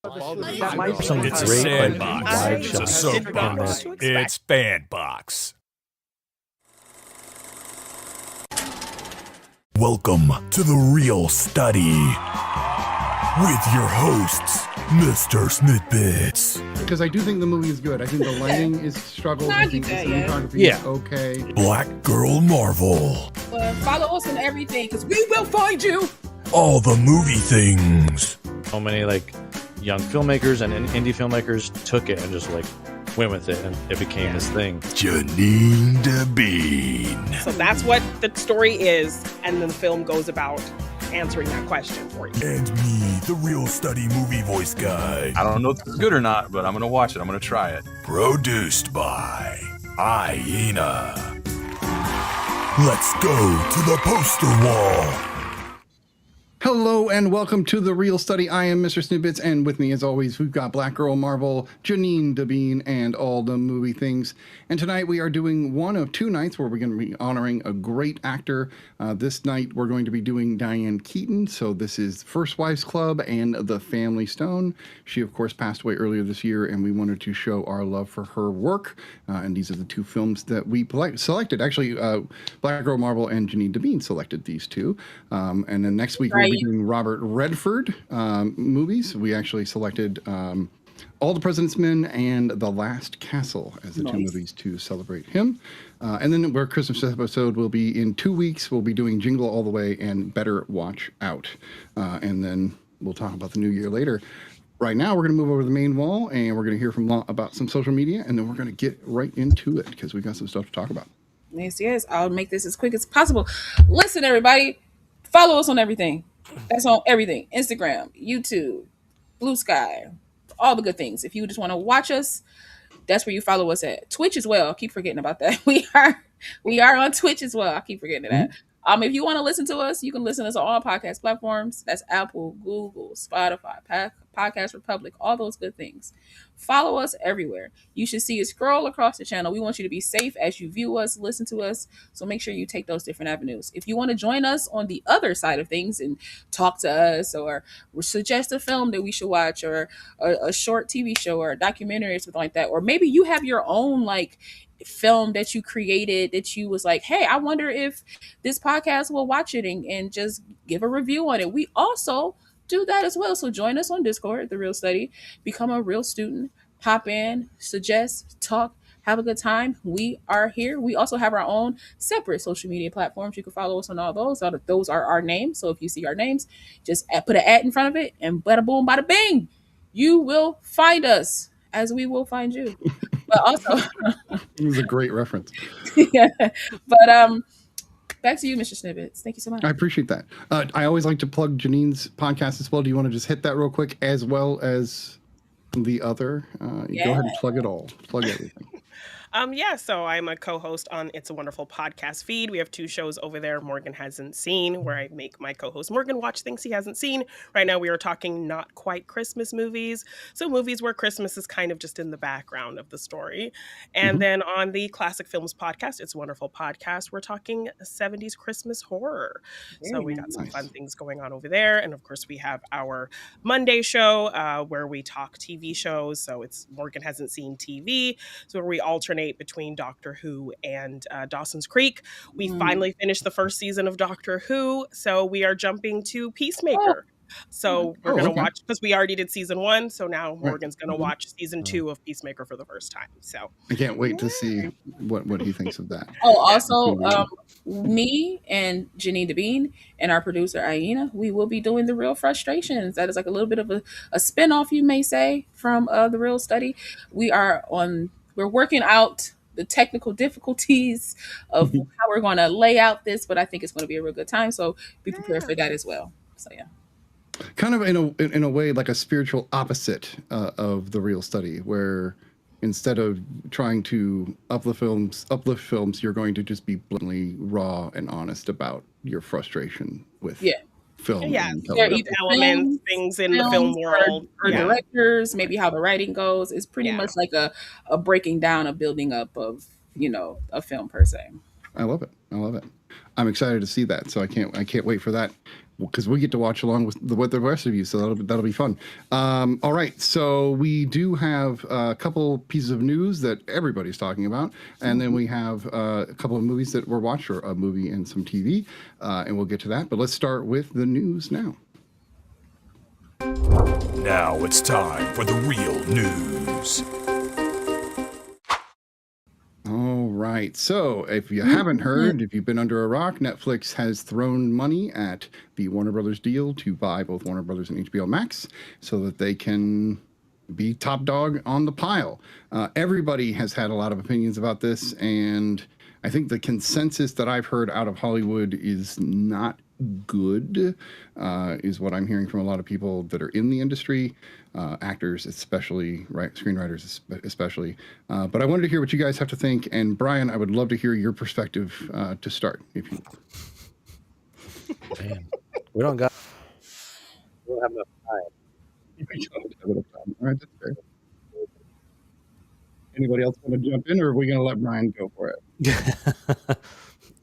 It's a sandbox. It's a soapbox. It's Bandbox. Welcome to the Reel Study with your hosts, MrSniDBitS. Because I do think the movie is good. I think the lighting is struggled. I think the cinematography is okay. BlackGirlMarvel. Follow us on everything, because we will find you. All the movie things. So many young filmmakers and indie filmmakers took it and just went with it, and it became this thing. JeannineDaBean. So that's what the story is, and then the film goes about answering that question for you. And me, the Reel Study movie voice guy. I don't know if it's good or not, but I'm going to watch it. I'm going to try it. Produced by Hyena. Let's go to the poster wall. Hello and welcome to the Reel Study. I am MrSniDBitS, and with me, as always, we've got BlackGirlMarvel, JeannineDaBean, and all the movie things. And tonight we are doing one of two nights where we're going to be honoring a great actor. This night we're going to be doing Diane Keaton. So this is First Wives Club and The Family Stone. She, of course, passed away earlier this year, and we wanted to show our love for her work. And these are the two films that we selected. Actually, BlackGirlMarvel and JeannineDaBean selected these two. And then next week we'll be doing Robert Redford movies. We actually selected All the President's Men and The Last Castle as the two movies to celebrate him. And then our Christmas episode will be in 2 weeks. We'll be doing Jingle All the Way and Better Watch Out. And then we'll talk about the new year later. Right now, we're going to move over to the main wall, and we're going to hear from Law about some social media, and then we're going to get right into it because we got some stuff to talk about. Yes. I'll make this as quick as possible. Listen, everybody, follow us on everything. That's on everything. Instagram, YouTube, Blue Sky, all the good things. If you just want to watch us, that's where you follow us at. Twitch as well. I keep forgetting about that. We are on Twitch as well. I keep forgetting that. If you want to listen to us, you can listen to us on all podcast platforms. That's Apple, Google, Spotify, Podcast Republic, all those good things. Follow us everywhere. You should see it scroll across the channel. We want you to be safe as you view us, listen to us. So make sure you take those different avenues. If you want to join us on the other side of things and talk to us or suggest a film that we should watch or a short TV show or a documentary or something like that, or maybe you have your own film that you created that you was like, hey, I wonder if this podcast will watch it and just give a review on it. We also do that as well. So join us on Discord, The Reel Study, become a real student, pop in, suggest, talk, have a good time. We are here. We also have our own separate social media platforms. You can follow us on all those. Those are our names. So if you see our names, just put an @ in front of it and bada boom, bada bing, you will find us as we will find you. But also, it was a great reference. Yeah. But back to you, MrSniDBitS. Thank you so much. I appreciate that. I always like to plug Janine's podcast as well. Do you want to just hit that real quick, as well as the other? Go ahead and plug it all. Plug everything. So I'm a co-host on It's a Wonderful podcast feed. We have 2 shows over there Morgan hasn't seen, where I make my co-host Morgan watch things he hasn't seen. Right now we are talking not quite Christmas movies. So movies where Christmas is kind of just in the background of the story. And then on the Classic Films podcast, It's a Wonderful podcast, we're talking 70s Christmas horror. So we got some fun things going on over there. And of course we have our Monday show where we talk TV shows. So it's Morgan Hasn't Seen TV. So where we alternate between Doctor Who and Dawson's Creek. We finally finished the first season of Doctor Who, so we are jumping to Peacemaker. So we're going to watch, because we already did season 1, so now Morgan's going to watch season 2 of Peacemaker for the first time. So I can't wait to see what he thinks of that. Also, me and JeannineDaBean and our producer Hyena, we will be doing The Real Frustrations. That is like a little bit of a spin-off, you may say, from the Real Study. We're working out the technical difficulties of how we're going to lay out this, but I think it's going to be a real good time. So be prepared for that as well. So yeah. Kind of in a way like a spiritual opposite of The Real Study, where instead of trying to uplift films, you're going to just be bluntly raw and honest about your frustration with film. Yeah, there are either elements, things in the film world, or directors, maybe how the writing goes. It's pretty much like a breaking down, a building up of a film per se. I love it. I'm excited to see that, so I can't wait for that. because we get to watch along with the rest of you, so that'll be fun. All right, so we do have a couple pieces of news that everybody's talking about, and then we have a couple of movies that we're watching, or a movie and some TV, and we'll get to that. But let's start with the news now. Now it's time for the real news. All right. So if you haven't heard, if you've been under a rock, Netflix has thrown money at the Warner Brothers deal to buy both Warner Brothers and HBO Max so that they can be top dog on the pile. Everybody has had a lot of opinions about this, and I think the consensus that I've heard out of Hollywood is not good, is what I'm hearing from a lot of people that are in the industry, actors especially, right, screenwriters especially. But I wanted to hear what you guys have to think. And Brian, I would love to hear your perspective to start, if you. Man, we don't have enough time. All right, that's fair. Anybody else want to jump in, or are we going to let Brian go for it?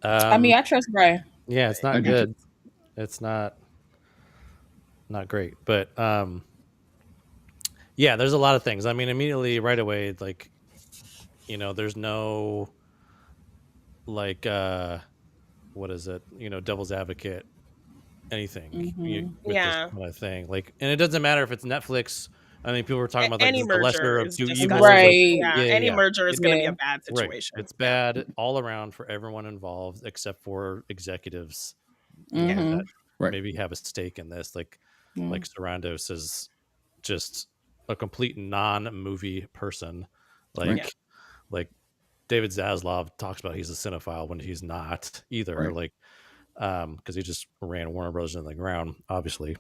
I mean, I trust Brian. Yeah, it's not good. It's not great, but yeah, there's a lot of things. I mean, immediately right away, like, you know, there's no like what is it? You know, devil's advocate, anything. With this kind of thing. Like, and it doesn't matter if it's Netflix. I mean, people were talking about like any the lesser merger of is two disgusting. evils. Right. Like, Any merger is going to be a bad Right. situation. It's bad all around for everyone involved, except for executives that maybe have a stake in this. Like Sarandos is just a complete non-movie person. Like David Zaslav talks about he's a cinephile when he's not either. Like, because he just ran Warner Brothers in the ground. Obviously,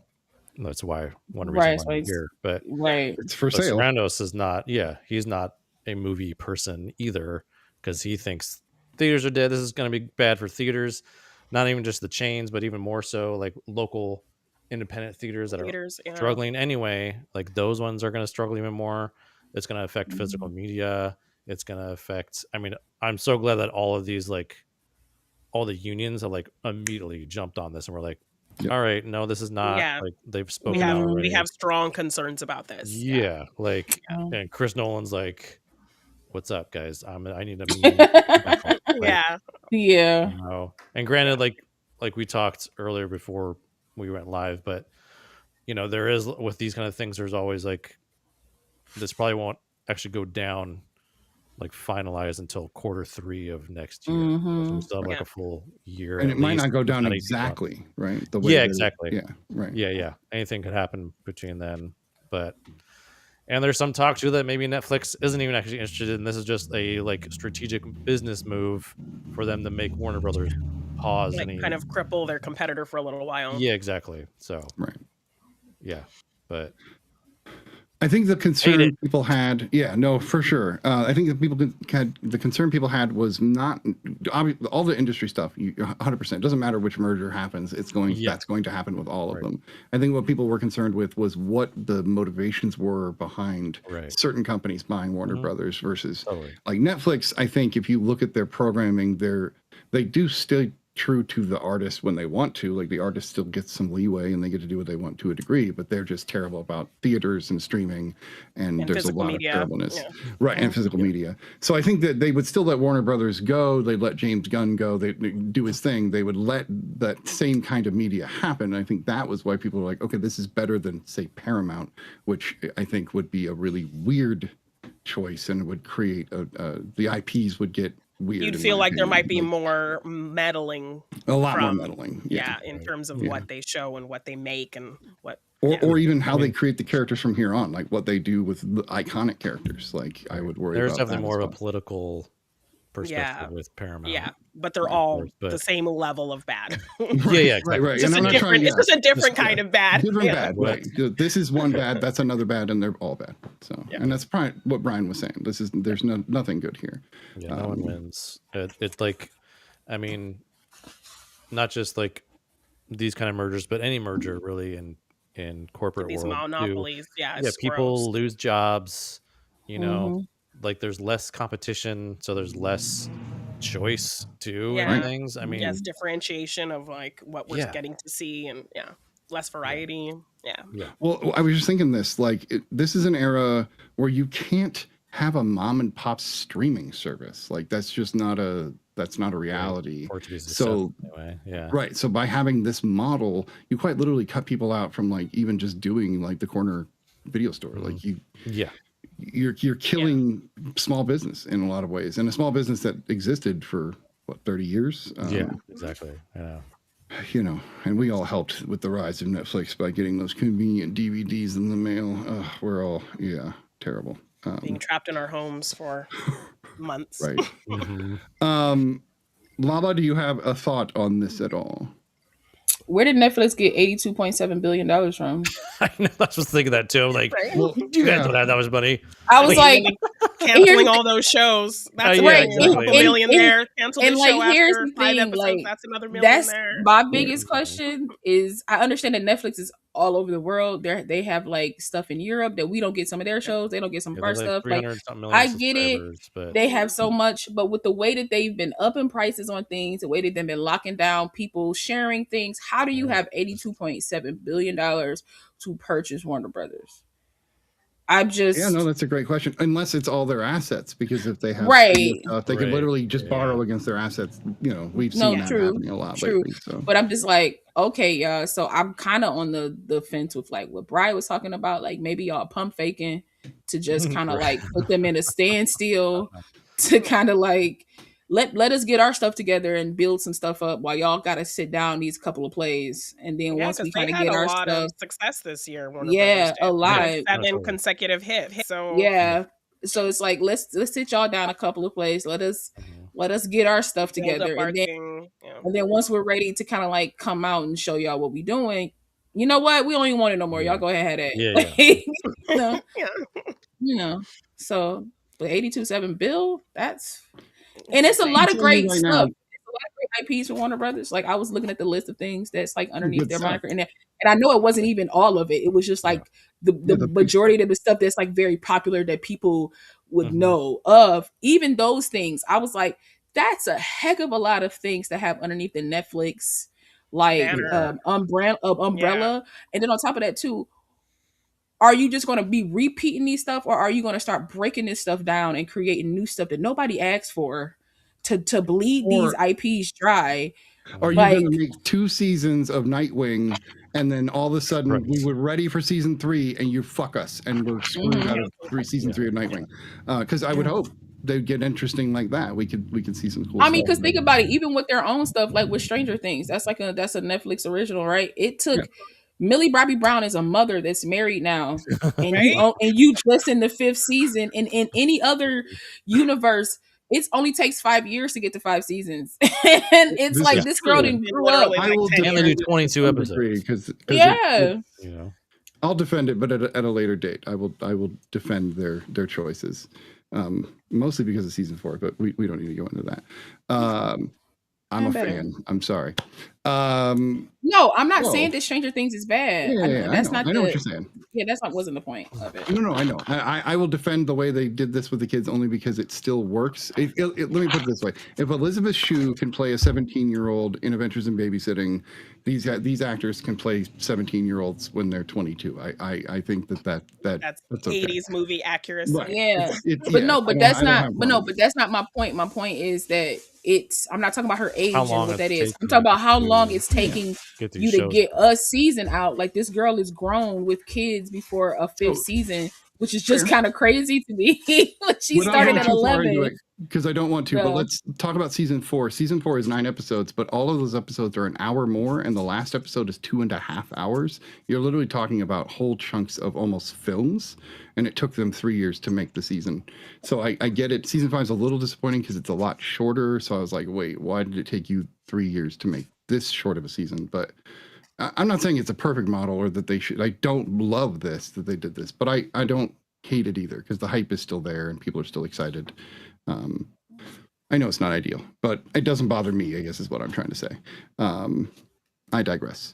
that's why one reason why I'm here. But it's for sale. Sarandos is not. Yeah, he's not a movie person either, because he thinks theaters are dead. This is going to be bad for theaters, not even just the chains, but even more so like local independent theaters that are struggling anyway. Like those ones are going to struggle even more. It's going to affect physical media. It's going to affect. I mean, I'm so glad that all of these, like, all the unions have like immediately jumped on this and we're like, all right, no, this is not like they've spoken out already. We have strong concerns about this. Like, and Chris Nolan's like, what's up, guys? I need a meeting. You know? And granted, like we talked earlier before we went live, but you know, there is, with these kind of things, there's always like, this probably won't actually go down like finalized until Q3 of next year. So we still have like a full year, and it might not go down exactly right. The way exactly. Anything could happen between then, but. And there's some talk too that maybe Netflix isn't even actually interested in this. Is just a like strategic business move for them to make Warner Brothers pause, like kind of cripple their competitor for a little while. Yeah, exactly. So but I think the concern people had, for sure. I think the concern people had was not all the industry stuff. 100%. It doesn't matter which merger happens. That's going to happen with all of them. I think what people were concerned with was what the motivations were behind certain companies buying Warner Brothers versus like Netflix. I think if you look at their programming, they do still true to the artist when they want to. Like the artist still gets some leeway and they get to do what they want to a degree, but they're just terrible about theaters and streaming, and there's a lot of terribleness, and physical media. So I think that they would still let Warner Brothers go. They'd let James Gunn go. They'd do his thing. They would let that same kind of media happen. And I think that was why people were like, okay, this is better than, say, Paramount, which I think would be a really weird choice and would create the IPs would get weird. You'd feel like there might be more meddling. A lot more meddling. In terms of what they show and what they make and what. Or even how they create the characters from here on, like what they do with the iconic characters. Like I would worry there's about definitely more of a political perspective with Paramount. Yeah, but they're all the same level of bad. Exactly. Right. It's just a different kind of bad. Different bad, right. This is one bad, that's another bad, and they're all bad. So, and that's probably what Brian was saying. There's nothing good here. Yeah, no one wins. It's like, I mean, not just like these kind of mergers, but any merger really in corporate these world. Monopolies, people lose jobs, you know. Like there's less competition, so there's less choice too Yeah. and things. I mean, Yes, differentiation of like what we're Yeah. getting to see, and less variety. Yeah. Well, I was just thinking this, like, this is an era where you can't have a mom and pop streaming service. Like, that's just not a reality. Portuguese is So, anyway. Yeah. right. So by having this model, you quite literally cut people out from like even just doing like the corner video store. Like you're killing small business in a lot of ways, and a small business that existed for what, 30 years. Yeah, exactly. Yeah. You know, and we all helped with the rise of Netflix by getting those convenient DVDs in the mail. We're all, terrible. Being trapped in our homes for months. Right. Mm-hmm. Lala, do you have a thought on this at all? Where did Netflix get $82.7 billion from? I know. I was thinking that too. I'm like, Well, you guys don't have that much money. I was like, canceling all those shows. That's yeah, exactly. exactly. A million there. Cancel the and show like, here's after the 5 thing, episodes. like, That's another million that's there. my biggest question is, I understand that Netflix is all over the world. They have like stuff in Europe that we don't get some of their shows. They don't get some of our stuff. Like, I get it. But they have so much, but with the way that they've been upping prices on things, the way that they've been locking down people sharing things, how do you have $82.7 billion to purchase Warner Brothers? That's a great question. Unless it's all their assets, because if they have stuff, they could literally just borrow against their assets. You know, we've seen that happening a lot lately. So. But I'm just like, okay, y'all. So I'm kind of on the fence with like what Brian was talking about. Like maybe y'all pump faking to just kind of like put them in a standstill to kind of like let us get our stuff together and build some stuff up while y'all got to sit down these couple of plays, and then once we kind of get our stuff, of success this year. Warner Brothers a lot, 7 consecutive hits. So so it's like let's sit y'all down a couple of plays. Let us get our stuff together, and then once we're ready to kind of like come out and show y'all what we doing, you know what? We don't even want it no more. Y'all go ahead at it. You know. So the 82.7 bill, that's. And it's a lot of great stuff. It's a lot of great IPs for Warner Brothers. Like I was looking at the list of things that's like underneath their moniker, and I know it wasn't even all of it. It was just like the majority of the stuff that's like very popular that people would know of. Even those things, I was like, that's a heck of a lot of things to have underneath the Netflix like umbrella. And then on top of that too, are you just going to be repeating these stuff, or are you going to start breaking this stuff down and creating new stuff that nobody asked for to bleed these IPs dry? Or you're going to make 2 seasons of Nightwing, and then all of a sudden we were ready for season 3, and you fuck us, and we're screwed out of season 3 of Nightwing. Because I would hope they'd get interesting like that. We could see some cool. I mean, because think about it, even with their own stuff, like with Stranger Things, that's a Netflix original, right? It took. Millie Bobby Brown is a mother that's married now, and you just in the 5th season. And in any other universe, it only takes 5 years to get to 5 seasons, and it's this like this girl didn't grow up. And they do 22 episodes. Because I'll defend it, but at a later date, I will defend their choices, mostly because of season 4. But we don't need to go into that. I'm a fan. I'm sorry. No, I'm not saying that Stranger Things is bad. I know what you're saying. Yeah, wasn't the point of it. No, I know. I will defend the way they did this with the kids only because it still works. Let me put it this way: if Elizabeth Shue can play a 17-year-old in Adventures in Babysitting, these actors can play 17-year-olds when they're 22. I think that's okay. 80s movie accuracy. Right. Yeah, but that's not my point. My point is that I'm not talking about her age and what that is. I'm talking about how long it's taking you to get a season out. Like this girl is grown with kids before a 5th season, which is just kind of crazy to me. She started at 11. Because I don't want to, but let's talk about season 4. Season 4 is 9 episodes, but all of those episodes are an hour more, and the last episode is 2.5 hours. You're literally talking about whole chunks of almost films, and it took them 3 years to make the season. So I get it. Season 5 is a little disappointing because it's a lot shorter. So I was like, wait, why did it take you 3 years to make this short of a season? But I'm not saying it's a perfect model or that they should. I don't love this, that they did this, but I don't hate it either because the hype is still there and people are still excited. I know it's not ideal, but it doesn't bother me, I guess is what I'm trying to say. I digress.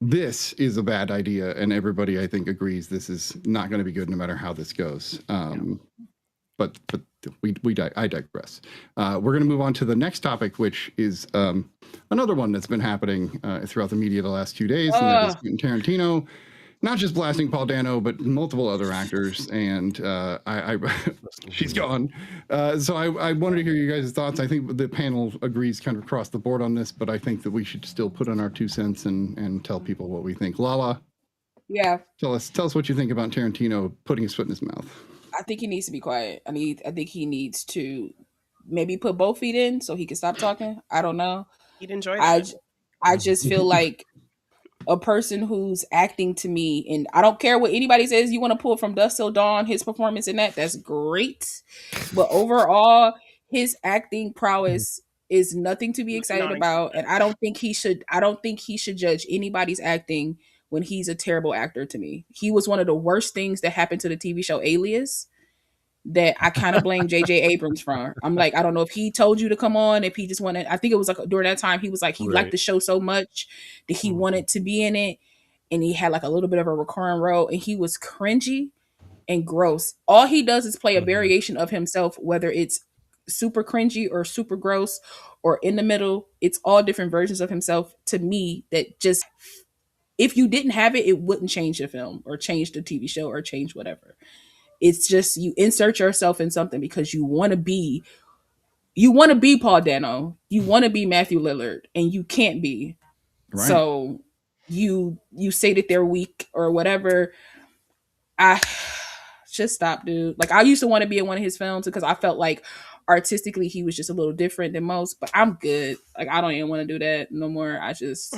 This is a bad idea, and everybody, I think, agrees this is not going to be good no matter how this goes. but I digress. We're going to move on to the next topic, which is another one that's been happening throughout the media the last 2 days, and that is Quentin Tarantino not just blasting Paul Dano, but multiple other actors. And she's gone. So I wanted to hear you guys' thoughts. I think the panel agrees kind of across the board on this, but I think that we should still put in our 2 cents and tell people what we think. Lala. Yeah. Tell us what you think about Tarantino putting his foot in his mouth. I think he needs to be quiet. I think he needs to maybe put both feet in so he can stop talking. I don't know. He'd enjoy that. I just feel like a person who's acting to me, and I don't care what anybody says, you want to pull from Dusk Till Dawn, his performance in that's great. But overall, his acting prowess is nothing to be excited about. And I don't think he should judge anybody's acting when he's a terrible actor to me. He was one of the worst things that happened to the TV show Alias that I kind of blame JJ Abrams for. I'm like, I don't know if he told you to come on, if he just wanted, I think it was like during that time, he was like, he liked the show so much that he wanted to be in it. And he had like a little bit of a recurring role, and he was cringy and gross. All he does is play a variation of himself, whether it's super cringy or super gross or in the middle. It's all different versions of himself to me that just, if you didn't have it, it wouldn't change the film or change the TV show or change whatever. It's just you insert yourself in something because you want to be Paul Dano, you want to be Matthew Lillard, and you can't be. Right. So you say that they're weak or whatever. I just stop, dude. Like, I used to want to be in one of his films because I felt like artistically he was just a little different than most, but I'm good. Like, I don't even want to do that no more. I just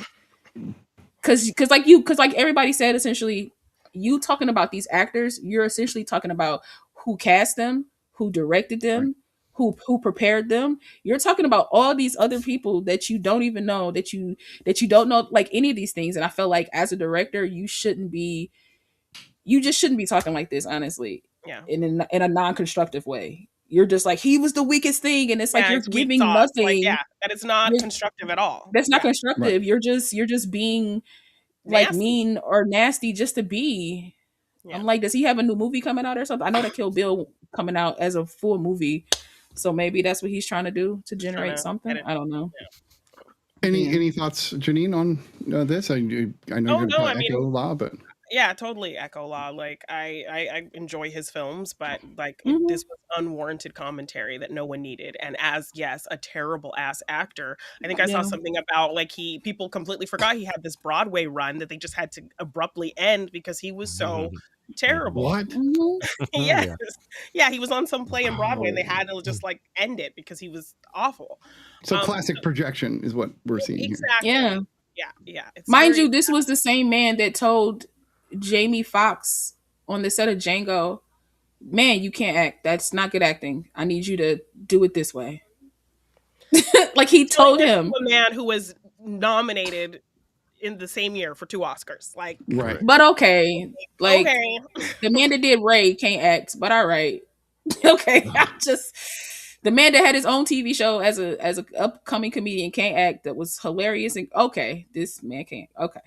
because like everybody said, essentially, you talking about these actors, you're essentially talking about who cast them, who directed them, right, who prepared them. You're talking about all these other people that you don't even know, that you don't know, like, any of these things. And I feel like as a director, you just shouldn't be talking like this, honestly. Yeah. In a non-constructive way. You're just like, he was the weakest thing, and it's like you're giving nothing. Like, that is not constructive at all. That's not constructive. Right. You're just being like nasty, mean or nasty just to be. Yeah. I'm like, does he have a new movie coming out or something? I know that Kill Bill coming out as a full movie, so maybe that's what he's trying to do to generate something. I don't know. Yeah. Any thoughts, Janine, on this? I know you're going to echo a lot, but yeah, totally echo law. Like, I enjoy his films, but like this was unwarranted commentary that no one needed. And as a terrible ass actor, I think I saw something about like people completely forgot he had this Broadway run that they just had to abruptly end because he was so terrible. What? Yes. Yeah, he was on some play in Broadway and they had to just like end it because he was awful. So classic projection is what we're seeing exactly. here. Yeah. Mind you, this was the same man that told Jamie Foxx on the set of Django, man, you can't act. That's not good acting. I need you to do it this way. Like, he told him. A man who was nominated in the same year for 2 Oscars. Like, right. But okay. Like, the man that did Ray can't act, but all right. Okay. The man that had his own TV show as a upcoming comedian can't act. That was hilarious. And okay, this man can't. Okay.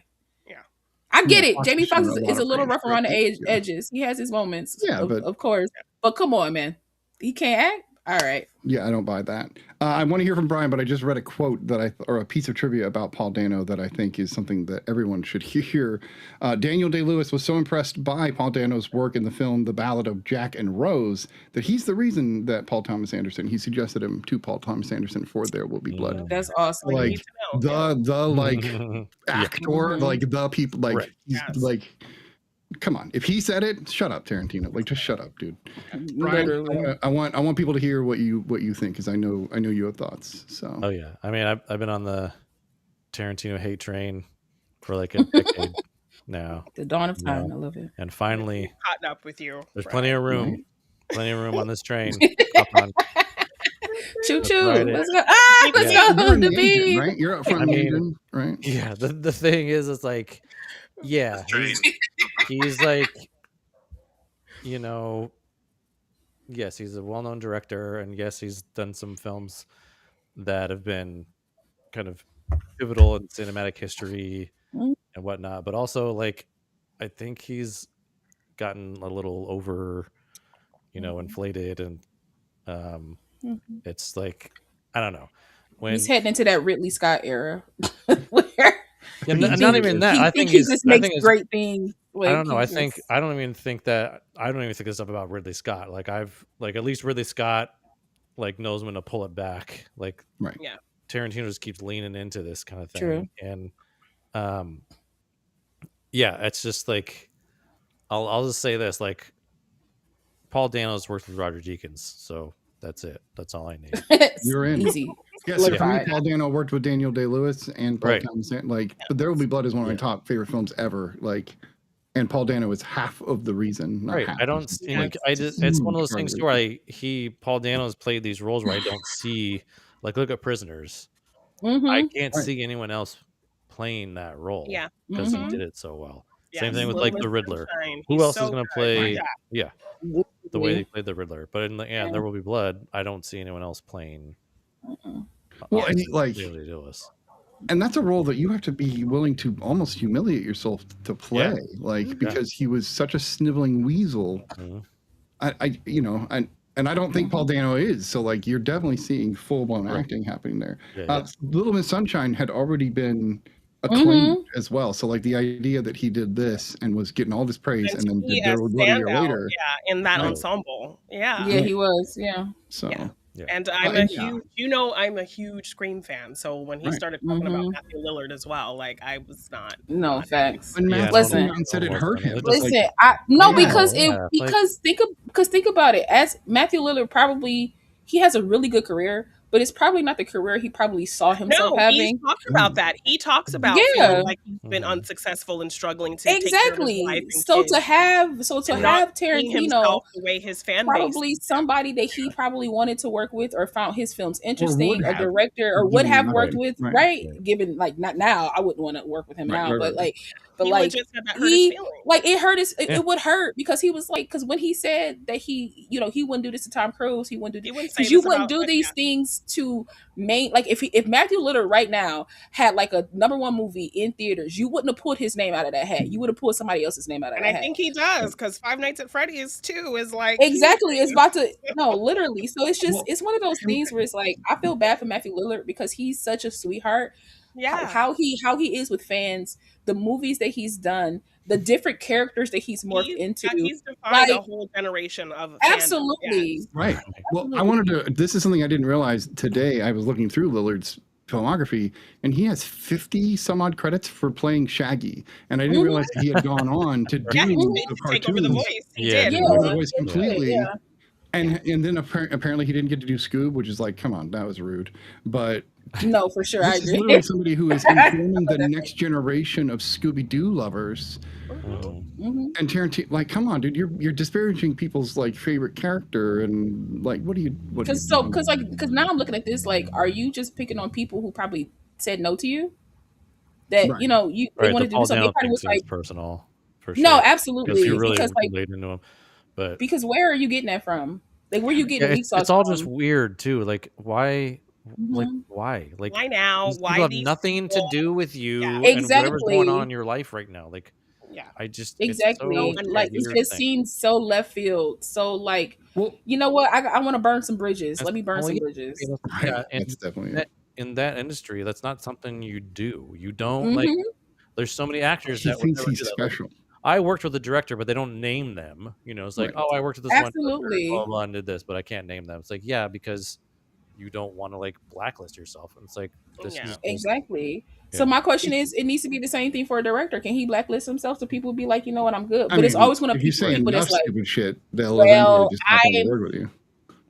I get it. Jamie Foxx is a little rough around the edges. He has his moments, of course. But come on, man. He can't act? All right. Yeah, I don't buy that. I want to hear from Brian, but I just read a quote or a piece of trivia about Paul Dano that I think is something that everyone should hear. Daniel Day-Lewis was so impressed by Paul Dano's work in the film The Ballad of Jack and Rose that he's the reason that he suggested him to Paul Thomas Anderson for There Will Be Blood. That's awesome. Like the like actor, like the people, like like. Come on! If he said it, shut up, Tarantino. Like, just shut up, dude. Brian, I want people to hear what you think, because I know you have thoughts. So. Oh yeah, I mean, I've been on the Tarantino hate train for like a decade now. The dawn of time. I love it. And finally, caught up with you. There's plenty of room on this train. Hop on. Choo choo. Let's go. Let's go. The beat. Right? You're up front, right? Yeah. The thing is, it's like, yeah, he's like, yes, he's a well-known director, and yes, he's done some films that have been kind of pivotal in cinematic history and whatnot. But also, like, I think he's gotten a little inflated, and Mhm. it's like, I don't know, when He's heading into that Ridley Scott era, where yeah, he not think even that. he I think think he he's just I makes think it's great things. I Like don't know. he just I don't even think this stuff about Ridley Scott. Like at least Ridley Scott like knows when to pull it back. Like Right. Yeah. Tarantino just keeps leaning into this kind of thing. True. And yeah, it's just like I'll just say this, like Paul Dano's worked with Roger Deakins, so that's it. That's all I need. it's You're in. easy. Yeah, so for me, Solidified. Paul Dano worked with Daniel Day-Lewis and Paul Right. Thomas. Like, but There Will Be Blood is one of my top favorite films ever. Like, and Paul Dano is half of the reason. Not Right. half. I don't It's see like I just it's one of huge those part things the too where Paul Dano's played these roles where I don't see, like, look at Prisoners. I Mm-hmm. can't Right. see anyone else playing that role. Yeah. Because he Mhm. did it so well. Yes. Same thing with Little like the Miss Riddler. Sunshine. Who He's else is so gonna good. play? Yeah. Yeah, the way they Literally. played the Riddler. But in the There Will Be Blood, I don't see anyone else playing. Well, and like, David Lewis. and that's a role that you have to be willing to almost humiliate yourself to play. Like, because he was such a sniveling weasel. Mhm. And I don't think Paul Dano is. So, like, you're definitely seeing full blown Right. acting happening there. Yeah. Little Miss Sunshine had already been acclaimed as well. So, like, the idea that he did this and was getting all this praise, and then did a There Will Be Blood a year standout, later. in that Right. ensemble. Yeah. Yeah, he was. Yeah. So, Yeah. Yeah. And I'm and- I'm a huge Scream fan. So when he Right. started talking about Mhm. Matthew Lillard as well, like I was not. No facts. when Matt Listen. Stone said it hurt him. It's It's Listen, like, no, yeah. because Yeah, think about it. As Matthew Lillard probably he has a really good career, but it's probably not the career he probably saw himself No, he's having. talked about that. He talks about Yeah. feeling like he's been Mhm. unsuccessful and struggling to take care of his wife Exactly. and So kids to have and not seeing Tarantino himself the way his fan base. probably somebody that he probably wanted to work with or found his films interesting, a have, director or would have given worked that, with, right. right? Given like not now, I wouldn't want to work with him now, but like He like legit said that hurt his he feelings. like it hurt his it would hurt because he was like because when he said that he he wouldn't do this to Tom Cruise, he wouldn't do He wouldn't say because you this wouldn't about- do these things to like if Matthew Lillard right now had like a #1 movie in theaters, you wouldn't have pulled his name out of that hat. You would have pulled somebody else's name out of And that I hat. think he does because Five Nights at Freddy's 2 is like Exactly. huge. It's about to no, literally. So it's just Well, it's one of those things where it's like I feel bad for Matthew Lillard because he's such a sweetheart. Yeah. How he is with fans, the movies that he's done, the different characters that he's morphed into. He's defined a Like, whole generation of fandom. absolutely. Yes. Right. Well, I wanted to. This is something I didn't realize today. I was looking through Lillard's filmography, and he has 50 some odd credits for playing Shaggy. And I didn't realize that he had gone on to do Yeah, he the did take over the cartoons. voice. He Yeah. did. Yeah. Over the voice completely. Yeah. And then apparently he didn't get to do Scoob, which is like, come on, that was rude. But No, for sure. I this is agree. literally somebody who is informing the next generation of Scooby-Doo lovers. Mhm. And Tarantino, like, come on, dude, you're disparaging people's like favorite character, and like, what do you? Because now I'm looking at this like, are you just picking on people who probably said no to you? That Right. they Right, wanted to the Paul do something. Dano They probably thing was seems like, personal for sure. no, Because absolutely. you really Because like, relate into him. But because where are you getting that from? Like, where are you getting yeah, weak sauce it's all from? just weird too. Like why? Like Mhm. why? Like Why now? these people Why have these nothing people? to do with you Yeah. and whatever's going Exactly. on in your life right now. Like Yeah. I just Exactly. It's so Like it weird just thing. seems so left field. So like, Well, you know what? I want to burn some bridges. Let me burn Well, some yeah, bridges. right, yeah, and that's definitely that, in that industry, that's not something you do. You don't like. Mhm. There's so many actors he that would thinks never he's do that. Like, special. I worked with a director, but they don't name them. It's like, Right. oh, I worked with this one director, Absolutely. blah, blah, and did this, but I can't name them. It's like, yeah, because you don't want to like blacklist yourself. And it's like this Yeah. is just, Exactly. Yeah. So my question is, it needs to be the same thing for a director. Can he blacklist himself so people be like, you know what, I'm good? I But it's mean, always going to if be you say people enough that's like, stupid shit, they'll well, eventually just hop on I- board with you.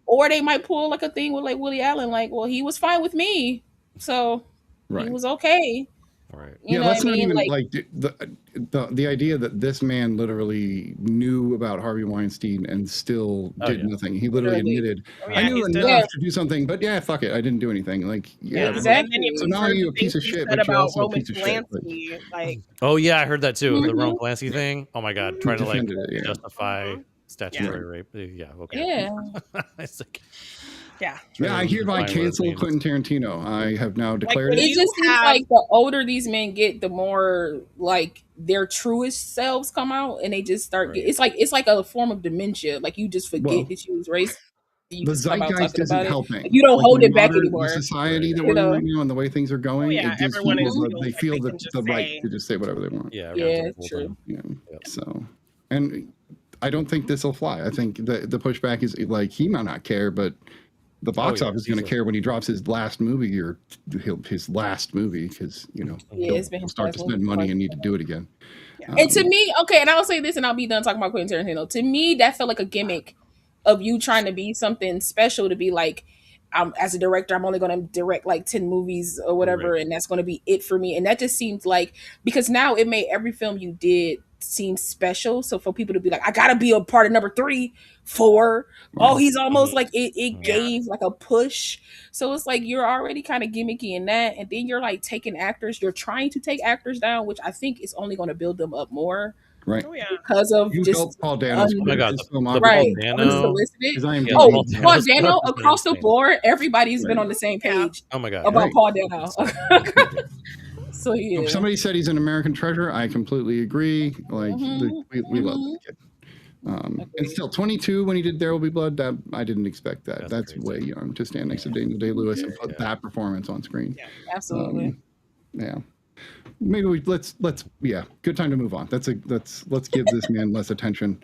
or they might pull like a thing with like Woody Allen, like, well, he was fine with me, so Right. he was okay. right. You know that's what I not mean? even Like, like the idea that this man literally knew about Harvey Weinstein and still Oh, did yeah. nothing. He literally Literally. admitted, Oh, I yeah, knew he's enough done- to do something, but yeah, fuck it, I didn't do anything. Like, yeah, And Exactly. then So you've now heard you're the a piece of things he shit, said but you're about also a Roman piece of shit. Like, Polanski. Like, Oh yeah, I heard that too. The Mhm. Roman Polanski thing. Oh my god, trying to like defended it, yeah. justify Mhm. statutory rape. Yeah, okay. yeah. It's like, Yeah. Yeah, I hereby Define what it cancel means. Quentin Tarantino. I have now declared when it. It you just seems have- like the older these men get, the more like their truest selves come out, and they just start. Right. It's like a form of dementia. Like you just forget Well, that you was racist. You The just come out zeitgeist talking isn't about it. helping. You don't hold the it back modern- anymore. The society Right. that You we're in know? right now and the way things are going, yeah, it gives everyone people is the, feels they like feel they the, can just the right say- to just say whatever they want. Yeah, Yeah, everyone's it's open. true. Yeah. Yep. So, and I don't think this will fly. I think the pushback is like he might not care, but the box yeah, office is going to easily. care when he drops his last movie or his last movie because Yeah, it's been he'll his start last to spend movie. money and need to do it again. Yeah. And to me, okay, and I'll say this, and I'll be done talking about Quentin Tarantino. To me, that felt like a gimmick of you trying to be something special, to be like, as a director, I'm only going to direct like 10 movies or whatever, Right. and that's going to be it for me. And that just seems like, because now it made every film you did seem special. So for people to be like, I got to be a part of number 3, 4. Oh, he's almost like it Yeah. gave like a push. So it's like you're already kind of gimmicky in that, and then you're like taking actors, you're trying to take actors down, which I think is only going to build them up more Right. Oh yeah. because of You just felt Paul Dano's Oh my God, his the filmography. right Paul Dano. unsolicited. His IMDb. Yeah, Oh, Paul Paul Dano's Dano stuff is across the insane. board, everybody's been Right. on the same Yeah. page Oh my God. about Right. Paul Dano. So yeah, If somebody said he's an American treasure, I completely agree. Like we love this kid. And still 22 when he did There Will Be Blood. That I didn't expect that. That's crazy. way young to stand next to Daniel Day-Lewis and put that performance on screen. absolutely. Yeah. Maybe let's good time to move on. Let's give this man less attention.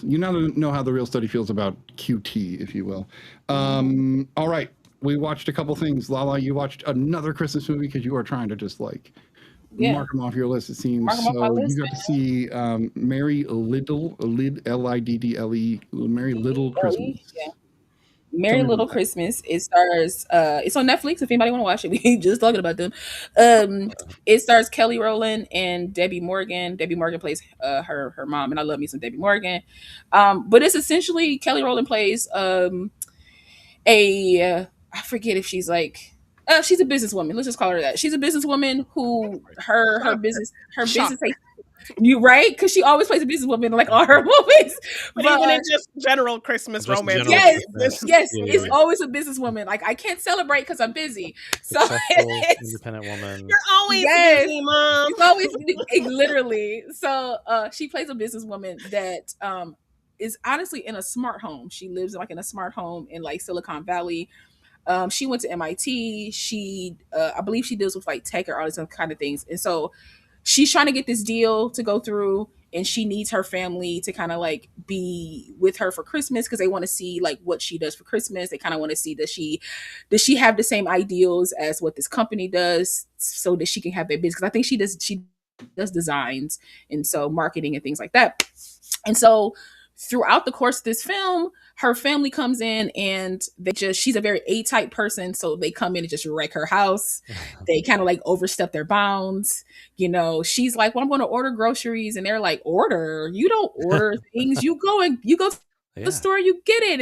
You now know how the Real Study feels about QT, if you will. All right. We watched a couple things. Lala, you watched another Christmas movie because you are trying to just like mark them off your list, it seems. Mark 'em off my list, you got to see Merry Liddle, Liddle, Merry Little Christmas. Yeah. Merry Little Christmas. It stars it's on Netflix if anybody want to watch it. We just talking about them. It stars Kelly Rowland and Debbie Morgan. Debbie Morgan plays her mom, and I love me some Debbie Morgan. But it's essentially Kelly Rowland plays I forget if she's like she's a businesswoman. Let's just call her that. She's a businesswoman who her business you right? Because she always plays a businesswoman in like all her movies. But even in just general Christmas Just romance. general Yes, Christmas. yes, Yeah, it's yeah. always a businesswoman. Like I can't celebrate because I'm busy. So Successful, it's, independent woman. You're always Yes. busy, Mom. it's always literally. So she plays a businesswoman that is honestly in a smart home. She lives like in a smart home in like Silicon Valley. She went to MIT. She I believe she deals with like tech or all these kind of things. And so she's trying to get this deal to go through, and she needs her family to kind of like be with her for Christmas because they want to see like what she does for Christmas. They kind of want to see does she have the same ideals as what this company does so that she can have their business. Because I think she does designs and so marketing and things like that. And so throughout the course of this film, her family comes in and she's a very A-type person. So they come in and just wreck her house. They kind of like overstep their bounds. You know, she's like, well, I'm going to order groceries. And they're like, order? You don't order things. You go to the store, you get it.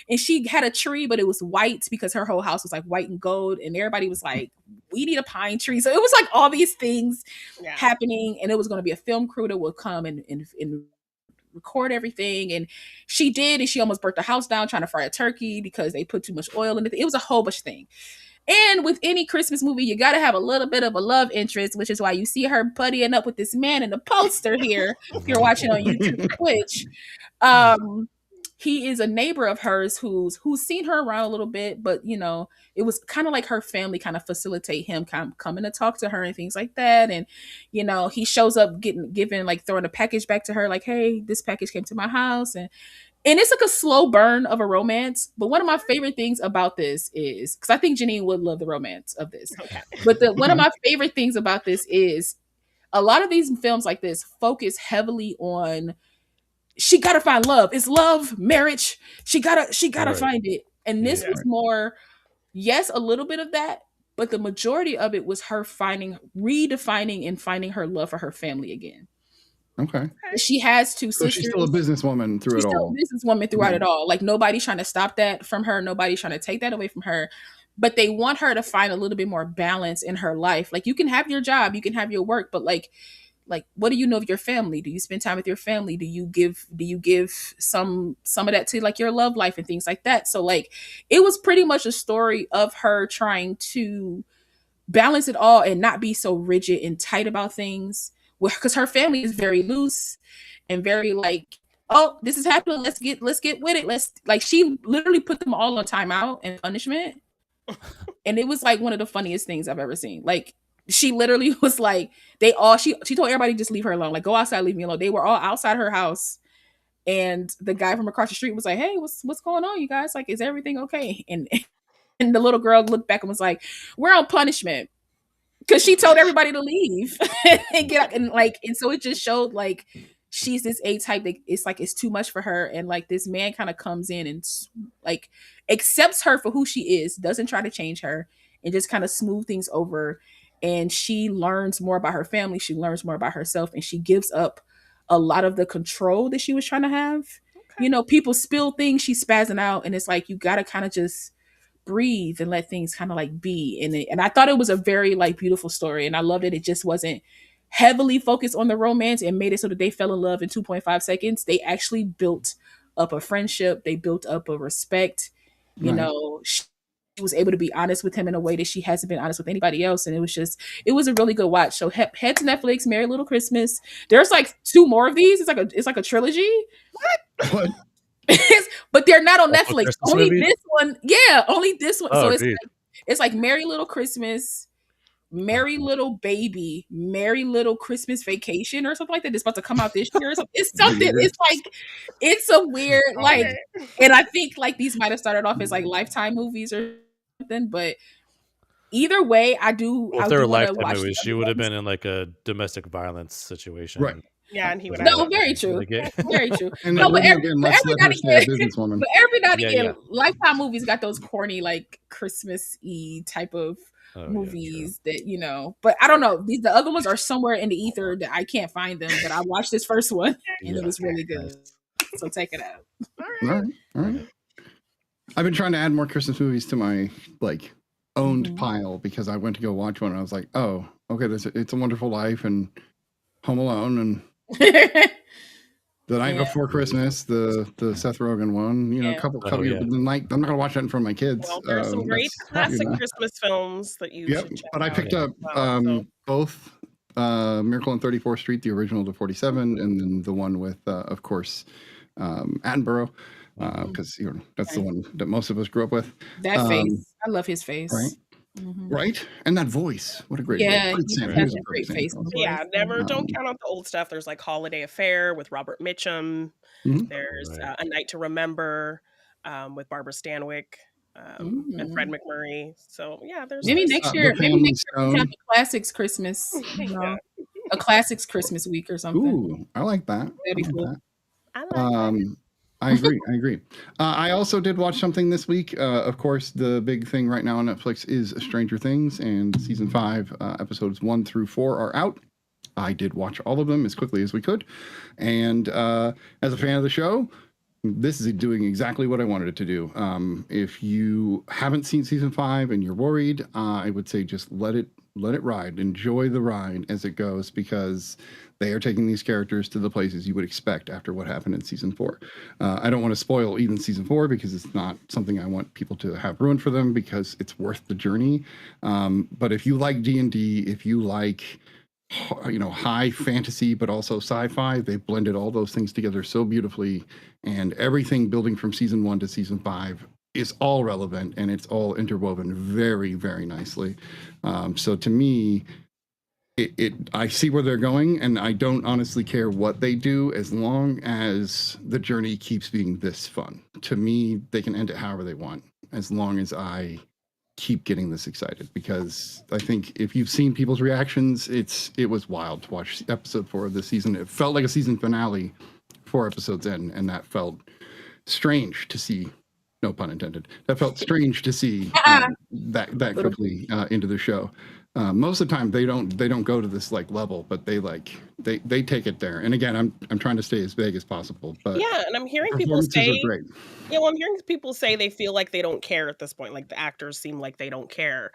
And she had a tree, but it was white because her whole house was like white and gold. And everybody was like, we need a pine tree. So it was like all these things happening. And it was going to be a film crew that would come and record everything, and she did, and she almost burnt the house down trying to fry a turkey because they put too much oil in it. It was a whole bunch of things. And with any Christmas movie, you got to have a little bit of a love interest, which is why you see her buddying up with this man in the poster here. If you're watching on YouTube, Twitch, he is a neighbor of hers who's seen her around a little bit, but you know, it was kind of like her family kind of facilitate him kind of coming to talk to her and things like that. And you know, he shows up throwing a package back to her like, hey, this package came to my house. And it's like a slow burn of a romance. But one of my favorite things about this is, because I think Janine would love the romance of this. Okay. But one of my favorite things about this is a lot of these films like this focus heavily on she gotta find love. It's love, marriage. She gotta find it. And this was more, yes, a little bit of that, but the majority of it was her redefining and finding her love for her family again. Okay. She has two sisters. She's still a businesswoman through it all. She's still a businesswoman throughout it all. Like nobody's trying to stop that from her. Nobody's trying to take that away from her. But they want her to find a little bit more balance in her life. Like you can have your job, you can have your work, but like like, what do you know of your family? Do you spend time with your family? Do you give some of that to like your love life and things like that? So like it was pretty much a story of her trying to balance it all and not be so rigid and tight about things, because her family is very loose and very like, oh, this is happening, let's get with it, let's, like, she literally put them all on timeout and punishment. And it was like one of the funniest things I've ever seen. Like, she literally was like, she told everybody just leave her alone, like, go outside, leave me alone. They were all outside her house, and the guy from across the street was like, hey, what's going on, you guys? Like, is everything okay? And the little girl looked back and was like, we're on punishment, because she told everybody to leave and get up, and like, and so it just showed like she's this A type that it's like it's too much for her, and like this man kind of comes in and like accepts her for who she is, doesn't try to change her, and just kind of smooth things over. And she learns more about her family, she learns more about herself, and she gives up a lot of the control that she was trying to have. You know, people spill things, she's spazzing out, and it's like you gotta kind of just breathe and let things kind of like be in it. And I thought it was a very like beautiful story, and I loved it. It just wasn't heavily focused on the romance and made it so that they fell in love in 2.5 seconds. They actually built up a friendship, they built up a respect. You know, she was able to be honest with him in a way that she hasn't been honest with anybody else, and it was a really good watch. So head to Netflix, Merry Little Christmas. There's like 2 more of these. It's like a trilogy. What? But they're not on Netflix. Christmas only movie? this one. Yeah, only this one. Oh, So it's like Merry Little Christmas, Merry Little Baby, Merry Little Christmas Vacation, or something like that. It's about to come out this year or something. It's something. It's like, it's a weird, like, and I think like these might have started off as like Lifetime movies or something, but either way, I do. Well, I if they do were want to Lifetime watch movies, the she other would have ones. been in like a domestic violence situation. Right. Yeah, and he would have. No, very true. Very true. And No, it but wouldn't have been, let's let her stay a businesswoman. but every now and Yeah, again, yeah. Lifetime movies got those corny like Christmas-y type of Oh, movies that, you know. But I don't know. The other ones are somewhere in the ether that I can't find them. But I watched this first one and it was really good. So take it out. All right. I've been trying to add more Christmas movies to my like owned pile, because I went to go watch one and I was like, oh, okay, It's a Wonderful Life and Home Alone and The Night Before Christmas, the Seth Rogen one, you know, a couple the night. I'm not gonna watch that in front of my kids. Well, there are some great classic Christmas films that you should check but I out. picked up both Miracle on 34th Street, the original to 47, and then the one with of course Attenborough, because you know that's the one that most of us grew up with. That face, I love his face. Right. Right, and that voice. What a great voice. He has a great face. Yeah, don't count out the old stuff. There's like Holiday Affair with Robert Mitchum. There's A Night to Remember with Barbara Stanwyck and Fred McMurray. So yeah, there's maybe next year we have a classics Christmas, a classics Christmas week or something. Ooh, I like that. That'd be cool. I like that. I agree. I also did watch something this week. Of course, the big thing right now on Netflix is Stranger Things, and season 5, episodes 1 through 4 are out. I did watch all of them as quickly as we could. And as a fan of the show, this is doing exactly what I wanted it to do. If you haven't seen season 5 and you're worried, I would say just let it ride. Enjoy the ride as it goes, because they are taking these characters to the places you would expect after what happened in season 4. I don't want to spoil even season 4, because it's not something I want people to have ruined for them, because it's worth the journey. But if you like D&D, if you like, you know, high fantasy but also sci-fi, they blended all those things together so beautifully, and everything building from season 1 to season 5 is all relevant, and it's all interwoven very, very nicely. So to me, I see where they're going, and I don't honestly care what they do as long as the journey keeps being this fun. To me, they can end it however they want, as long as I keep getting this excited, because I think if you've seen people's reactions, it was wild to watch episode 4 of this season. It felt like a season finale 4 episodes in, and that felt strange to see. No pun intended. That felt strange to see that quickly into the show. Most of the time they don't go to this like level, but they take it there. And again, I'm trying to stay as vague as possible. But yeah, and I'm hearing people say, I'm hearing people say they feel like they don't care at this point. Like the actors seem like they don't care.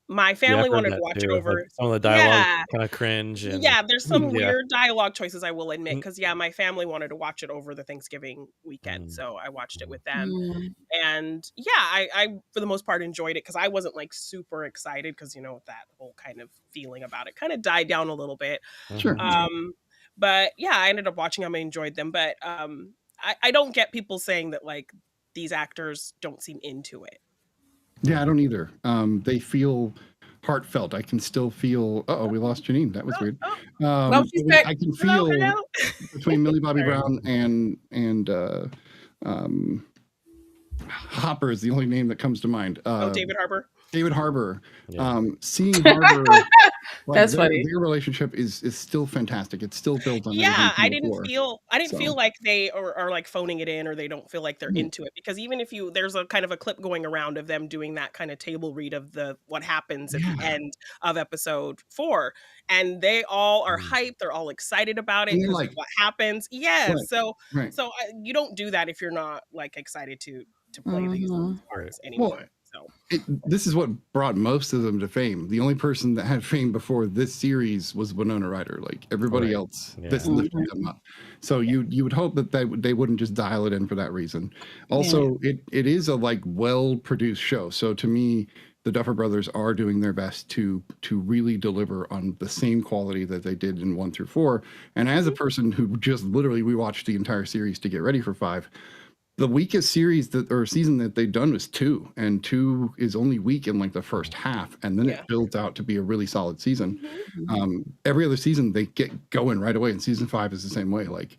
My Yeah, I've family heard wanted to that watch it too. Like over. some of the dialogue Yeah. kind of cringe and Yeah, there's some yeah. weird dialogue choices, I will admit, because my family wanted to watch it over the Thanksgiving weekend, so I watched it with them. And yeah, I for the most part enjoyed it because I wasn't like super excited because that whole kind of feeling about it kind of died down a little bit. Sure. But yeah, I ended up watching them. I enjoyed them, but I don't get people saying that like these actors don't seem into it. Yeah, I don't either. They feel heartfelt. I can still feel. We lost Janine. That was weird. No, she's back. I can Hello, feel hello. between Millie Bobby Sorry. Brown and Hopper is the only name that comes to mind. David Harbour. David Harbour. Yeah. Seeing Harbour. That's funny. Their relationship is still fantastic. It's still built on. Yeah, I everything didn't before. feel like they are like phoning it in or they don't feel like they're into it, because even if there's a kind of a clip going around of them doing that kind of table read of what happens at the end of episode 4, and they all are hyped, they're all excited about it because of what happens. Yeah, so you don't do that if you're not like excited to play these parts anyway. Well, this is what brought most of them to fame. The only person that had fame before this series was Winona Ryder. Like everybody else, this lifted them up. So you would hope that they wouldn't just dial it in for that reason. Also, it is a like well-produced show. So to me, the Duffer Brothers are doing their best to really deliver on the same quality that they did in 1 through 4. And as a person who just literally rewatched the entire series to get ready for 5, the weakest season that they've done was 2, and 2 is only weak in like the first half, and then it builds out to be a really solid season. Every other season they get going right away, and season 5 is the same way. Like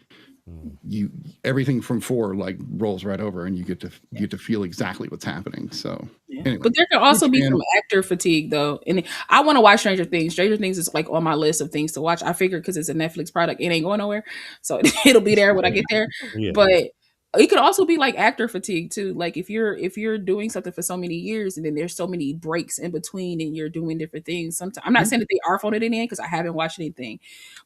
everything from 4 like rolls right over, and you get to feel exactly what's happening. So anyway, but there can also be some actor fatigue though, and I want to watch Stranger Things. Stranger Things is like on my list of things to watch. I figured because it's a Netflix product, it ain't going nowhere, so it'll be there when I get there. But it could also be like actor fatigue too. Like if you're doing something for so many years and then there's so many breaks in between and you're doing different things. Sometimes I'm not saying that they are phoning it in because I haven't watched anything,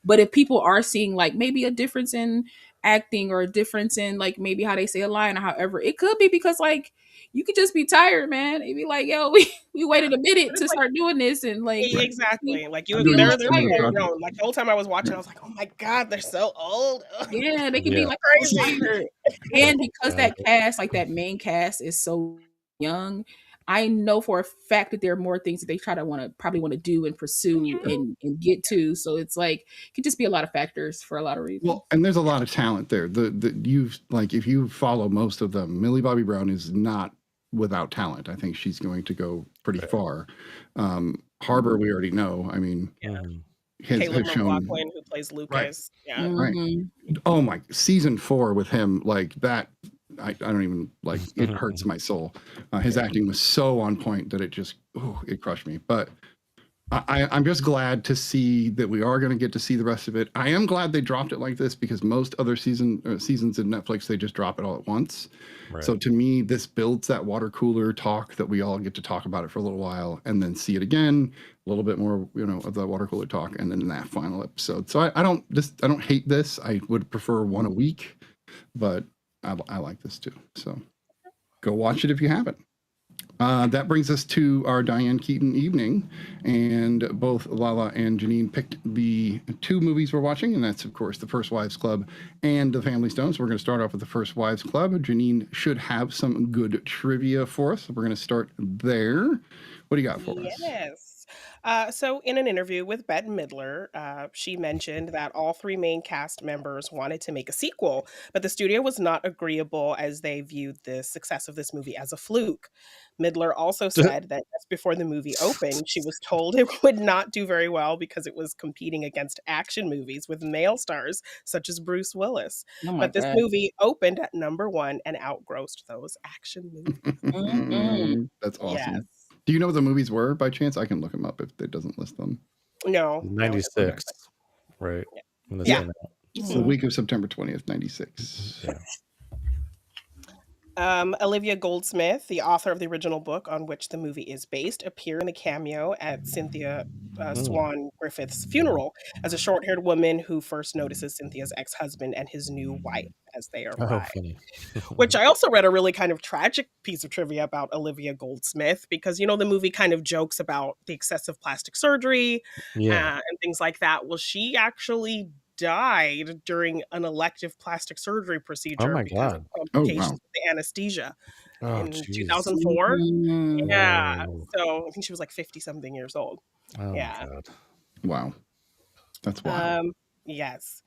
but if people are seeing like maybe a difference in acting or a difference in like maybe how they say a line or however, it could be because like you could just be tired, man. It'd be like, yo, we waited a minute to start doing this, and like exactly, like they're like the whole time I was watching, I was like, oh my god, they're so old. Yeah, they can be like crazy. And because that cast, like that main cast, is so young, I know for a fact that there are more things that they probably want to do and pursue and get to. So it's like it could just be a lot of factors for a lot of reasons. Well, and there's a lot of talent there. If you follow most of them, Millie Bobby Brown is not without talent. I think she's going to go pretty far. Harbour, we already know. I mean, Caleb McLaughlin, who plays Lucas. Right. Oh my, season 4 with him, like that. I don't even like it. Hurts my soul. His acting was so on point that it crushed me. But I'm just glad to see that we are going to get to see the rest of it. I am glad they dropped it like this because most other seasons in Netflix, they just drop it all at once. Right. So to me, this builds that water cooler talk that we all get to talk about it for a little while and then see it again, a little bit more, of the water cooler talk, and then that final episode. So I don't hate this. I would prefer one a week, but I like this too. So go watch it if you haven't. That brings us to our Diane Keaton evening, and both Lala and Janine picked the 2 movies we're watching, and that's, of course, The First Wives Club and The Family Stone. So we're going to start off with The First Wives Club. Janine should have some good trivia for us. So we're going to start there. What do you got for us? Yes. So in an interview with Bette Midler, she mentioned that all 3 main cast members wanted to make a sequel, but the studio was not agreeable as they viewed the success of this movie as a fluke. Midler also said that just before the movie opened, she was told it would not do very well because it was competing against action movies with male stars such as Bruce Willis. But this movie opened at number 1 and outgrossed those action movies. That's awesome. Yes. Do you know what the movies were by chance? I can look them up if it doesn't list them. No. 96. Right. Yeah. It's the week of September 20th, 96. Yeah. Olivia Goldsmith, the author of the original book on which the movie is based, appeared in a cameo at Cynthia Swan Griffith's funeral as a short-haired woman who first notices Cynthia's ex-husband and his new wife as they arrive. funny. Which I also read a really kind of tragic piece of trivia about Olivia Goldsmith because, the movie kind of jokes about the excessive plastic surgery and things like that. Well, she actually died during an elective plastic surgery procedure because of complications with the anesthesia in 2004. Yeah. So I think she was like 50-something years old. God. Wow. That's wild. Yes.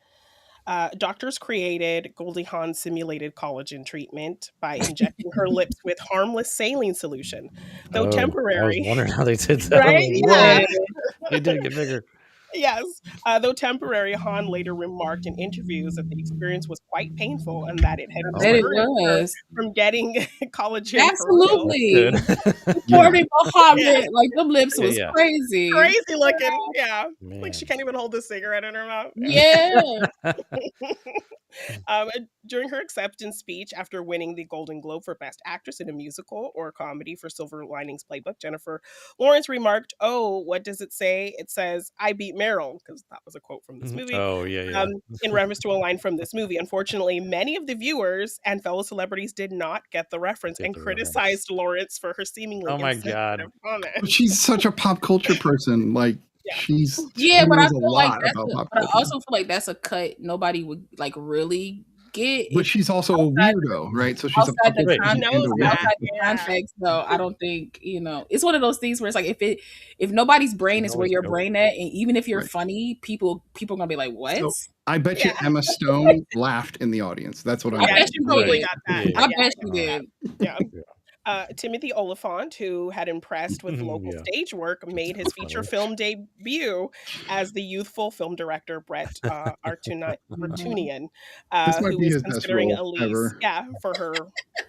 Doctors created Goldie Hawn simulated collagen treatment by injecting her lips with harmless saline solution. Though temporary. I was wondering how they did that. Right? Yeah. They did get bigger. Yes. Though temporary, Hawn later remarked in interviews that the experience was quite painful and that it had prevented her from getting collagen. Absolutely. Supporting Muhammad, like them lips was crazy. Crazy looking. Yeah. Man. Like she can't even hold a cigarette in her mouth. Yeah. During her acceptance speech after winning the Golden Globe for Best Actress in a Musical or Comedy for Silver Linings Playbook, Jennifer Lawrence remarked, "Oh, what does it say? It says, 'I beat Meryl,'" because that was a quote from this movie. Oh, yeah. In reference to a line from this movie. Unfortunately, many of the viewers and fellow celebrities did not get the reference and criticized Lawrence for her seemingly insensitive comment. But she's such a pop culture person. Like, she's but I feel like I also feel like that's a cut nobody would like really get. But she's also a weirdo, right? So she's outside the context, though. I don't think it's one of those things where it's like if nobody's brain is where your brain at, and even if you're funny, people are gonna be like, "What?" So I bet you Emma Stone laughed in the audience. That's what I bet you totally got that. I bet you did. Yeah. Timothy Oliphant, who had impressed with local stage work, made his feature film debut as the youthful film director Brett Artunian, who was considering Elise for her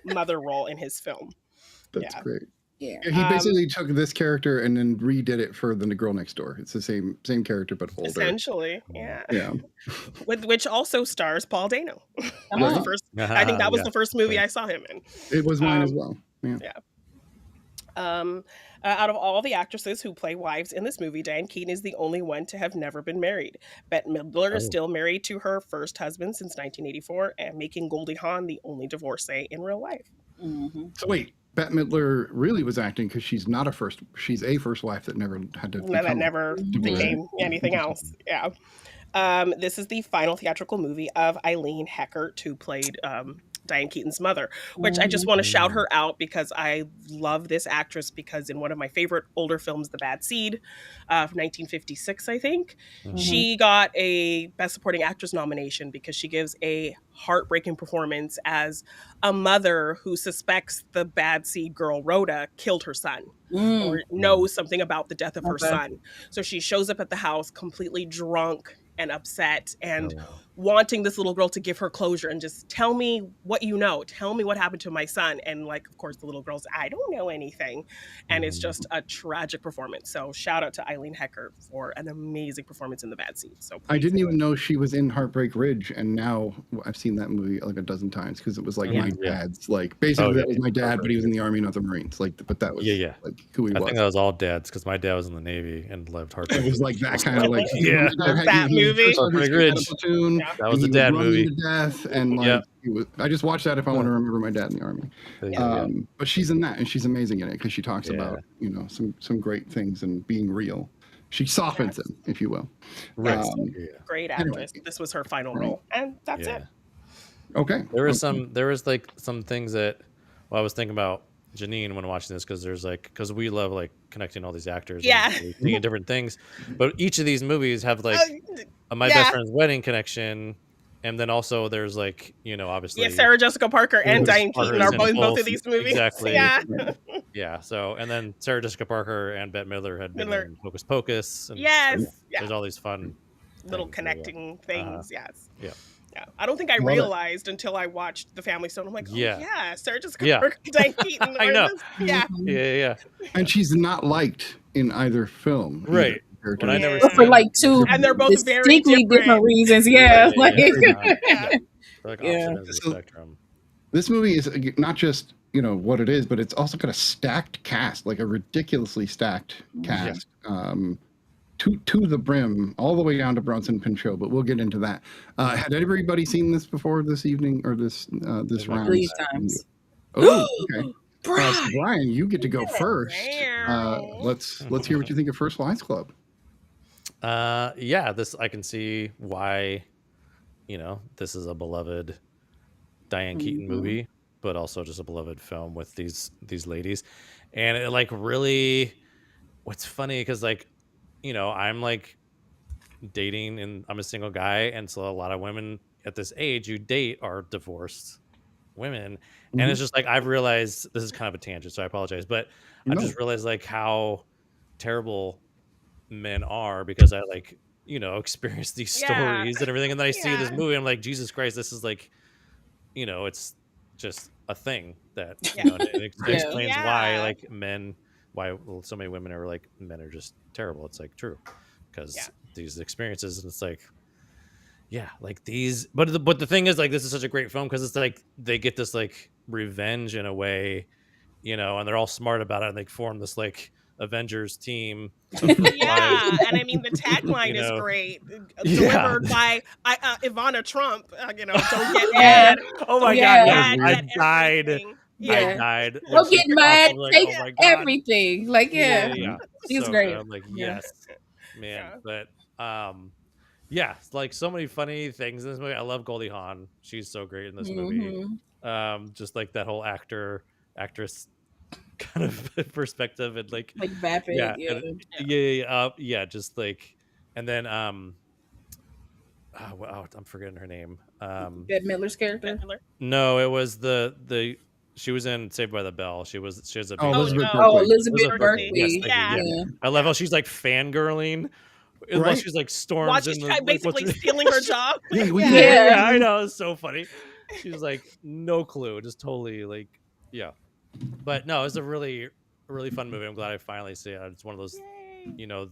mother role in his film. That's great. Yeah, he basically took this character and then redid it for the girl next door. It's the same character but older. Essentially, yeah. Which also stars Paul Dano. That was the first. I think that was the first movie I saw him in. It was mine as well. Yeah. Out of all the actresses who play wives in this movie, Diane Keaton is the only one to have never been married. Bette Midler is still married to her first husband since 1984, and making Goldie Hawn the only divorcee in real life. Mm-hmm. So wait, Bette Midler really was acting because she's a first wife that never had to. That never became anything else. Yeah. This is the final theatrical movie of Eileen Heckart, who played Diane Keaton's mother, which I just want to shout her out because I love this actress because in one of my favorite older films, The Bad Seed, from 1956, I think, she got a Best Supporting Actress nomination because she gives a heartbreaking performance as a mother who suspects the Bad Seed girl, Rhoda, killed her son or knows something about the death of her son. So she shows up at the house completely drunk and upset and wanting this little girl to give her closure and just tell me what you know. Tell me what happened to my son. And like, of course, the little girl's, I don't know anything. And it's just a tragic performance. So shout out to Eileen Heckart for an amazing performance in The Bad Seed. So I didn't even know she was in Heartbreak Ridge. And now I've seen that movie like a dozen times because it was like my dad's, like basically that was my dad, but he was in the Army, not the Marines. Like, but that was like who he was. I think that was all dads because my dad was in the Navy and lived Heartbreak. It was like that kind of like that movie. Heartbreak Ridge. That was a dad movie. Death and like I just watched that if I want to remember my dad in the Army. But she's in that and she's amazing in it because she talks about some great things and being real. She softens him, if you will. Great actress. Anyway, this was her final role, and that's it. Okay. There was like some things that I was thinking about Janine when watching this because we love like connecting all these actors and thinking different things, but each of these movies have like a My Best Friend's Wedding connection. And then also there's like, obviously. Yeah, Sarah Jessica Parker and Diane Keaton are both of these movies. Exactly. Yeah. So, and then Sarah Jessica Parker and Bette Midler had been in Hocus Pocus. And there's all these fun little connecting things. Yes. Yeah. Yeah. I don't think I realized until I watched The Family Stone. I'm like, Sarah Jessica Parker and Diane Keaton. I know. Yeah. And she's not liked in either film. right. But I never for like two, and they're both distinctly different reasons. Yeah, like opposite ends of the spectrum. This movie is not just, you know, what it is, but it's also got a stacked cast, like a ridiculously stacked cast. To the brim, all the way down to Bronson Pinchot, but we'll get into that. Had everybody seen this before this evening or this round? 3 times. Oh, okay. Brian. So Brian, you get to go first. Let's hear what you think of First Flies Club. Yeah, this I can see why, you know, this is a beloved Diane Keaton movie, but also just a beloved film with these ladies. And it like really, what's funny because like, you know, I'm like dating and I'm a single guy, and so a lot of women at this age you date are divorced women, and it's just like I've realized, this is kind of a tangent, so I apologize, but I've just realized like how terrible men are, because I like, you know, experience these stories and everything, and then I see this movie, I'm like, Jesus Christ, this is like, you know, it's just a thing that, you know, and it explains why like men, why so many women are like, men are just terrible. It's like true, because these experiences, and it's like, yeah, like these, but the thing is like, this is such a great film because it's like they get this like revenge in a way, you know, and they're all smart about it, and they form this like Avengers team. And I mean the tagline is great, delivered by Ivana Trump. You know, don't get mad. Oh my god, I died. I died. Don't get mad. Take everything. Like she's so great. I'm like, yes, man. But it's like so many funny things in this movie. I love Goldie Hawn. She's so great in this movie. Just like that whole actress kind of perspective, and like vapid, just like, and then I'm forgetting her name. Bette Midler's character. No, it was the she was in Saved by the Bell. She has a Elizabeth Berkley. Yes, I love how she's like fangirling. While she's like storms, while she's basically stealing her job. I know, it's so funny. She's like no clue, just totally like But no, it's a really fun movie. I'm glad I finally see it. It's one of those, you know,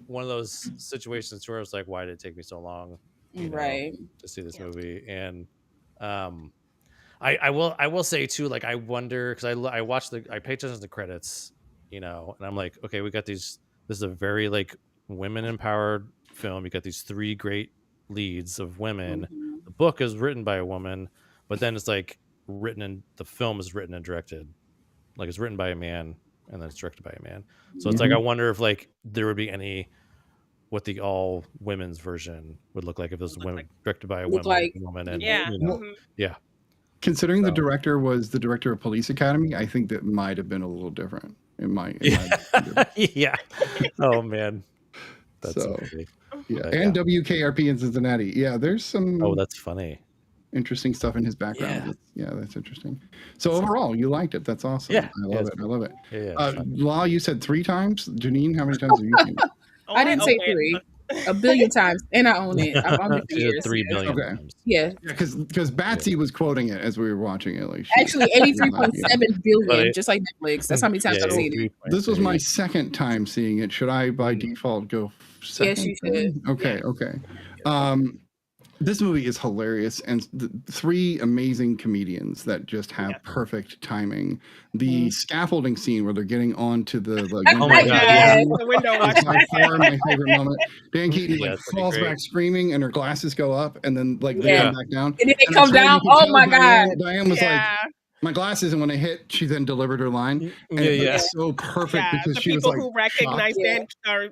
one of those situations where it's like, why did it take me so long, to see this movie? And I will say too, like I wonder, because I watched I pay attention to the credits, you know, and I'm like, okay, we got these. This is a very like women empowered film. You got these 3 great leads of women. The book is written by a woman, but then it's like the film is written and directed. Like it's written by a man and then it's directed by a man. So it's like, I wonder if like there would be what the all women's version would look like if it was directed by a woman. And Considering the director was the director of Police Academy, I think that might have been a little different. Oh man. That's so funny. And WKRP in Cincinnati. Yeah, there's some that's funny. Interesting stuff in his background. That's interesting. So overall, you liked it. That's awesome. I love it. Law, you said 3 times. Janine, how many times have you seen it? I didn't say 3. A billion times, and I own it. I've owned it for years. 3 billion times. Yeah, because Batsy was quoting it as we were watching it. Like actually, 83.7 billion, just like Netflix. That's how many times I've seen it. This was my second time seeing it. Should I, by default, go second? Yes, you should. Okay. This movie is hilarious, and 3 amazing comedians that just have perfect timing. The scaffolding scene where they're getting onto the oh my god, the window is by far my favorite moment. Diane Keaton falls back screaming, and her glasses go up, and then they come back down, and then they come down. Oh my god! Diane was like, my glasses, and when they hit, she then delivered her line. And it's so perfect because the she was people like, who recognize Dan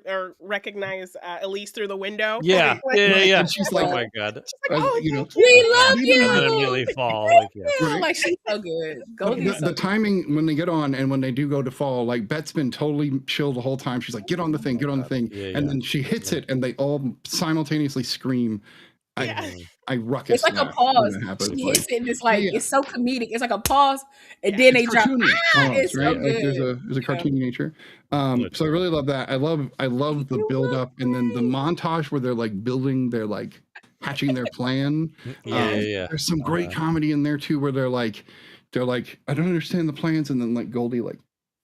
or recognize Elise through the window. And she's like, oh my god, we love you. And then immediately fall. Like she's so good. The timing when they get on and when they do go to fall, like Bet's been totally chill the whole time. She's like, get on the thing, and then she hits it, and they all simultaneously scream. I ruckus. It's like a pause. She hits it, and it's like it's so comedic. It's like a pause, and then they drop. It's so good. There's a cartoony nature. So I really love that. I love the build up, and then the montage where they're like building, they're like hatching their plan. There's some great comedy in there too, where they're like, I don't understand the plans, and then like Goldie like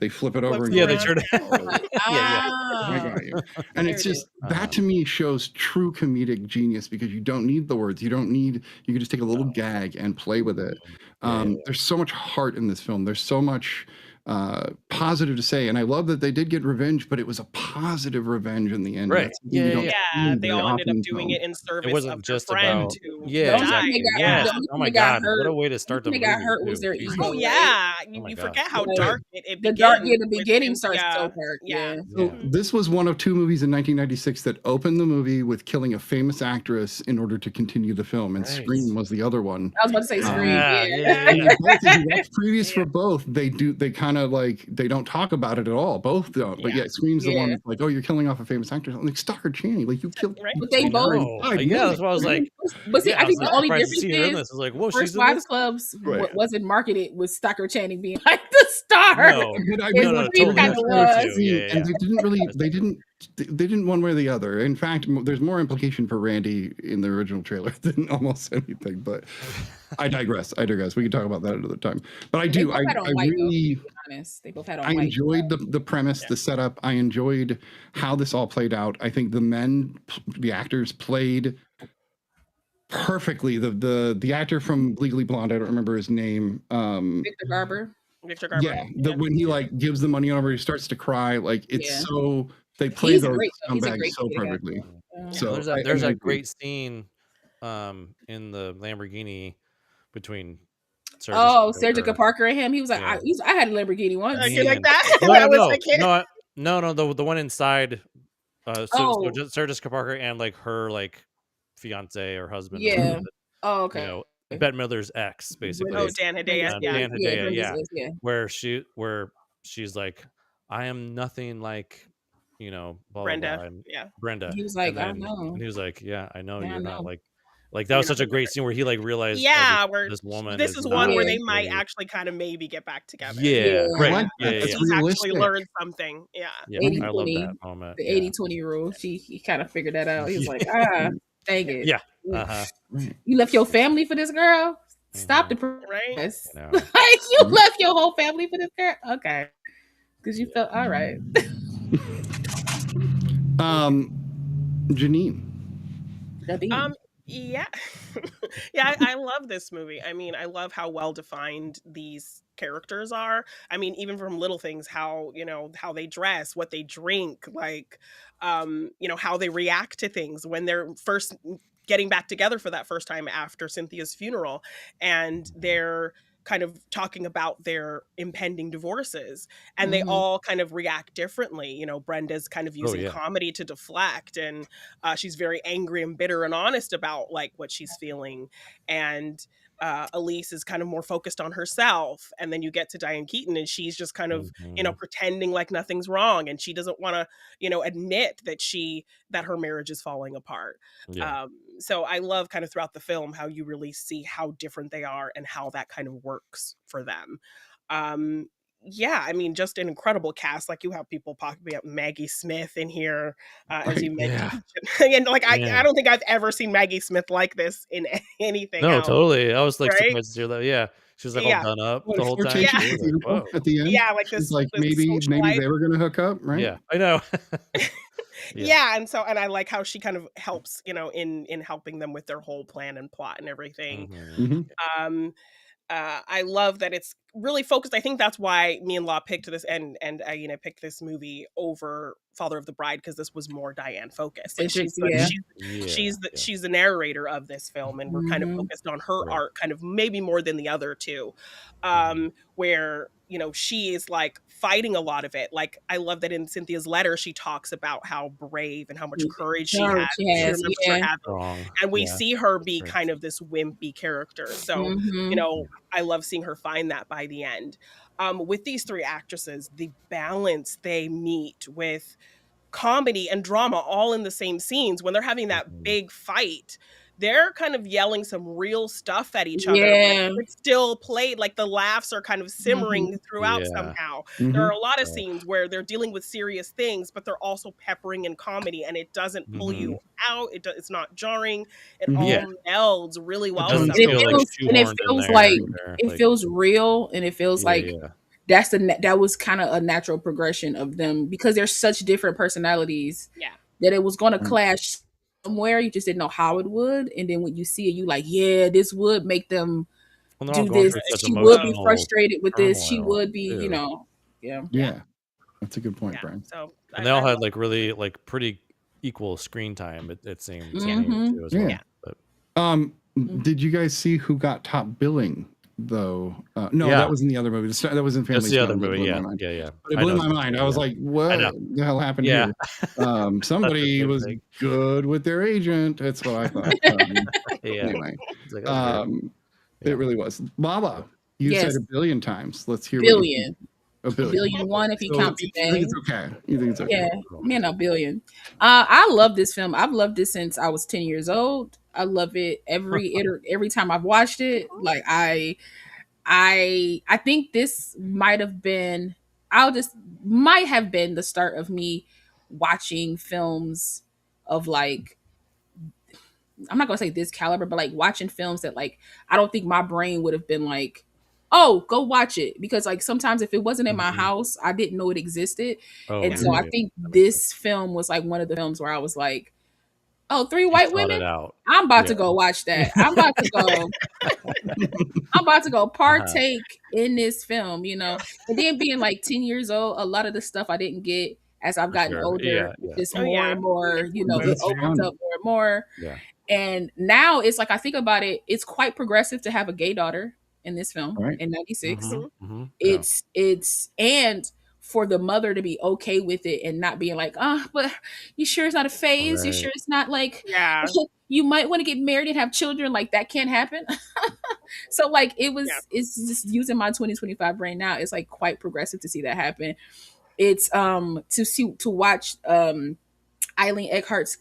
They flip it over. Flips And Yeah, it they around. turn it. I Ah, got you. And there it's it just is. that to me shows true comedic genius because you don't need the words. You can just take a little gag and play with it. There's so much heart in this film. There's so much positive to say, and I love that they did get revenge, but it was a positive revenge in the end. Right. That's something you don't Yeah, see they very all ended often up in doing film. it in It service wasn't of their just friend about who The yeah, only died. thing exactly. they got, Yeah. the Yes. only Oh thing my they got God, what hurt, a way to the start only the thing they got movie hurt was too. their Jesus. ego, Oh right? yeah, Oh my you God. forget how The, dark it the dark, yeah, begins the with beginning starts so Cynthia. dark. Yeah. Yeah. So this was one of two movies in 1996 that opened the movie with killing a famous actress in order to continue the film, and Right. Scream was the other one. I was about to say Scream. Yeah, Yeah. And both, if you watch previews Yeah. for both, they kind of like, they don't talk about it at all. Both don't. But Yeah. yeah, Scream's the one Yeah. that's like, oh, you're killing off a famous actress. I'm like, Stalker Channing, like you killed Right. But they her both. in No. 5 Yeah, minutes. that's why I was like, But see, yeah, I I was think the like only surprised to difference see her in is this. I was like, whoa, First she's in Wives this? Clubs Right. wasn't marketed with Stalker Channing being like the star. No. But I It's mean, No, Scream totally. kind That's of true was. too. Yeah, and yeah. they didn't one way or the other. In fact, there's more implication for Randy in the original trailer than almost anything. But I digress. We can talk about that another time. But I They do. both had on I white, though, really. to be honest. They both had on I white. enjoyed the premise, the setup. I enjoyed how this all played out. I think the actors played perfectly. The actor from Legally Blonde, I don't remember his name. Victor Garber. Victor Garber. Yeah, when he like gives the money over, he starts to cry. Like it's Yeah. so they play He's those great, though. He's a scumbags great so comedic actor. perfectly. Yeah. So There's I that agree. great scene in the Lamborghini between Oh, Jessica Jessica Parker and him. He was like, Yeah. I had a Lamborghini once. You like Man. that? No, That was no, like it. no, the one inside. So Oh. just Sarah Jessica Parker and like her like fiance or husband. Or Yeah. whatever, Oh, you okay. know, Bette Midler's ex, basically. Oh, Dan Hedaya. Yeah. Dan Hedaya, Brenda's yeah. ex, Where she's like, I am nothing like, you know, blah, Brenda. blah, blah. I'm Yeah. Brenda. He was like, and I then, know. and he was like, yeah, I know Yeah, I you're not know. like that was You're such a not great scene where he like realized, Yeah, oh, where this woman this is not one where Yeah. they might really- actually kind of maybe get back together. Yeah, Yeah. I right. like Yeah, that. That's He's actually realistic. learned something. Yeah. yeah. 80, I love 20, that moment. the Yeah. 80-20 rule. He kind of figured that out. He was like, dang it. Yeah. Uh-huh. You left your family for this girl? Stop the Right? press. I know. Like, you left your whole family for this girl? Okay. Because you felt all right. Janine. Dabean. Yeah. Yeah, I love this movie. I mean, I love how well defined these characters are. I mean, even from little things, how, you know, how they dress, what they drink, like, you know, how they react to things when they're first getting back together for that first time after Cynthia's funeral, and they're kind of talking about their impending divorces, and they Mhm. all kind of react differently. You know, Brenda's kind of using yeah. comedy to deflect, and she's very angry and bitter and honest about like what she's feeling, and Elise is kind of more focused on herself. And then you get to Diane Keaton, and she's just kind of, you know, pretending like nothing's wrong, and she doesn't want to, you know, admit that her marriage is falling apart. Yeah. So I love kind of throughout the film how you really see how different they are and how that kind of works for them. Yeah, I mean, just an incredible cast. Like, you have people talking about Maggie Smith in here, as you mentioned. And like, I don't think I've ever seen Maggie Smith like this in anything No, else. totally. I was like Right? surprised to hear that. Yeah. She was like Yeah. all done up What, the whole time. flirtation Yeah. with She was like, beautiful whoa. at the end. Yeah, like She's this like this maybe socialite. they were gonna hook up, right? Yeah, I know. Yeah, and I like how she kind of helps, you know, in helping them with their whole plan and plot and everything. Mhm. Mhm. I love that it's really focused. I think that's why me and Law picked this, and picked this movie over Father of the Bride, because this was more Diane focused. Like, she's the narrator of this film, and we're kind of focused on her art, kind of maybe more than the other two, where, you know, she is like fighting a lot of it. Like, I love that in Cynthia's letter she talks about how brave and how much courage she has. And we see her be kind of this wimpy character. So, you know, I love seeing her find that by the end. With these three actresses, the balance they meet with comedy and drama all in the same scenes, when they're having that big fight, they're kind of yelling some real stuff at each other. It's still played, like the laughs are kind of simmering throughout somehow. There are a lot of scenes where they're dealing with serious things, but they're also peppering in comedy, and it doesn't pull you out. It's not jarring. It all melds really well. It feels like it feels real, and it feels like that was kind of a natural progression of them because they're such different personalities. Yeah. That it was going to clash somewhere. You just didn't know how it would, and then when you see it, you like, yeah, this would make them do this. She would be frustrated with this. She would be, too. you know, yeah. That's a good point, Brian. So and they all had like really like pretty equal screen time. It seemed to me too as well. Yeah. But, did you guys see who got top billing though? No, that was in the other movie. That was in Family. That's the other Stone. movie. Yeah. But it blew my mind. I was like, what the hell happened here? Somebody was good with their agent. That's what I thought. Anyway, it really was. Baba, you said a billion times. Let's hear billion. A billion. $1 if you count today. You think it's okay? You think it's okay? Yeah, $1 billion. I love this film. I've loved it since I was 10 years old. I love it every time I've watched it. Like I think this might have been the start of me watching films of like, I'm not gonna say this caliber, but like watching films that like I don't think my brain would have been like, oh, go watch it, because like sometimes if it wasn't in my house, I didn't know it existed. So I think this film was like one of the films where I was like, oh, 3 white women, I'm about to go watch that. I'm about to go partake in this film, you know. And then being like 10 years old, a lot of the stuff I didn't get as I've gotten older, just more and more, you know, it opens up more and more. And now it's like, I think about it, it's quite progressive to have a gay daughter in this film in 96. It's and for the mother to be okay with it and not being like, but you sure it's not a phase? You sure it's not like, you might want to get married and have children? Like that can't happen. So like it's just using my 2025 brain now. It's like quite progressive to see that happen. It's to watch Eileen Eckhart's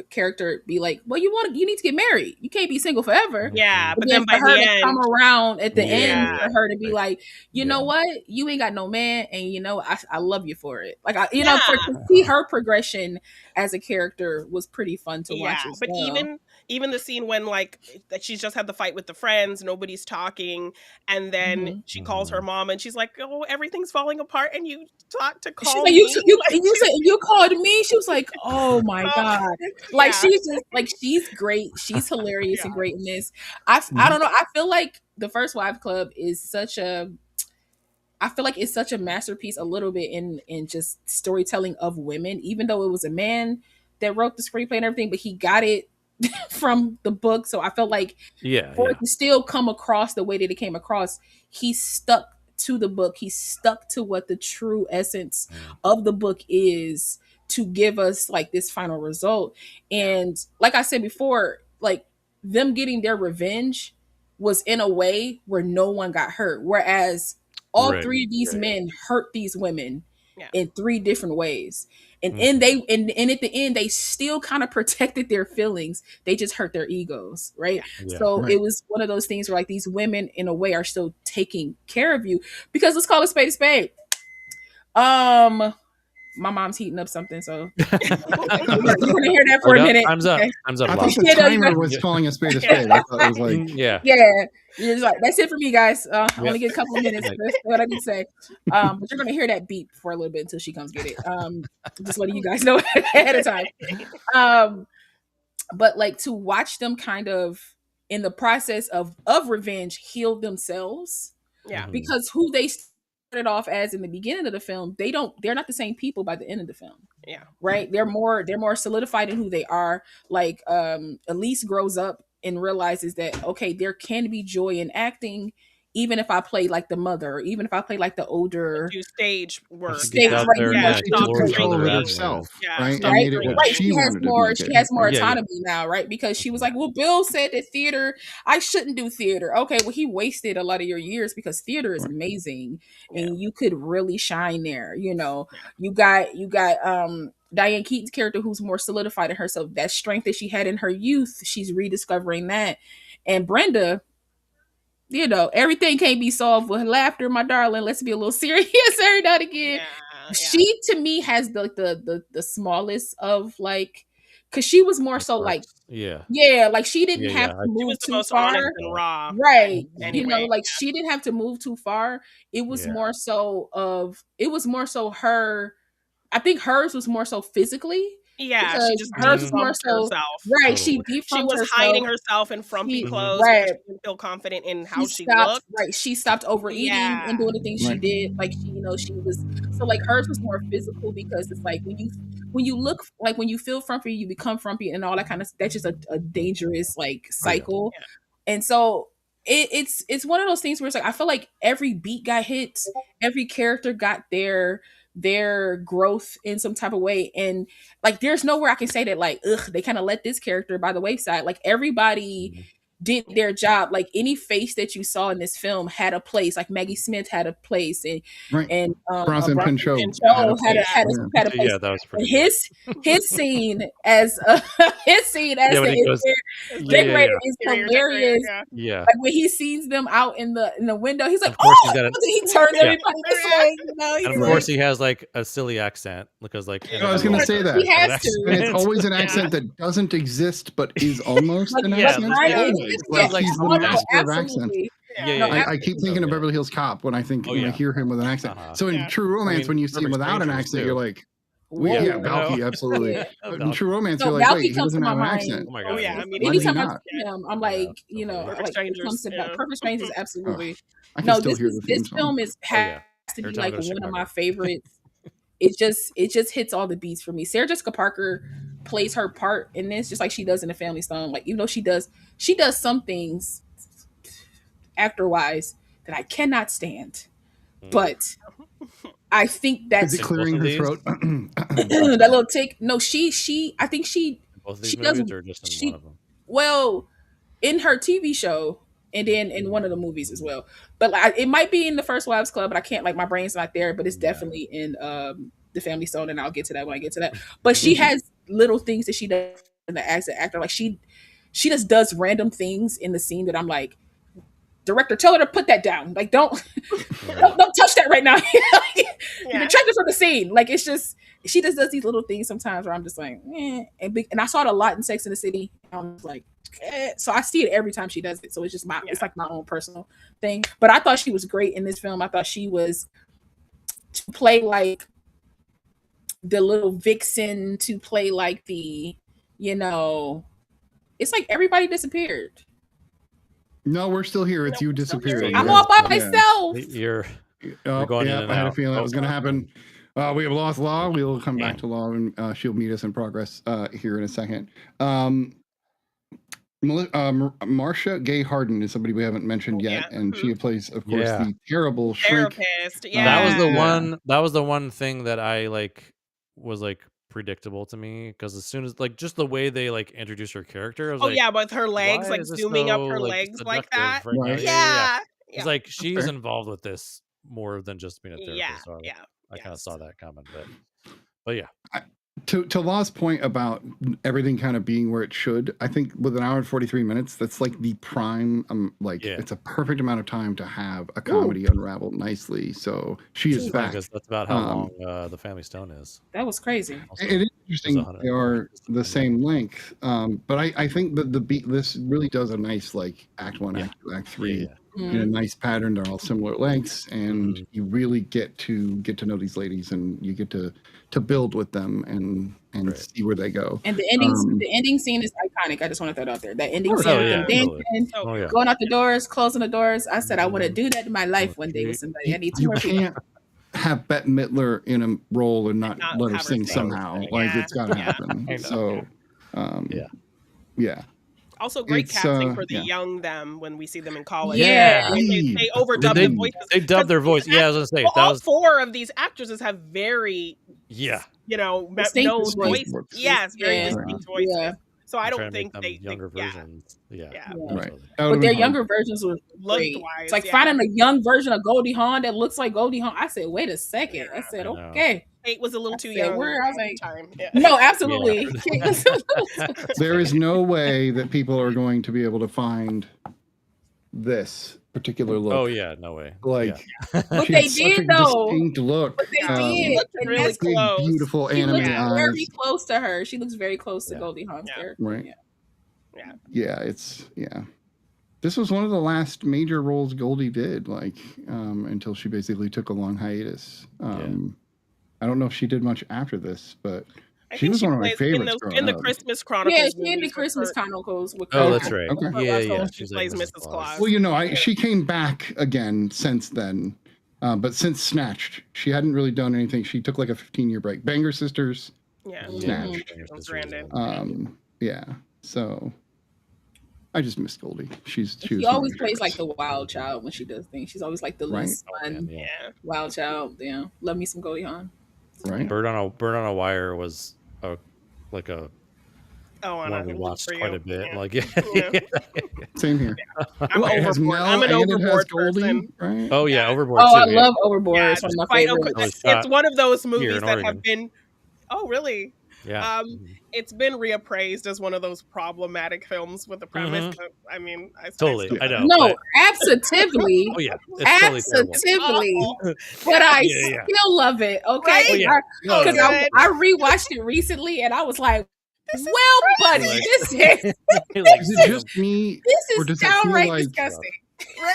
character be like, well, you need to get married. You can't be single forever. Yeah, but then by her to come around at the end for her to be like, you know what, you ain't got no man, and you know I love you for it. Like to see her progression as a character was pretty fun to watch. But even the scene when like that she's just had the fight with the friends, nobody's talking, and then she calls her mom and she's like, oh, everything's falling apart, and you thought to call me. You called me. She was like, oh my god, like she's just like, she's great, she's hilarious and great in this. I don't know, I feel like The First Wives Club is such a masterpiece a little bit in just storytelling of women, even though it was a man that wrote the screenplay and everything, but he got it from the book. So I felt like for it to still come across the way that it came across, he stuck to the book. He stuck to what the true essence of the book is to give us like this final result. And like I said before, like them getting their revenge was in a way where no one got hurt. Whereas all three of these men hurt these women in 3 different ways. And at the end, they still kind of protected their feelings. They just hurt their egos, right? It was one of those things where like these women in a way are still taking care of you, because let's call a spade a spade. My mom's heating up something, so you're gonna hear that for a minute. Time's up. Okay? Time's up. I thought the timer was calling a spade a spade. I thought it was like, You're like, that's it for me, guys. I only get a couple of minutes. That's what I can say. But you're gonna hear that beep for a little bit until she comes get it. Just letting you guys know ahead of time. But like to watch them kind of in the process of revenge heal themselves. Because who they started off as in the beginning of the film, they're not the same people by the end of the film. Right? They're more solidified in who they are. Like Elise grows up and realizes that, okay, there can be joy in acting, even if I play like the mother, or even if I play like the older stage work. She took control of it herself, right? And made it what she wanted to make it. She has more autonomy now, right? Because she was like, well, Bill said that theater, I shouldn't do theater. Okay, well, he wasted a lot of your years, because theater is amazing and you could really shine there. You know, you got Diane Keaton's character, who's more solidified in herself. That strength that she had in her youth, she's rediscovering that. And Brenda, you know, everything can't be solved with laughter, my darling. Let's be a little serious every now and again. She, to me, has the smallest of like because she was more The so like, parts. Yeah. like she didn't Yeah, have yeah. to She move was the too most far. honest and raw. Right. Anyway, Like she didn't have to move too far. It was Yeah. more so her. I think hers was more so physically. yeah, she Because just hers was more defrocked so herself. right. She Totally. She defrocked was herself. hiding herself in frumpy She clothes right. because she didn't feel confident in how she stopped looked. right. She stopped overeating Yeah. and doing the things she Right. did. Like she, she was so like hers was more physical because it's like when you look like when you feel frumpy, you become frumpy and all that kind of that's just a dangerous like cycle. Yeah. And so it's one of those things where it's like I feel like every beat got hit, every character got their growth in some type of way, and like there's nowhere I can say that like they kind of let this character by the wayside. Like everybody Mhm. did their job. Like any face that you saw in this film had a place. Like Maggie Smith had a place, and Right. and Bronson Pinchot Pinchot had a Yeah. place. Yeah, that was And pretty good. his scene as Yeah, when the he goes, decorator is Interior hilarious. decorator, yeah. Like when he sees them out in the window, he's like, Of course "Oh!" he's got a- he turned Yeah. everybody this way. You know, he's And of like, course he has like a silly accent because like Yeah, I was gonna say that. he has to. And it's always an accent that doesn't exist but is almost an Yeah, accent. but Right? Always. It's Like like he's the wonderful, master of accents. Absolutely. Yeah, No, yeah. I keep thinking of Beverly Hills Cop when I think Oh, when I yeah. hear him with an accent. So in Yeah. True Romance, when you see him Perfect without an Strangers, accent, too. you're like, Whoa. yeah, Yeah. Balky, absolutely. Yeah. But in True Romance, No, you're like, Balky wait, he comes doesn't to have an my mind. accent. Oh my Oh god. yeah, I mean, Why did he Anytime I not? see him, I'm like, Yeah, like Perfect when it Strangers, comes to yeah. Perfect Strangers, absolutely. I can No, still hear the theme this song. film is Oh, yeah. has to Every be time I like go to one of my Chicago. favorites. It just hits all the beats for me. Sarah Jessica Parker plays her part in this just like she does in The Family Stone. Like even though she does some things actor wise that I cannot stand, but I think that's Is it clearing both her of throat? that little tick. No, I think she Both of these she does movies or just in one of them? well in her TV show and then in one of the movies as well. But like, it might be in the First Wives Club, but I can't like my brain's not there. But it's Yeah. definitely in The Family Stone, and I'll get to that when I get to that. But she has little things that she does as an actor. Like she just does random things in the scene that I'm like, director, tell her to put that down. Like don't touch that right now. Yeah. Detract it from the scene. Like it's just she just does these little things sometimes where I'm just like, and I saw it a lot in Sex and the City. I was like, so I see it every time she does it. So it's just it's like my own personal thing. But I thought she was great in this film. I thought she was to play like the little vixen, to play like the, it's like everybody disappeared. No, we're still here. It's you disappearing. I'm Yeah. all by Yeah. myself. You're Oh, going in yeah, and I had a out. feeling that was going to happen. We have lost Law. We will come back Yeah. to Law, and she'll meet us in progress here in a second. Marcia Gay Harden is somebody we haven't mentioned yet, Yeah. and she plays, of course, Yeah. the terrible Shriek. Therapist. That Yeah. was the Yeah. one. That was the one thing that I like was like predictable to me because as soon as like just the way they like introduce her character, I was Oh like, yeah, with her legs, why like is this zooming up so, her like, legs like seductive that. right now? Right. Yeah. It's like she's Okay. involved with this more than just being a therapist. Yeah. So Yeah. I kind of Yes. saw that coming, but yeah. To Law's point about everything kind of being where it should, I think with an hour and 43 minutes, that's like the prime, it's a perfect amount of time to have a comedy unravel nicely. So she is back. Because that's about how long The Family Stone is. That was crazy. Also, It is interesting 100 they are the same length, but I think that the beat this really does a nice like act one, act two, act three in a nice pattern. They're all similar lengths, and you really get to know these ladies, and you get to build with them and see where they go. And the ending scene is iconic. I just want to throw it out there. That ending Oh, scene, yeah, with them dancing, yeah. going out the doors, closing the doors. I said I want to do that in my life one day with somebody. I need two You more people. can't have Bette Midler in a role and not let her have her sing sing. somehow. Yeah. Like it's got to Yeah. happen. So, yeah. Also, great It's, casting for the yeah. young them when we see them in college. Yeah. They overdub the voices. They dubbed their voice. Yeah, I was gonna say that all was four of these actresses have very, known Distinct voices. voices. Yes, very Yeah. distinct voices. Yeah. So I trying don't to make think them they younger yeah. versions. Yeah. Yeah. Right. absolutely. But their younger versions were great. Look-wise, It's like yeah. finding a young version of Goldie Hawn that looks like Goldie Hawn. I said, wait a second. I said, I know. okay. Kate was a little too said, young. where? I was at the like, time. Yeah. No, absolutely. There is no way that people are going to be able to find this particular look. Oh yeah, no way. Like What she they had such a did though, distinct look. what they Um, did, looked and really that's good. what She they looked did, really and that's big, close. beautiful she anime looks very eyes. close to her. She looks very close to Yeah. Goldie Hawn's Yeah. character. Right. Yeah. Yeah. Yeah, it's This was one of the last major roles Goldie did, like until she basically took a long hiatus. I don't know if she did much after this, but I she think was she one of my plays favorites in growing the up. Christmas Yeah, Chronicles she in the movies with Christmas Kurt. Chronicles with Oh, Kurt. that's right. With Kurt Yeah, Russell, yeah. she She's like plays Mrs. Mrs. Claus. Claus. Well, you know, she came back again since then, but since Snatched, she hadn't really done anything. She took like a 15-year break. Banger Sisters, Yeah. Snatched. Yeah. So I just miss Goldie. She was She one of always my plays like favorites. the wild child when she does things. She's always like the Right. least fun Yeah. Yeah. wild child. Yeah, love me some Goldie Hawn. Right. Bird on a Wire was like a Oh, one we watched quite a bit. Yeah. Like Yeah. Same here. I'm It has overboard. Mel I'm an and it has overboard Goldie, person. right? oh yeah, Yeah. Overboard Oh, too. I yeah. love Overboard. Yeah, It's one of my despite favorites. was it's shot one of those here movies in that Oregon. have been. Oh, really? Yeah. It's been reappraised as one of those problematic films with the premise. Mhm. But, I mean, Totally. I know. No, but- absolutely. oh yeah, it's totally terrible. Absolutely. But I Yeah. still love it. Okay. Right? Oh, yeah. No, Because no, good. I rewatched it recently and I was like, well, buddy, Like- this is Like, Is it just me, this or is does it feel downright like disgusting.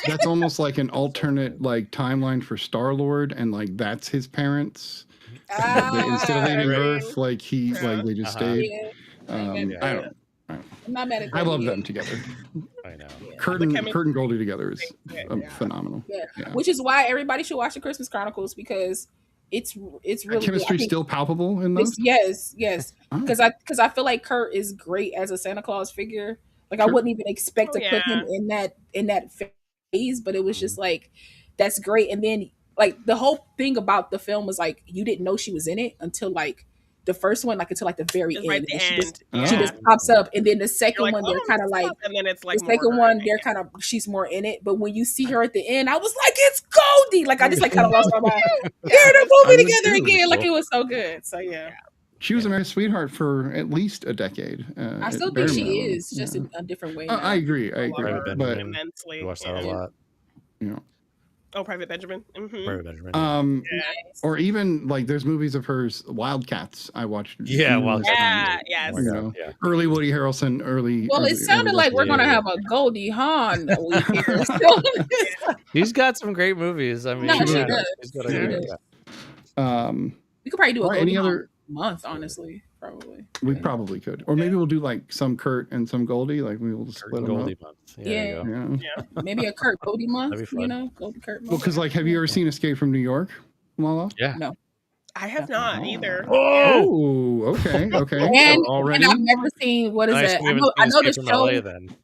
that's almost like an alternate like timeline for Star-Lord, and like that's his parents? That instead of leaving right. Earth, like they just stayed. Yeah. I don't. I'm not mad at that. I love either. them together. I know. Kurt and Goldie together is Yeah. phenomenal. Yeah. Yeah. Which is why everybody should watch the Christmas Chronicles because it's really Chemistry good. still palpable in those. Yes. Oh. Because I feel like Kurt is great as a Santa Claus figure. Like I Sure. wouldn't even expect to put him in that phase, but it was just like that's great. And then like the whole thing about the film was like you didn't know she was in it until like the first one, like until like the very It's end. right at the And end. she just pops up, and then the second You're like, one they're oh, kind of what's like up? And then it's like the second more one her. they're kind of she's more in it. But when you see her at the end, I was like, it's Goldie. Like I just like kind of lost my mind. They're in a I movie would together too. again. Like it was so good. So yeah. She was America's sweetheart for at least a decade. I still at think bare she minimum. is, just in a different way. I agree. I agree. love her But immensely. We watched that a Yeah. lot. you know, Oh, Private Benjamin. Mhm. Private Benjamin. Nice. or even like there's movies of hers, Wildcats. I watched. Yeah, numerous Wildcats. Yeah, times. yes. Oh my You God, know, yeah. early Woody Harrelson, early. Well, it sounded like we're gonna have a Goldie Hawn week here. So, She's got some great movies. I mean, No, she yeah, does. she's got a She great. does. Yeah. we could probably do a Right, Goldie any Hawn other- month, honestly. Probably. We probably could, or maybe we'll do like some Kurt and some Goldie. Like we will just Kurt split and them Goldie up. month. Yeah. There you go. Yeah. Maybe a Kurt Goldie month. That'd be You fun. know, Goldie Kurt month. Well, because like, have you ever seen Escape from New York, Lala? Yeah. No. I have not either. Oh, okay. And, So already. and I've never seen what is Nice, that? we I haven't know, I seen know the Escape from LA show. then.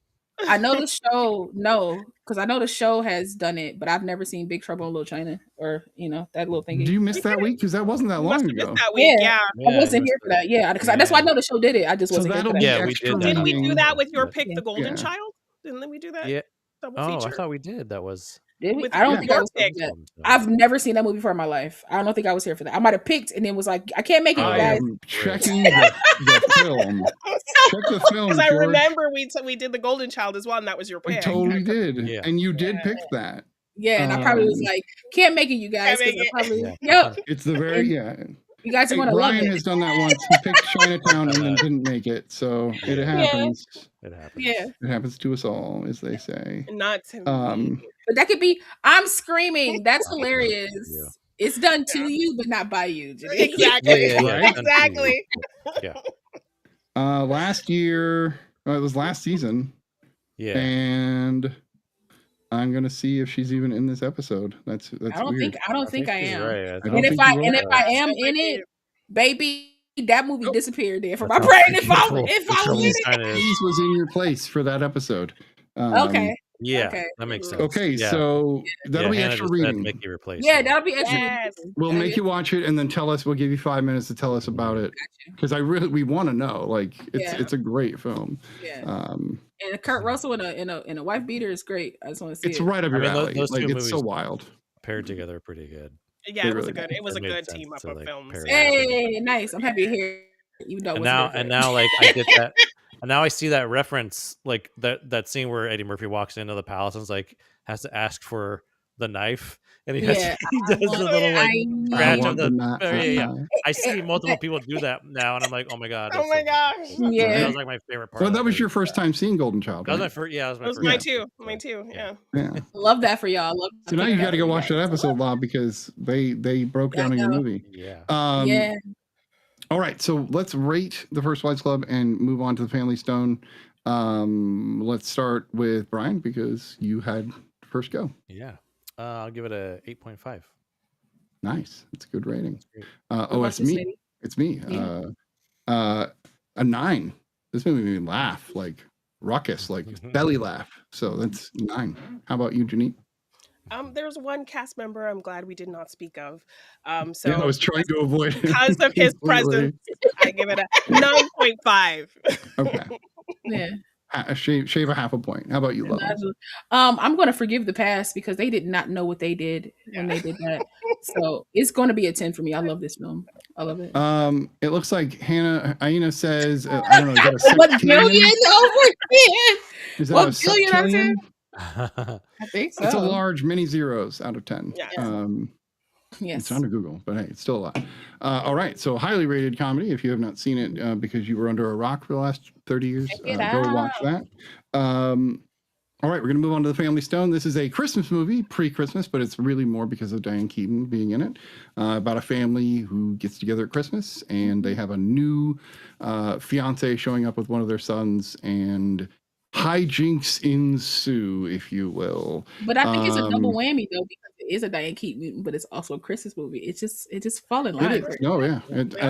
I know the show. No, because I know the show has done it, but I've never seen Big Trouble in Little China or that little thing. Do you miss that week? Because that wasn't that You must long have missed ago. that week. Yeah. Yeah. I wasn't here for that. Yeah, because that's why I know the show did it. I just So wasn't here that'll for be that. Yeah, we extra did that. Didn't we reading. do that with your Yeah. pick, The Golden Yeah. Child? Didn't we do that? Yeah. Double Oh, feature. I thought we did. That was. Did we? With I don't your think I was pick. here for that. I've never seen that movie before in my life. I don't think I was here for that. I might have picked and then was like, I can't make it, you I guys. am checking the film. Check the film. Because I George. remember we did The Golden Child as well, and that was your We pick. totally did, Yeah. and you did pick that. Yeah, and I probably was like, can't make it, you guys. Can't 'Cause make I probably, it. yep, It's the very you guys are Hey, going to love Brian it. has done that once. He picked Chinatown and then didn't make it, so it happens. It happened. Yeah, It happens to us all, as they say. Not to me. but that could be, I'm screaming. That's hilarious. Yeah. It's done to you, but not by you. Janine. Exactly. Yeah. Exactly. Yeah. Last year, it was last season, Yeah. and I'm gonna see if she's even in this episode. That's I don't weird. think I she's am. right. I don't And if think I you and are. if I am in it, baby, that movie disappeared there from my brain. If I was in it, Cheese was in your place for that episode. okay. Yeah, Okay. that makes sense. Okay, Yeah. so that'll be Hannah extra just said reading. Mickey replaced. Yeah, her. that'll be extra. Yes. We'll That'll make be- you watch it and then tell us. We'll give you 5 minutes to tell us about it because we want to know. Like it's a great film. Yeah. Um, And Kurt Russell in a wife beater is great. I just want to see it's it. right up your I mean, alley. those Like two it's so movies- wild. paired together pretty good. Yeah, it was really a good. It was It a made good sense team up to, of like, films. pair it Yeah. up. Hey, nice. I'm happy to hear you know. And now, like I get that. And now I see that reference, like that scene where Eddie Murphy walks into the palace and is like has to ask for the knife, and he has Yeah, he does want- the little like I I scratch of want the. the Oh, yeah. I Eh, see multiple people do that now, and I'm like, oh my god, Oh that's my so gosh. fucking cool. Yeah. That was like my favorite part. Well, of that was movie. your first time seeing Golden Child, That was right? my first. Yeah, that was my That was first. mine time. too. Mine too. Yeah. Yeah. Love that for y'all. Love So now you got to go watch that episode, Bob, because they broke Yeah, I down in your know. movie. Yeah. Yeah. All right, so let's rate the First Wives Club and move on to the Family Stone. Let's start with Brian because you had first go. Yeah. I'll give it a 8.5. Nice, it's a good rating. That's great. It's me. It's me. Yeah. A 9. This movie made me laugh, like ruckus, like belly laugh. So that's 9. How about you, Janine? There's one cast member I'm glad we did not speak of. So Yeah, I was trying to avoid it because of his completely. presence, I give it a 9.5. Okay, Yeah. shave a half a point. How about you, Love? I'm going to forgive the past because they did not know what they did when they did that. So it's going to be a 10 for me. I love this film. I love it. It looks like Aina says, I don't know, is that a What septillion? billion over 10? Is that What a billion out of 10? septillion? I think so. It's a large many zeros out of 10. Yes. Yes. It's under Google, but hey, it's still a lot. All right, so highly rated comedy. If you have not seen it because you were under a rock for the last 30 years, Check it go watch out. that. All right, we're going to move on to The Family Stone. This is a Christmas movie, pre-Christmas, but it's really more because of Diane Keaton being in it, about a family who gets together at Christmas, and they have a new fiance showing up with one of their sons, and hijinks ensue, if you will. But I think it's a double whammy though, because it is a Diane Keaton, but it's also a Christmas movie. It just fall in line. It is. No, yeah.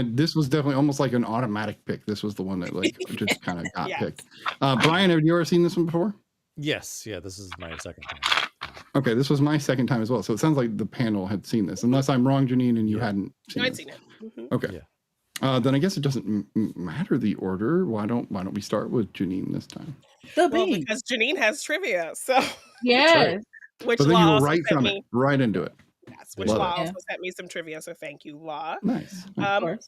This was definitely almost like an automatic pick. This was the one that like just kind of got Yes. picked. Brian, have you ever seen this one before? Yes. Yeah. This is my second time. Okay, this was my second time as well. So it sounds like the panel had seen this, unless I'm wrong, Janine, and you Yeah. hadn't seen I'd this. seen it. Mhm. Okay. Yeah. Then I guess it doesn't matter the order. Why don't we start with Janine this time? The Well, bean. because Janine has trivia, so Yes. which But then Law you were also right sent from me. it, right into it. Yes, which Love Law it. also sent me some trivia, so thank you, Law. Nice. course.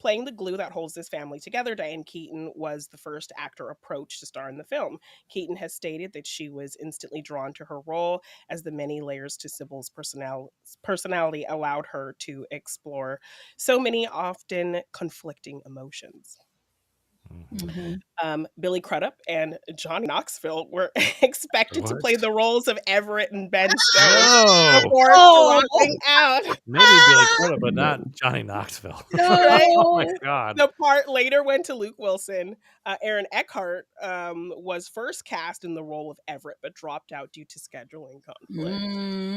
Playing the glue that holds this family together, Diane Keaton was the first actor approached to star in the film. Keaton has stated that she was instantly drawn to her role, as the many layers to Sybil's personality allowed her to explore so many often conflicting emotions. Mhm. Billy Crudup and Johnny Knoxville were expected to What? play the roles of Everett and Ben Stone No. before Oh. dropping out. Maybe Billy Crudup, but not Johnny Knoxville. Oh my No. god. The part later went to Luke Wilson. Aaron Eckhart was first cast in the role of Everett, but dropped out due to scheduling conflict.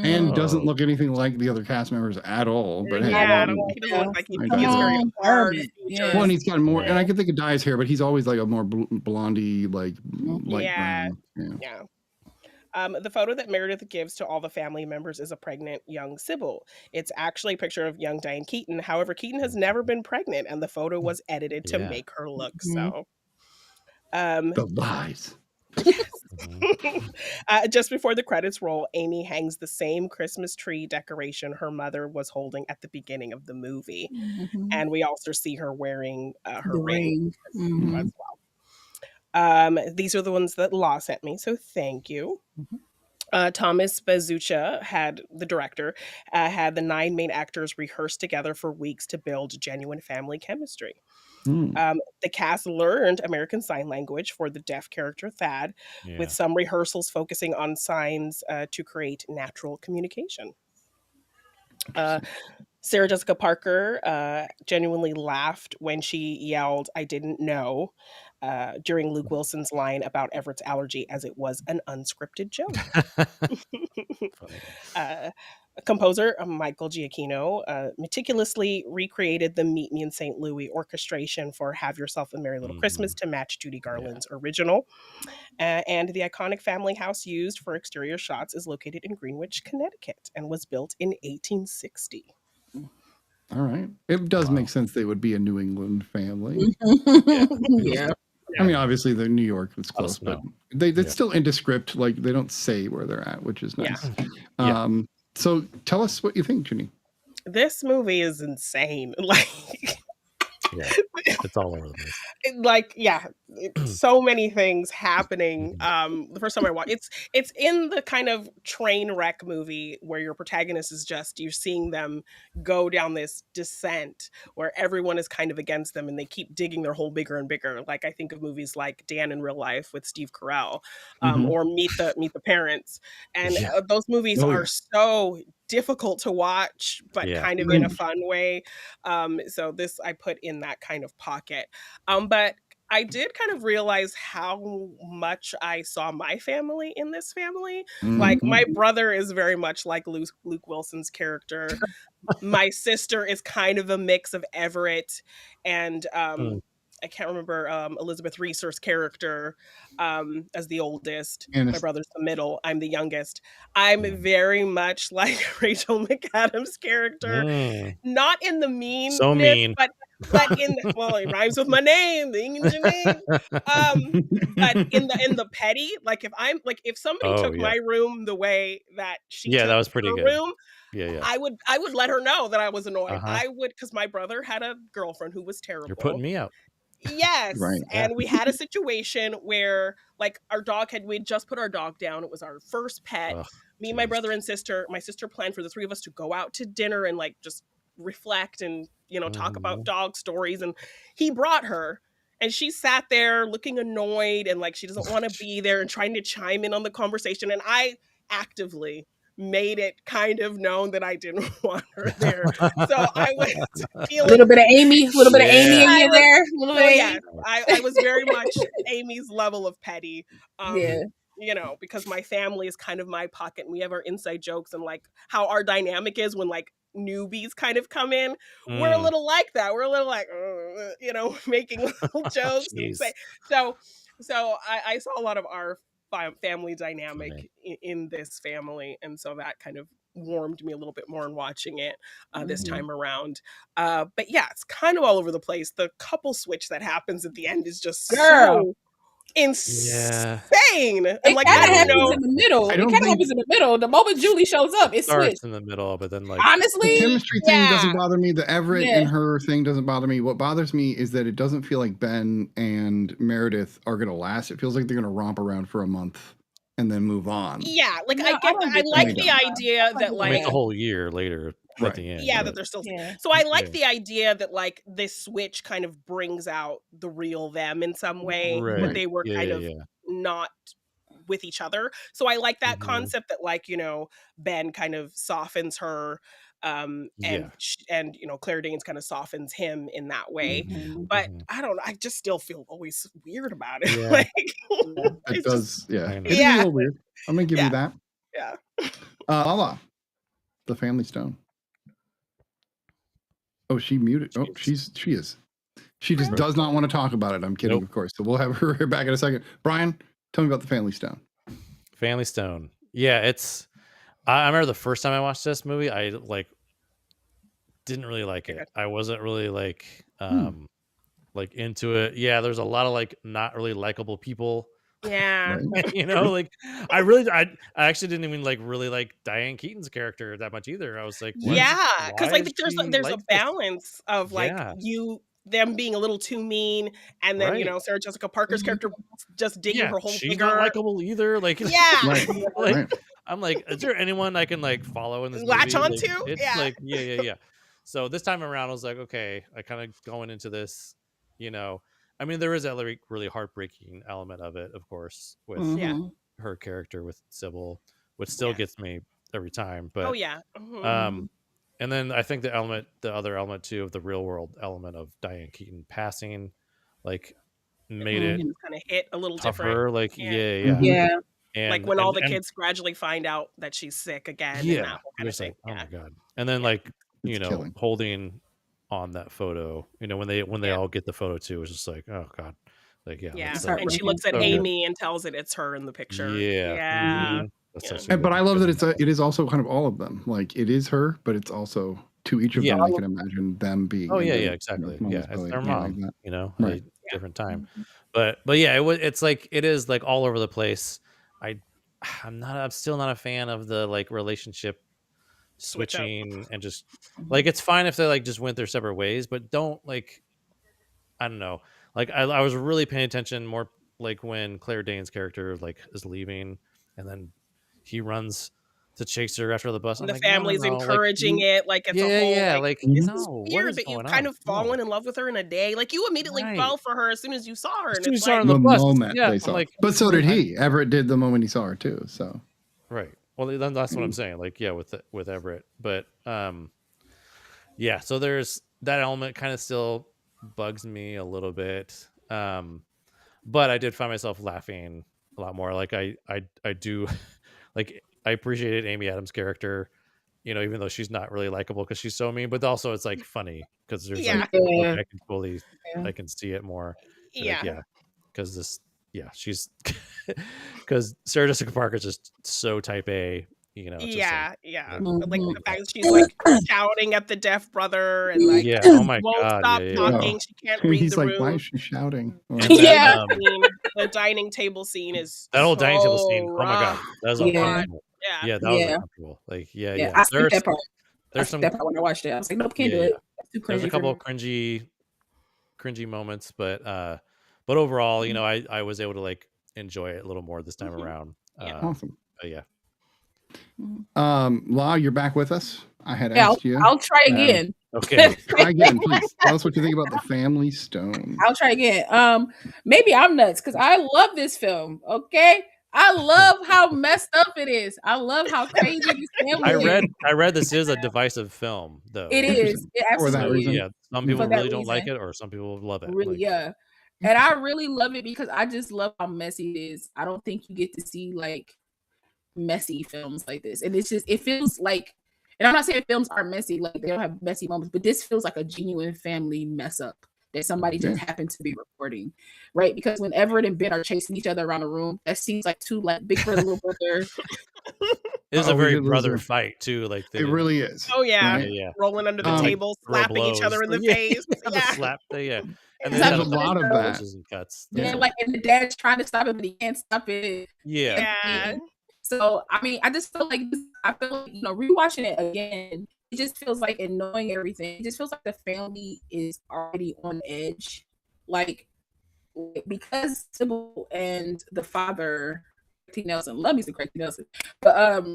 And doesn't look anything like the other cast members at all. But hey, Yeah, Yeah. he doesn't look like he I has don't very know. hard Hermit, features. yeah. well, and he's got more, and I can think of Dye's hair, but he's always like a more blondie, like light Yeah. brown. Yeah. Yeah. The photo that Meredith gives to all the family members is a pregnant young Sybil. It's actually a picture of young Diane Keaton. However, Keaton has never been pregnant, and the photo was edited to Yeah. make her look Mhm. so. The lies. Just before the credits roll, Amy hangs the same Christmas tree decoration her mother was holding at the beginning of the movie. Mhm. And we also see her wearing her The ring ring. as well. These are the ones that Law sent me, so thank you. Thomas Bazucha, the director, had the 9 main actors rehearse together for weeks to build genuine family chemistry. The cast learned American Sign Language for the deaf character Thad, Yeah. with some rehearsals focusing on signs to create natural communication. Sarah Jessica Parker genuinely laughed when she yelled, "I didn't know," during Luke Wilson's line about Everett's allergy, as it was an unscripted joke. Funny. Composer Michael Giacchino meticulously recreated the Meet Me in St. Louis orchestration for Have Yourself a Merry Little Christmas to match Judy Garland's original. And the iconic family house used for exterior shots is located in Greenwich, Connecticut, and was built in 1860. All right. It does make sense they would be a New England family. Yeah. I mean, obviously, the New York was Let close, us but know. it's still indescript. Like, they don't say where they're at, which is nice. Yeah. So tell us what you think, Ginny. This movie is insane. Like, Yeah, it's all over the place. So many things happening. Mhm. The first time I watched it's in the kind of train wreck movie where your protagonist is just you're seeing them go down this descent where everyone is kind of against them and they keep digging their hole bigger and bigger. Like I think of movies like Dan in Real Life with Steve Carell, Mhm. or Meet the Parents, and Yeah. those movies Oh, are yeah. so difficult to watch, but Yeah. kind of Very in a much. fun way. So this I put in that kind of pocket. But I did kind of realize how much I saw my family in this family. Like Mhm. my brother is very much like Luke Wilson's character. My sister is kind of a mix of Everett and Mm. I can't remember Elizabeth Reese's character as the oldest. And My brother's the middle. I'm the youngest. I'm very much like Rachel McAdams' character, Mm. not in the So meanness, mean. but in the, well, it rhymes with my name, the Janine. But in the petty, like if somebody Oh took yeah. my room the way that she Yeah, that took was pretty her good. room, Yeah. I would let her know that I was annoyed. Uh-huh. I would, because my brother had a girlfriend who was You're putting terrible. me out. Yes, Right. Yeah. and we had a situation where like we'd just put our dog down. It was our first pet. Ugh, Me, my jeez. brother, and my sister planned for the three of us to go out to dinner and like just reflect and talk about Mhm. dog stories. And he brought her, and she sat there looking annoyed and like she doesn't want to be there and trying to chime in on the conversation. And I actively made it kind of known that I didn't want her there. So I was A feeling little bit of Amy, Yeah. in you there. A little so bit of yes, Amy. I was very much Amy's level of petty. Yeah. Because my family is kind of my pocket and we have our inside jokes and like how our dynamic is when like newbies kind of come in. We're a Mm. little like that. We're a little like, making little jokes and say Jeez. so I saw a lot of our family Funny. dynamic in this family, and so that kind of warmed me a little bit more in watching it this Mhm. time around. But yeah, it's kind of all over the place. The couple switch that happens at the end is just Girl. so Yeah. insane. It And like kind I of don't happens know. in the middle. I It don't kind of think happens in the middle. The moment Julie shows up, it Starts switched. in the middle, but then like the Honestly, chemistry thing Yeah. doesn't bother me. The Everett Yeah. and her thing doesn't bother me. What bothers me is that it doesn't feel like Ben and Meredith are going to last. It feels like they're going to romp around for a month and then move on. Yeah, like No, I I get don't that. I get like that. the Yeah. idea that I I mean, like it's a whole year later Right. at the end. yeah, but that they're still. Yeah. So I like Yeah. the idea that like this switch kind of brings out the real them in some way that Right. they were Yeah, kind yeah, of yeah. not with each other. So I like that Mhm. concept that like, Ben kind of softens her Yeah. and Claire Danes kind of softens him in that way. Mhm. But Mhm. I don't know, I just still feel always weird about it. Yeah. Like Yeah. It it's does. Yeah. I know. It is a Yeah. little weird. I'm going to give Yeah. you that. Yeah. Lala, the Family Stone. Oh, she muted. Oh, she is. She just does not want to talk about it. I'm kidding, Nope. of course. So we'll have her back in a second. Brian, tell me about the Family Stone. Family Stone. Yeah, it's I remember the first time I watched this movie, I like didn't really like it. I wasn't really like like into it. Yeah, there's a lot of like not really likable people. Yeah. Right? Like I actually didn't even like really like Diane Keaton's character that much either. I was like, what? Yeah, because Why like is there's she there's a like this? balance of like Yeah, them being a little too mean, and then right. Sarah Jessica Parker's character just digging Yeah, her hole she's bigger. not likable either. Like, Yeah, Right. like Right. I'm like, is there anyone I can like follow in this latch movie? on Like, to. it's Yeah, like, yeah. So this time around, I was like, okay, I kind of going into this, I mean, there is a really heartbreaking element of it, of course, with yeah, Mhm. her character with Sybil, which still yes. gets me every time. Oh But yeah. Mhm. um, and then I think the other element too of the real world element of Diane Keaton passing, like made it It kind of hit a little different. tougher. Like, Yeah. yeah. Mhm. Yeah. Like And when all the and kids gradually find out that she's sick again, and yeah, that whole kind you're of just thing. like, oh Yeah, my god. And then Yeah. like, It's killing. holding on that photo, when they Yeah. all get the photo too, it's just like, oh god. Like, yeah, yeah. It's that's And she heartbreaking. looks at so good. Amy and tells it's her in the picture. Yeah. Yeah. Mhm. That's Yeah. such a But good I love that it is also kind of all of them. Like it is her, but it's also to each of Yeah. them. I can imagine them being. Oh and yeah, then, yeah, exactly. Mama's Yeah, it's Belly their and like mom, that. at Right. a different time. But yeah, it's like it is like all over the place. I I'm still not a fan of the like relationship Switch up. switching and just like it's fine if they like just went their separate ways, but don't like I don't know. Like I was really paying attention more like when Claire Danes' character like is leaving and then he runs to chase her after the bus. And I'm the like, no, family's like encouraging it, like it's a yeah, whole yeah, like like this no, is what weird is that you've going kind on? of fallen in love with her in a day. Like you immediately Right. fell for her as soon as you saw her, As and soon as it's you saw her like on The bus, moment yeah, they I'm saw, like, but so did he. Everett did the moment he saw her too. So right. Well, then that's what I'm saying. Like, yeah, with Everett, but yeah. So there's that element kind of still bugs me a little bit. But I did find myself laughing a lot more. Like I do, like I appreciated Amy Adams' character, even though she's not really likable because she's so mean. But also it's like funny because there's yeah, like, Yeah. okay, I can fully, Yeah. I can see it more. yeah. Like, because she's because Sarah Jessica Parker is just so type A. It's just like, Yeah. Mhm. Like the fact that she's like shouting at the deaf brother and like yeah. Oh my won't god. stop Yeah. talking. She can't read he's the like, room. why is she shouting? Or- And then, Yeah. The dining table scene is that whole dining table scene. so Oh my god, rough. that was Yeah. uncomfortable. Yeah. Yeah, that was Yeah. uncomfortable. Like, Yeah, yeah. I skipped that part. I There's skipped some that part when I watched it. I was like, nope, can't do Yeah. it. That's too There's cringy a couple for of me. cringy moments, but overall, I was able to like enjoy it a little more this time Mhm. around. Yeah. Awesome. But yeah. Law, you're back with us. I had Yeah, asked you. I'll try again. Okay. Try again, please. Tell us what you think about The Family Stone. I'll try again. Maybe I'm nuts because I love this film. Okay, I love how messed up it is. I love how crazy this family is. I read this is a divisive film though. It is. It For that absolutely reason. Yeah, some For people that really don't like reason. it, or some people love it. really, Like, yeah. And I really love it because I just love how messy it is. I don't think you get to see like messy films like this, and it feels like. And I'm not saying films are messy, like they don't have messy moments, but this feels like a genuine family mess up that somebody just happened to be recording, right? Because when Everett and Ben are chasing each other around the room, that seems like two like big brother, little brother. it is a we very did lose brother her. fight too. Like It really is. Oh yeah. right? Yeah. Rolling under the Like, table, Throw slapping each other in the blows. Yeah, face. the Yeah. slap. Yeah. And There's then a lot of that. And cuts. Yeah, like and the dad's trying to stop it, but he can't stop it. Yeah. Yeah. So I mean, I just feel like rewatching it again, it just feels like, and knowing everything, it just feels like the family is already on edge, like because Sybil and the father, Craig T. Nelson, love me some Craig T. Nelson, but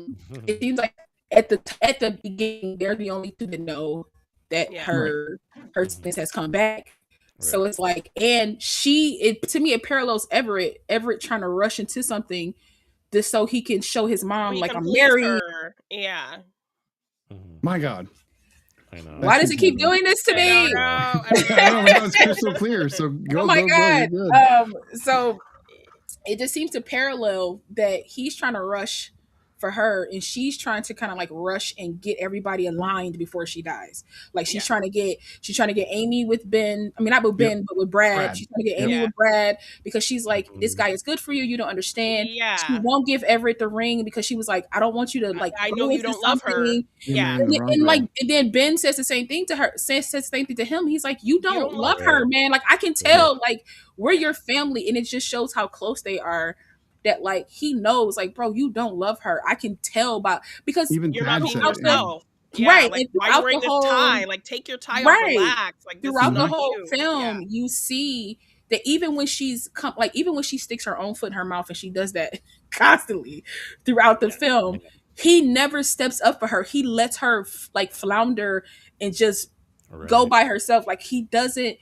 it seems like at the beginning they're the only two that know that her twins has come back. So it's like, and to me it parallels Everett trying to rush into something just so he can show his mom like I'm married. Yeah. My God. I know. Why does it keep doing this to me? I don't know. It's crystal clear. So go. Oh my God. Go. So it just seems to parallel that he's trying to rush for her, and she's trying to kind of like rush and get everybody aligned before she dies. Like she's trying to get Amy with Ben. I mean, not with Ben, but with Brad. She's trying to get Amy with Brad because she's like, this guy is good for you. You don't understand. Yeah. She won't give Everett the ring because she was like, I don't want you to like. I know you don't love her. Yeah. And then Ben says the same thing to her. Says the same thing to him. He's like, you don't love her, man. Like I can tell. Like we're your family, and it just shows how close they are. That like he knows, like, bro, you don't love her. I can tell because even you're not being yourself. Right. Like, why are you wearing this tie? Like, take your tie off, relax. Like, throughout the whole film, you see that even when she sticks her own foot in her mouth, and she does that constantly throughout the film, he never steps up for her. He lets her like flounder and just go by herself. Like he doesn't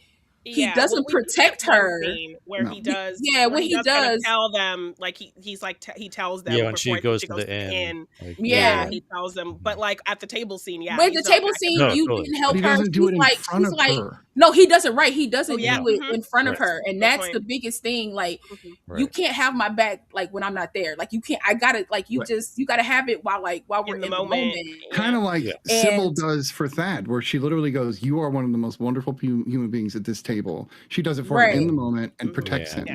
protect her. Where he does, when he does kind of tell them, like he tells them. Yeah, when she goes to the inn. Like, he tells them. But like at the table scene, But the table scene, you didn't help her. He doesn't do it in front of her. No, he doesn't. Right, he doesn't do it in front of her, and that's the biggest thing. Like, you can't have my back like when I'm not there. Like, you can't. I gotta like you gotta have it while we're in the moment. Kind of like Sybil does for Thad, where she literally goes, "You are one of the most wonderful human beings at this table." She does it for him in the moment and protects him.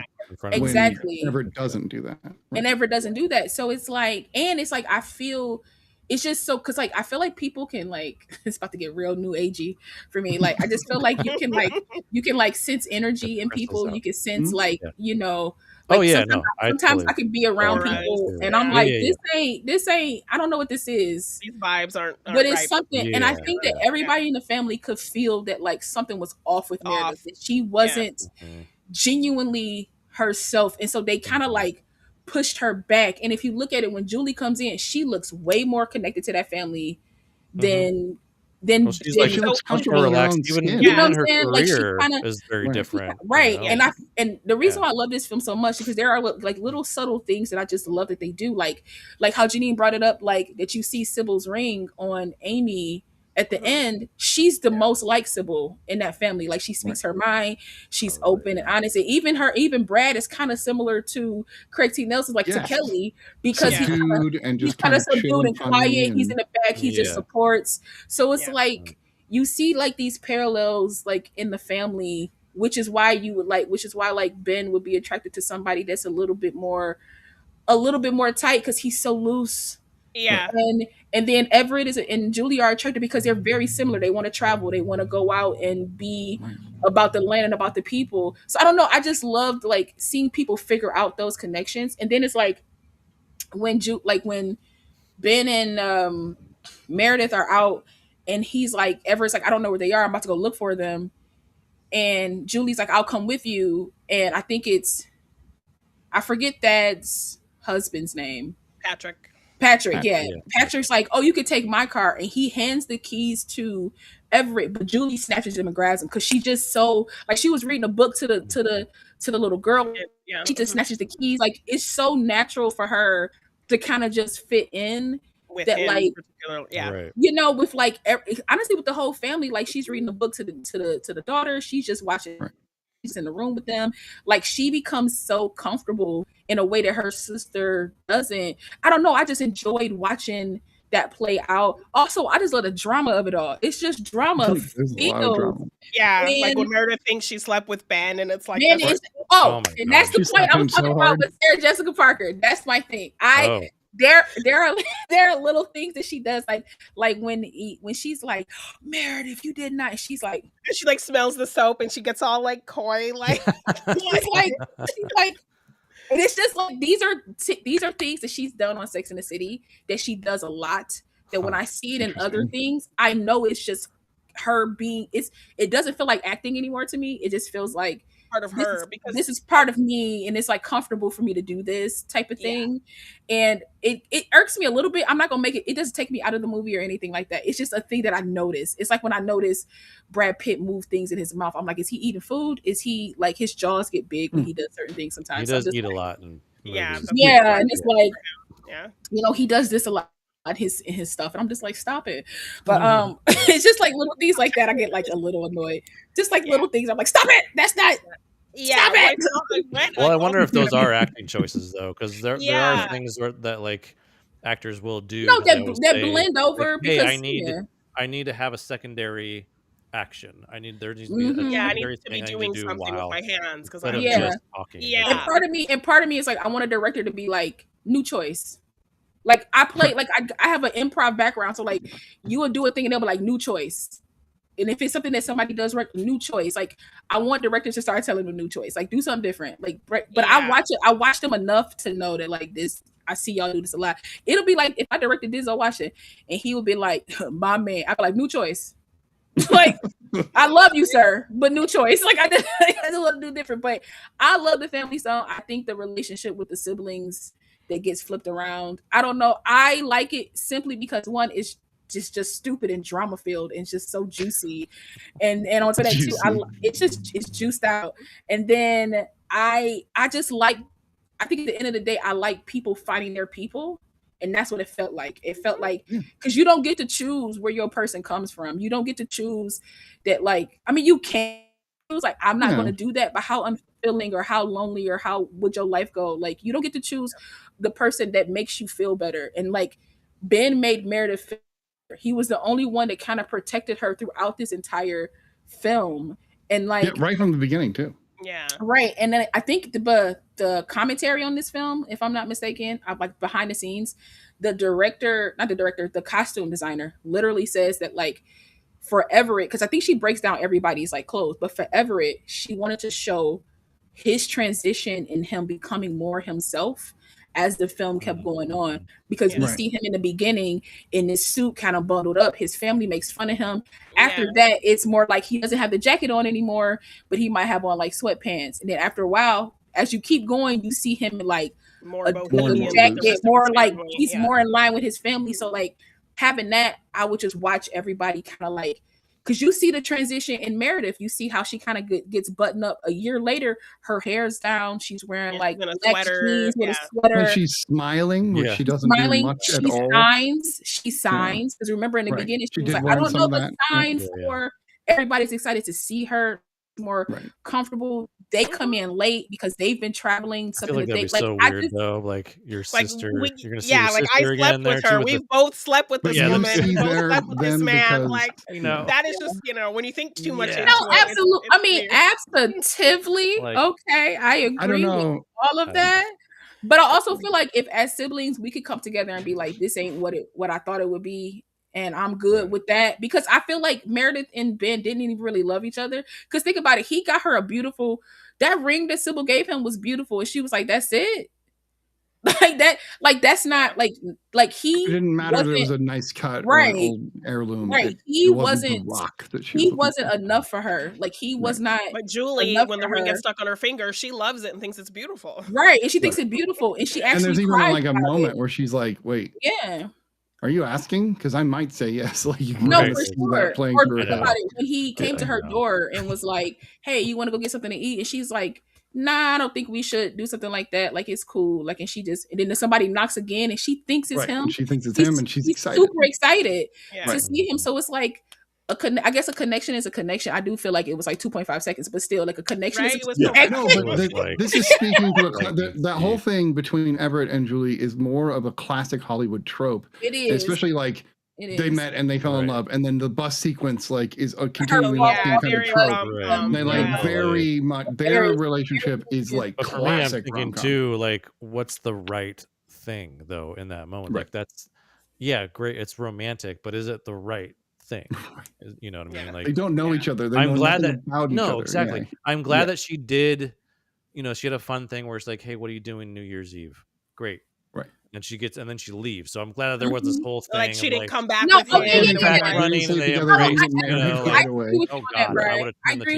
Exactly. Everett doesn't do that. And Everett doesn't do that. So it's like, I feel. It's just so because like I feel like people can like it's about to get real new agey for me. Like I just feel like you can sense energy in people. You can sense Like Oh yeah, sometimes, no, I sometimes totally, I can be around totally Right. people too. and I'm Yeah. like, Yeah. this ain't, I don't know what this is. These vibes aren't But it's right. something, and I Yeah, think that yeah. everybody in the family could feel that like something was off with Meredith, Off. that she Yeah. wasn't Mhm, genuinely herself. And so they kind of mhm. like pushed her back. And if you look at it, when Julie comes in, she looks way more connected to that family Mhm. than Well, she's like She So looks much more comfortable in her relaxed. own Even skin. you know Yeah. what even I'm her saying? Like she career kind of is very Right. different. right. Yeah. And the reason Yeah. why I love this film so much because there are like little subtle things that I just love that they do. Like how Janine brought it up, like that you see Sybil's ring on Amy at the Mhm. end. She's the most like Sybil in that family. Like she speaks her mind, she's Totally, open and yeah. honest. And even Brad is kind of similar to Craig T. Nelson, like to Yes. Kelly, because Yeah. Subdued and he's just kind kind of of chill subdued and and funny. quiet. He's in And the back, he just Yeah. supports. So it's Yeah. like you see like these parallels like in the family, which is why like Ben would be attracted to somebody that's a little bit more tight because he's so loose. Yeah. And then Everett is and Julie are attracted because they're very similar. They want to travel, they want to go out and be about the land and about the people. So I don't know, I just loved like seeing people figure out those connections. And then it's like when when Ben and Meredith are out and he's like, Everett's like, I don't know where they are, I'm about to go look for them. And Julie's like, I'll come with you. And I think I forget Dad's husband's name. Patrick. Patrick, yeah. Yeah. Patrick's like, oh, you could take my car. And he hands the keys to Everett, but Julie snatches him and grabs him because she just so like she was reading a book to the little girl. Yeah. She just snatches the keys. Like it's so natural for her to kind of just fit in With that him like particularly. Yeah. Right. you know, with like honestly with the whole family, like she's reading the book to the daughter, she's just watching, Right. she's in the room with them, like she becomes so comfortable in a way that her sister doesn't. I don't know, I just enjoyed watching that play out. Also, I just love the drama of it all. It's just drama There's a lot of drama. Yeah. Like when and Meredith thinks she slept with Ben and it's like then that's it's Oh my and that's God. the She point slapped I'm him so talking about hard. with Sarah Jessica Parker. That's my thing. Oh. There are little things that she does like when she's like, Meredith, you did not. And she's like, she like smells the soap and she gets all like coy, like she's like, and it's just like these are things that she's done on Sex and the City that she does a lot. That when I see it in other things, I know it's just her being. It doesn't feel like acting anymore to me. It just feels like part of her because this is part of me, and it's like comfortable for me to do this type of Yeah. thing. And it irks me a little bit. I'm not gonna make it. It doesn't take me out of the movie or anything like that. It's just a thing that I notice. It's like when I notice Brad Pitt move things in his mouth. I'm like, is he eating food? Is he like his jaws get big when he does certain things He sometimes? does So I'm just eat a like, lot in Yeah, movies. but- yeah, and it's like, yeah. you know, he does this a lot in his stuff, and I'm just like, stop it. But it's just like little things like that. I get like a little annoyed. Just like little things. I'm like, stop it. That's not. Yeah. Stop it! Well, I wonder if those are acting choices though, because there Yeah. are things that like actors will do. No, they always that say, blend over like, hey, because I need to have a secondary action. There needs to be a Mhm. Yeah, I secondary need to be thing I need doing to do something with while my hands because instead I'm of Yeah. just talking. Yeah. and part of me is like, I want a director to be like, new choice. Like I play, like I have an improv background, so like you would do a thing and they'll be like, new choice. And if it's something that somebody does right, new choice. Like I want directors to start telling them new choice, like do something different. Like, but Yeah. I watch them enough to know that like this. I see y'all do this a lot. It'll be like if I directed Denzel Washington and he would be like, my man, I'd be like, new choice. Like I love you, sir, but new choice. Like I just want to do different. But I love the family song. I think the relationship with the siblings that gets flipped around. I don't know. I like it simply because one is just stupid and drama filled and just so juicy. And on top of that too, it's juiced out. And then I just like, I think at the end of the day, I like people finding their people. And that's what it felt like. It felt like, because you don't get to choose where your person comes from. You don't get to choose that, like, I mean, you can choose, like, I'm not going to do that, but how unfulfilling or how lonely or how would your life go? Like, you don't get to choose the person that makes you feel better. And, like, Ben made Meredith feel better. He was the only one that kind of protected her throughout this entire film. And, like, right from the beginning, too. Yeah. Right. And then I think the commentary on this film, if I'm not mistaken, like behind the scenes, the costume designer literally says that like for Everett, because I think she breaks down everybody's like clothes, but for Everett, she wanted to show his transition and him becoming more himself as the film kept going on, because we see him in the beginning in this suit kind of bundled up. His family makes fun of him. After that, it's more like he doesn't have the jacket on anymore, but he might have on like sweatpants. And then after a while, as you keep going, you see him in like more a jacket, more like he's more in line with his family. So like having that, I would just watch everybody kind of like, because you see the transition in Meredith. You see how she kind of gets buttoned up a year later. Her hair's down. She's wearing like a black sweater. jeans with a sweater. And she's smiling, which she doesn't do much at all. She signs. Because remember in the beginning, she was like, wear I don't know some of the that. sign for. Everybody's excited to see her more comfortable. They come in late because they've been traveling. I feel like that'd be so weird though. Like your sister, you're gonna see your sister I again slept with there her. We've both slept with this woman. We both slept with this man. Like that is just, you know, when you think too much into it. No, absolutely. It's I mean, absolutely. Like, okay, I agree with all of that. But I also feel like if as siblings we could come together and be like, this ain't what I thought it would be. And I'm good with that, because I feel like Meredith and Ben didn't even really love each other. Because think about it, he got her a beautiful, that ring that Sybil gave him was beautiful, and she was like, "That's it." That's not like he. It didn't matter that it was a nice cut, right? Or an old heirloom. Right? He wasn't the rock that he wasn't enough for her. Like he was not. But Julie, when the ring gets stuck on her finger, she loves it and thinks it's beautiful. Right, and she thinks it's beautiful, and she actually. And there's even like a moment where she's like, "Wait, yeah." Are you asking? Because I might say yes. Like you can no, for sure. Playing or through about it. When he came to her door and was like, "Hey, you want to go get something to eat?" And she's like, "Nah, I don't think we should do something like that. Like it's cool." Like, and she just, and then somebody knocks again, and she thinks it's him. And she thinks it's him, and she's excited, super excited to see him. So it's like. I guess a connection is a connection. I do feel like it was like 2.5 seconds, but still, like a connection is a connection. No, but this is speaking to that whole thing between Everett and Julie is more of a classic Hollywood trope. It is, especially like they met and they fell in love, and then the bus sequence like is a continuing kind of trope. And they like very much their relationship is like but classic. For me, I'm thinking too, like what's the right thing though in that moment? Like that's great. It's romantic, but is it the right thing? You know what I mean? Like they don't know each other. They I'm know glad that about each other. Exactly. I'm glad that she did. You know, she had a fun thing where it's like, "Hey, what are you doing New Year's Eve?" Great, right? And she gets, and then she leaves. So I'm glad that there was this whole thing. Like she didn't come back. No, with him. Back running, and they embraced. I agree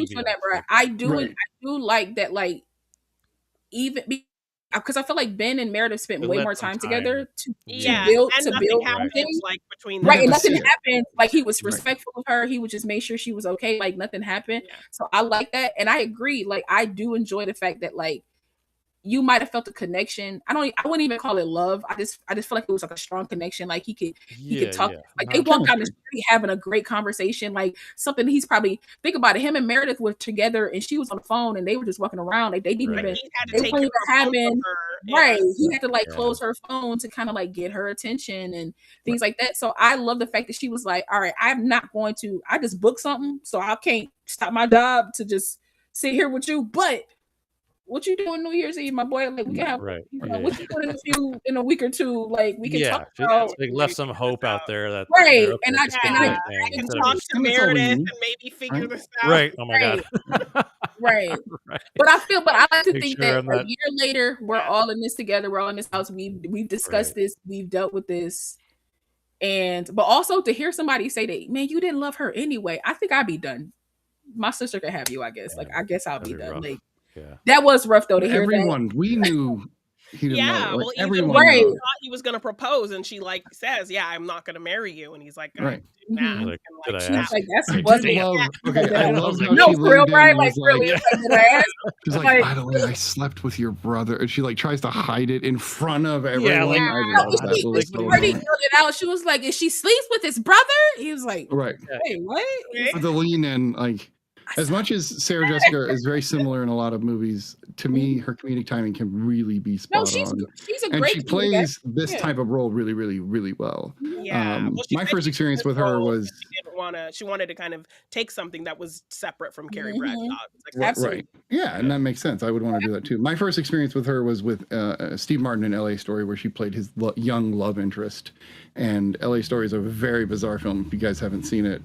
with you on that, bro. I do like that. Like even. Because I feel like Ben and Meredith spent way more time together to build things like between them. Right, and nothing happened. Like he was respectful of her. He would just make sure she was okay. Like nothing happened. So I like that, and I agree. Like I do enjoy the fact that like you might have felt a connection. I wouldn't even call it love. I just feel like it was like a strong connection. Like he could talk. Like they walked down the street having a great conversation. Like something he's probably think about it. Him and Meredith were together, and she was on the phone, and they were just walking around. Like they didn't even. They weren't even having. Right, he had to like close her phone to kind of like get her attention and things like that. So I love the fact that she was like, "All right, I'm not going to. I just booked something, so I can't stop my job to just sit here with you, but." What you doing New Year's Eve, my boy? Like we can have, what you doing in a week or two? Like we can talk about. They left some hope out there that and I can talk to Meredith and maybe figure this out. Right. Oh my god. Right. But I like to think that a year later we're all in this together. We're all in this house. We've discussed this. We've dealt with this. But also to hear somebody say that, man, you didn't love her anyway. I think I'd be done. My sister could have you, I guess. Like I guess I'll be done. Like. That was rough though to hear. Everyone we knew he didn't know. Like, everyone thought he was gonna propose, and she like says, "Yeah, I'm not gonna marry you," and he's like, "Right." Like, that's okay. I love how no, she for real, right? Like, really, she's like, like, by the way, I slept with your brother, and she like tries to hide it in front of everyone. She was like, "If she sleeps with his brother," he was like, "Right, hey, what?" The lean in, like. As much as Sarah Jessica is very similar in a lot of movies, to me, her comedic timing can really be spot on. She's a and great she plays this type of role really, really, really well. Yeah. My first experience with her was she wanted to kind of take something that was separate from Carrie Bradshaw. Right. Yeah, and that makes sense. I would want to do that too. My first experience with her was with Steve Martin in L.A. Story, where she played his young love interest. And L.A. Story is a very bizarre film. If you guys haven't seen it.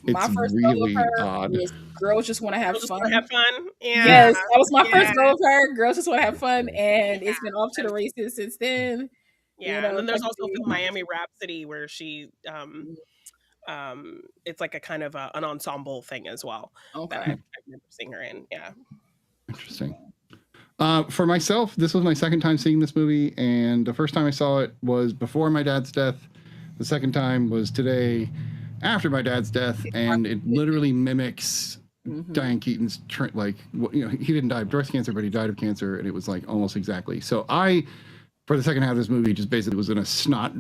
My It's first go with really her odd. was Girls Just Want to Have Just Fun. wanna have fun. Yeah. Yes, that was my first Yeah. go with her. Girls Just Want to Have Fun, and it's Yeah. been off to the races since then. Yeah, You know, and then there's also technically- Film Miami Rhapsody where she it's like a kind of an ensemble thing as well that Okay. I remember seeing her in. Yeah. Interesting. For myself, this was my second time seeing this movie, and the first time I saw it was before my dad's death. The second time was today, after my dad's death, and it literally mimics Diane Keaton's he didn't die of breast cancer, but he died of cancer, and it was like almost exactly. So for the second half of this movie, just basically was in a snot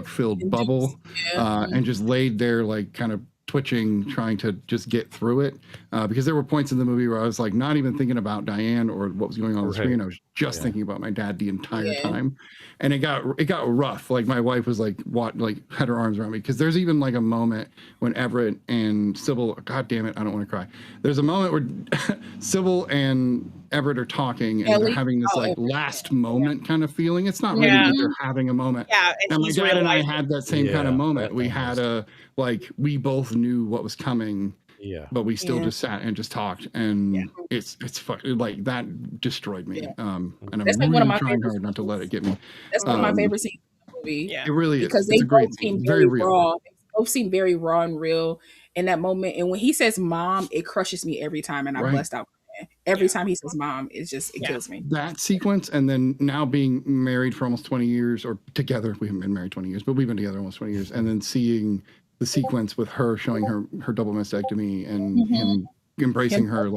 filled bubble, and just laid there like kind of twitching, trying to just get through it, because there were points in the movie where I was like not even thinking about Diane or what was going on the screen. I was just thinking about my dad the entire time, and it got rough. Like my wife was like had her arms around me, because there's even like a moment when Everett and Sybil, God damn it, I don't want to cry. There's a moment where Sybil and Everett are talking, and they're having this last moment kind of feeling. It's not really that they're having a moment. Yeah, and my dad and I had that same kind of moment. We had we both knew what was coming, but we still just sat and just talked, and it's like that destroyed me. And I'm really trying hard not to let it get me. That's one of my favorite scenes in the movie. Yeah, it really is. Because It's they a great both scene. seem Very very real. raw. They both seem very raw and real in that moment. And when he says "mom," it crushes me every time, and I bust out. Every time he says "mom," it kills me. That sequence, and then now being married for almost 20 years, or together, we haven't been married 20 years, but we've been together almost 20 years, and then seeing the sequence with her showing her double mastectomy and him embracing her,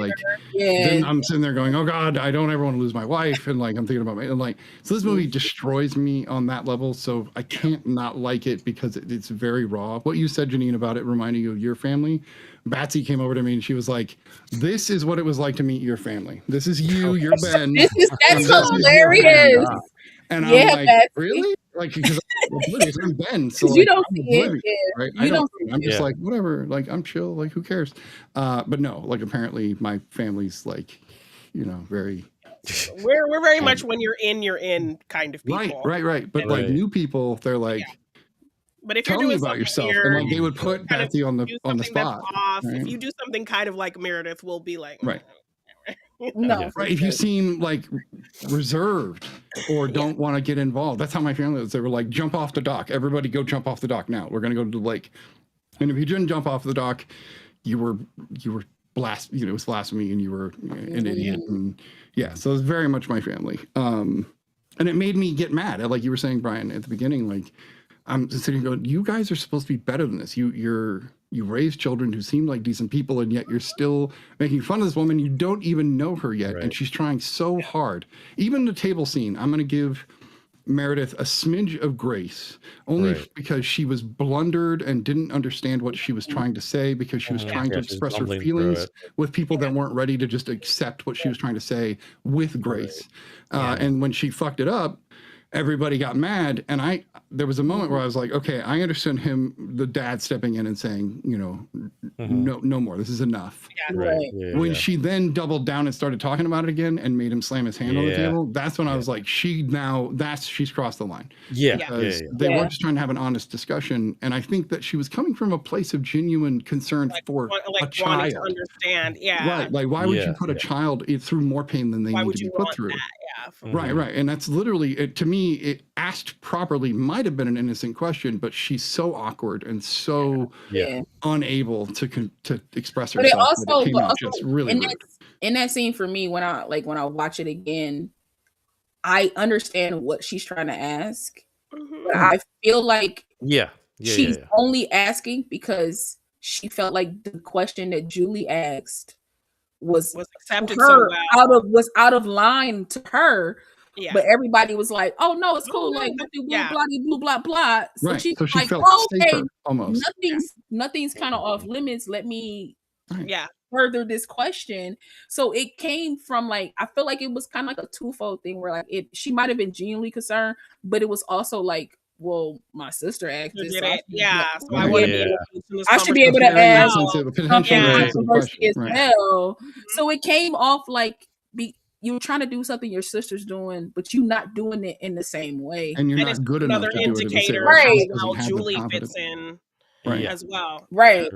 then I'm sitting there going, oh God, I don't ever want to lose my wife, and I'm thinking about so this movie destroys me on that level, so I can't not like it because it's very raw. What you said, Janine, about it reminding you of your family, Batsy came over to me and she was like, this is what it was like to meet your family. This is you, you're Ben. That's hilarious. And I'm like, Batsy. Really? Because I'm Ben, so you don't see it, right? I'm just like, whatever, I'm chill, who cares? But no, apparently my family's very. We're very much when you're in kind of people. Right. But new people, they're like. But if tell you're me doing about yourself, and they would put Batsy on the spot. Off, right? If you do something kind of like Meredith, will be like, right. No, right. If you seem reserved or don't want to get involved, that's how my family was. They were like, jump off the dock. Everybody go jump off the dock now. We're going to go to the lake. And if you didn't jump off the dock, you were it was blasphemy, and you were an idiot. And so it was very much my family. And it made me get mad. Like you were saying, Brian, at the beginning, I'm sitting going, you guys are supposed to be better than this. You raise children who seem like decent people, and yet you're still making fun of this woman. You don't even know her yet, and she's trying so hard. Even the table scene, I'm going to give Meredith a smidge of grace, only because she was blundered and didn't understand what she was trying to say, because she was trying to express her feelings with people that weren't ready to just accept what she was trying to say with grace. And when she fucked it up, everybody got mad, and there was a moment where I was like, okay, I understand the dad stepping in and saying, no more, this is enough. When she then doubled down and started talking about it again and made him slam his hand on the table, that's when I was like, she's crossed the line. Because they were just trying to have an honest discussion, and I think that she was coming from a place of genuine concern for a child. Wanting to understand, right? Why would you put a child through more pain than they need to be put through? Right. And that's literally, to me, it asked properly might have been an innocent question, but she's so awkward and so unable to express herself. But it also just really in that scene for me, when I watch it again, I understand what she's trying to ask. But I feel like she's only asking because she felt like the question that Julie asked was accepted her, so well. was out of line to her. But everybody was like, "Oh no, it's cool." Blah blah blah. So right. she's so she like, felt okay, safer, almost. Nothing's kind of off limits. Let me further this question. So it came from I feel like it was kind of like a twofold thing where she might have been genuinely concerned, but it was also well, my sister asked this. So I should be able to ask controversy as well. So it came off you're trying to do something your sister's doing, but you're not doing it in the same way. And you're not good enough to do it in the same way. Right. How Julie fits in as well. Right.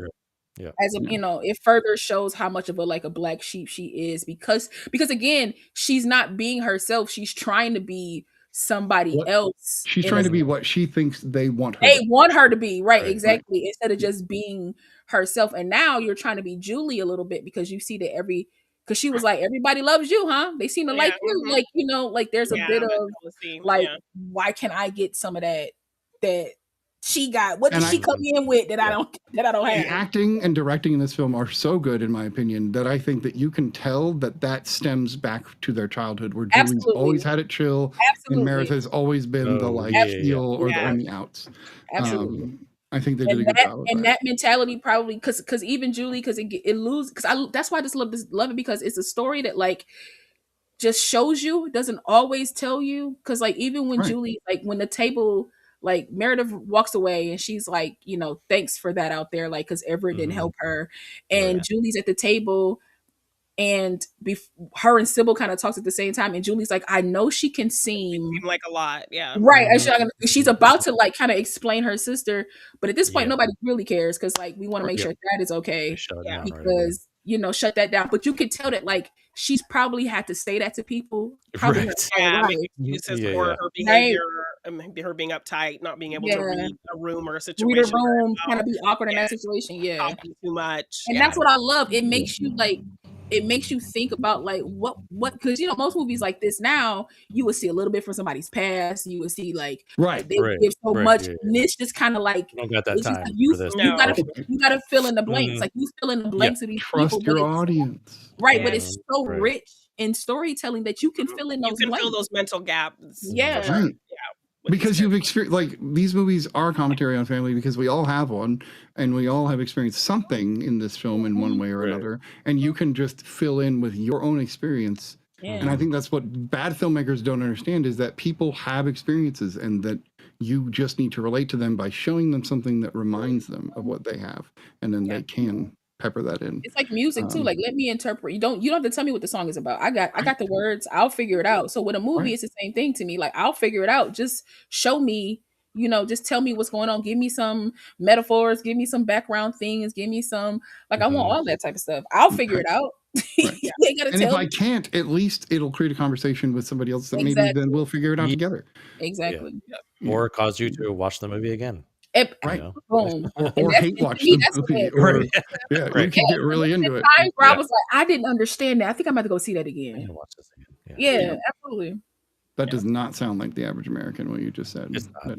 As a, it further shows how much of a black sheep she is because again, she's not being herself. She's trying to be somebody else. She's trying to be what she thinks they want her. They want her to be, right? Exactly. Instead of just being herself. And now you're trying to be Julie a little bit because you see that because she was like, everybody loves you, huh? They seem to like you. Like, there's a bit of why can I get some of that she got? What did she come in with that I don't have? The acting and directing in this film are so good, in my opinion, that I think that you can tell that stems back to their childhood, where Julie's always had it chill, and Meredith has always been the heel or the only outs. Absolutely. I think they did a good job of that mentality probably because even Julie, because it loses, because that's why I just love it, because it's a story that just shows you, it doesn't always tell you, because even when Julie, when the table, Meredith walks away and she's like, thanks for that out there, because Everett didn't help her, and Julie's at the table, and her and Sybil kind of talks at the same time, and Julie's like, I know she can seem like a lot, right. She's about to kind of explain her sister, but at this point nobody really cares, because we want to make sure that is okay, because shut that down. But you could tell that she's probably had to say that to people, probably make excuses for her behavior, her being uptight, not being able to read a room or a situation, read a room, kind of be awkward in that situation, talking too much, and that's what I love. It makes you it makes you think about what because most movies like this now, you would see a little bit from somebody's past, you would see they give so much, and it's just kind of don't got that time you gotta fill in the blanks, you fill in the blanks of these trust people, your audience, but it's so rich in storytelling that you can fill in those blanks. Fill those mental gaps, because you've experienced these movies are commentary on family, because we all have one, and we all have experienced something in this film in one way or another, and you can just fill in with your own experience. And I think that's what bad filmmakers don't understand, is that people have experiences, and that you just need to relate to them by showing them something that reminds them of what they have, and then they can pepper that in. It's like music too. Let me interpret. You don't have to tell me what the song is about. I got the words. I'll figure it out. So with a movie, it's the same thing to me. I'll figure it out. Just show me. Just tell me what's going on. Give me some metaphors. Give me some background things. Give me some I want all that type of stuff. I'll figure it out. And if I can't, at least it'll create a conversation with somebody else that maybe then we'll figure it out together. Exactly. Or cause you to watch the movie again. Boom. Or hate watch the movie. You can get really into it. Where I was like, I didn't understand that. I think I'm about to go see that again. Watch this again. Yeah, absolutely. That does not sound like the average American, what you just said. It's not,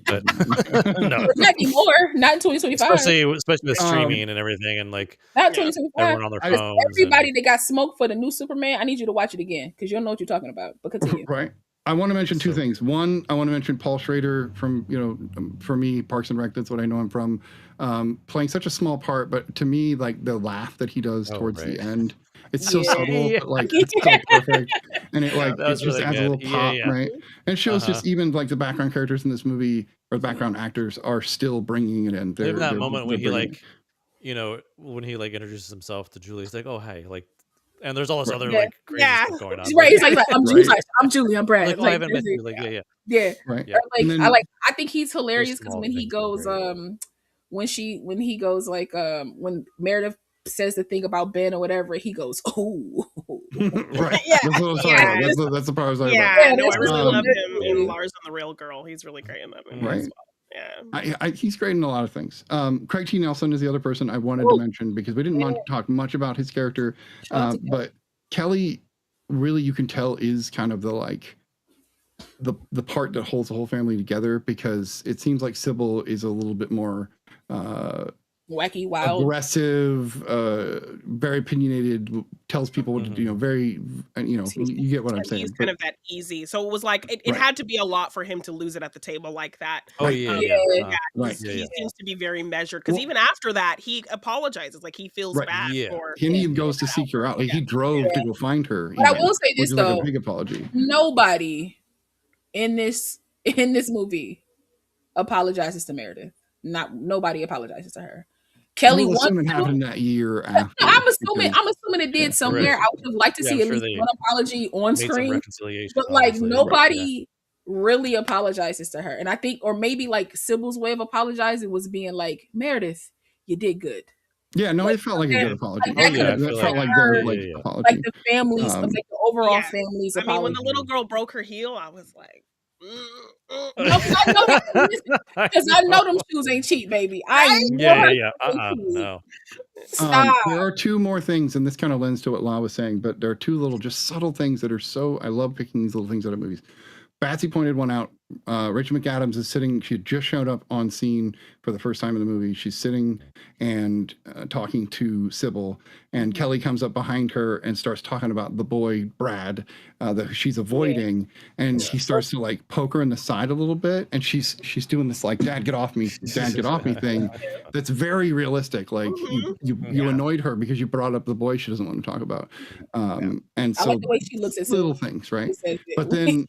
no. Not anymore. Not in 2025. Especially with streaming and everything, and not 2025. Everyone on their phones. Everybody that got smoked for the new Superman, I need you to watch it again, because you'll know what you're talking about. But continue. Right. I want to mention two things. One, I want to mention Paul Schrader from, for me, Parks and Rec, that's what I know him from, playing such a small part, but to me, the laugh that he does towards the end, it's so subtle, but it's so perfect, and it it just really adds good. a little pop, right? And it shows just even the background characters in this movie, or the background actors, are still bringing it in. Even that moment when he when he introduces himself to Julie, he's like, "Oh, hey," and there's all this other crazy stuff going on. Right, he's like, I'm Julie, I'm Brad. I haven't met you. Right. Or, I think he's hilarious because when he goes, when Meredith says the thing about Ben or whatever, he goes, "Oh." Right. That's what I'm talking about. That's the part I was talking about. I really love him in Lars and the Real Girl. He's really great in that movie as well. Yeah. He's great in a lot of things. Craig T. Nelson is the other person I wanted to mention, because we didn't want to talk much about his character, but Kelly, really, you can tell, is kind of the part that holds the whole family together, because it seems like Sybil is a little bit more wacky, wild, aggressive, very opinionated, tells people what to do, very, you get what I'm saying. He's kind of that easy. So it was it had to be a lot for him to lose it at the table like that. He seems to be very measured, because even after that, he apologizes. He feels bad for him. He goes to seek her out. He drove to go find her. But I will say this though, a big apology. Nobody in this movie apologizes to Meredith. Nobody apologizes to her. Kelly wants happened that year after. I'm assuming it did somewhere. I would have liked to see at least one apology on screen. But nobody really apologizes to her. And I think, or maybe Sybil's way of apologizing was being like, Meredith, you did good. Yeah, no, Like, it felt like a that- good apology. like, that Oh, yeah, I That feel felt like- like their yeah, like yeah. apology. like the families, like the overall Yeah. families I mean, apology. when the little girl broke her heel, I was like, No, 'cause I know because I know them shoes ain't cheap, baby. I know Yeah, her yeah, yeah. shoes ain't cheap. No. Stop. There are two more things, and this kind of lends to what La was saying, but there are two little, just subtle things that are so. I love picking these little things out of movies. Batsy pointed one out. Rachel McAdams is sitting. She had just showed up on scene for the first time in the movie. She's sitting and talking to Sybil, and Kelly comes up behind her and starts talking about the boy Brad that she's avoiding, and he starts to like poke her in the side a little bit, and she's doing this like "Dad, get off me, Dad, get off me" thing. That's very realistic. Like you annoyed her because you brought up the boy she doesn't want to talk about, and so I like the way she looks at little Sybil. things, right? She says it. But then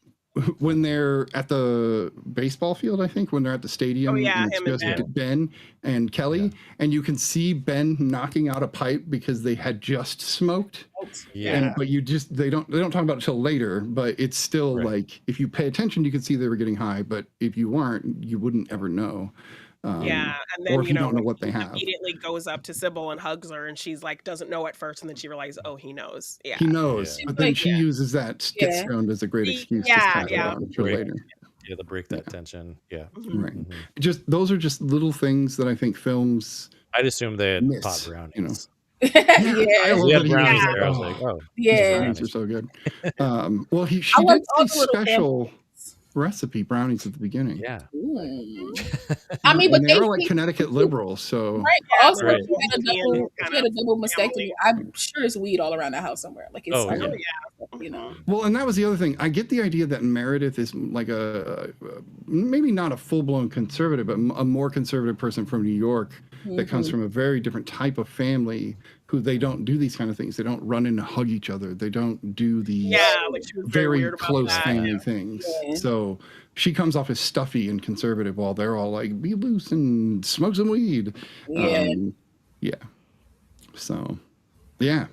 when they're at the baseball field, I think when they're at the stadium, Oh, yeah, and it's him and just Ben and Kelly, and you can see Ben knocking out a pipe because they had just smoked. Yeah. But they don't talk about it till later, but it's still Right. like if you pay attention, you can see they were getting high, but if you weren't, you wouldn't ever know. yeah, and then or if you don't know what they have. Immediately goes up to Sybil and hugs her, and she's like, doesn't know at first, and then she realizes, oh, he knows. Yeah, He knows, Yeah. but then Like, she uses that get stoned as a great excuse to pass it on for Right. later. Yeah, to break that tension. Yeah. Right. Mhm. Just those are just little things that I think films I'd assume they had miss, pot brownies. you know. yeah. I love We had that he brownies was like, there. I was "Oh, like, oh. Yeah. brownies are so good." Well, she I love did all say the little special recipe brownies at the beginning. Yeah. I mean, but and they are like Connecticut liberals, so right. Also, Right. she had a double mastectomy. I'm sure it's weed all around the house somewhere. Like it's, Oh, like, yeah. you know. Well, and that was the other thing. I get the idea that Meredith is like maybe not a full-blown conservative, but a more conservative person from New York that comes from a very different type of family who they don't do these kind of things. They don't run and hug each other. They don't do these like she was very very weird about close that. family things. Yeah. So she comes off as stuffy and conservative while they're all like, be loose and smoke some weed. Yeah. Yeah. So, yeah,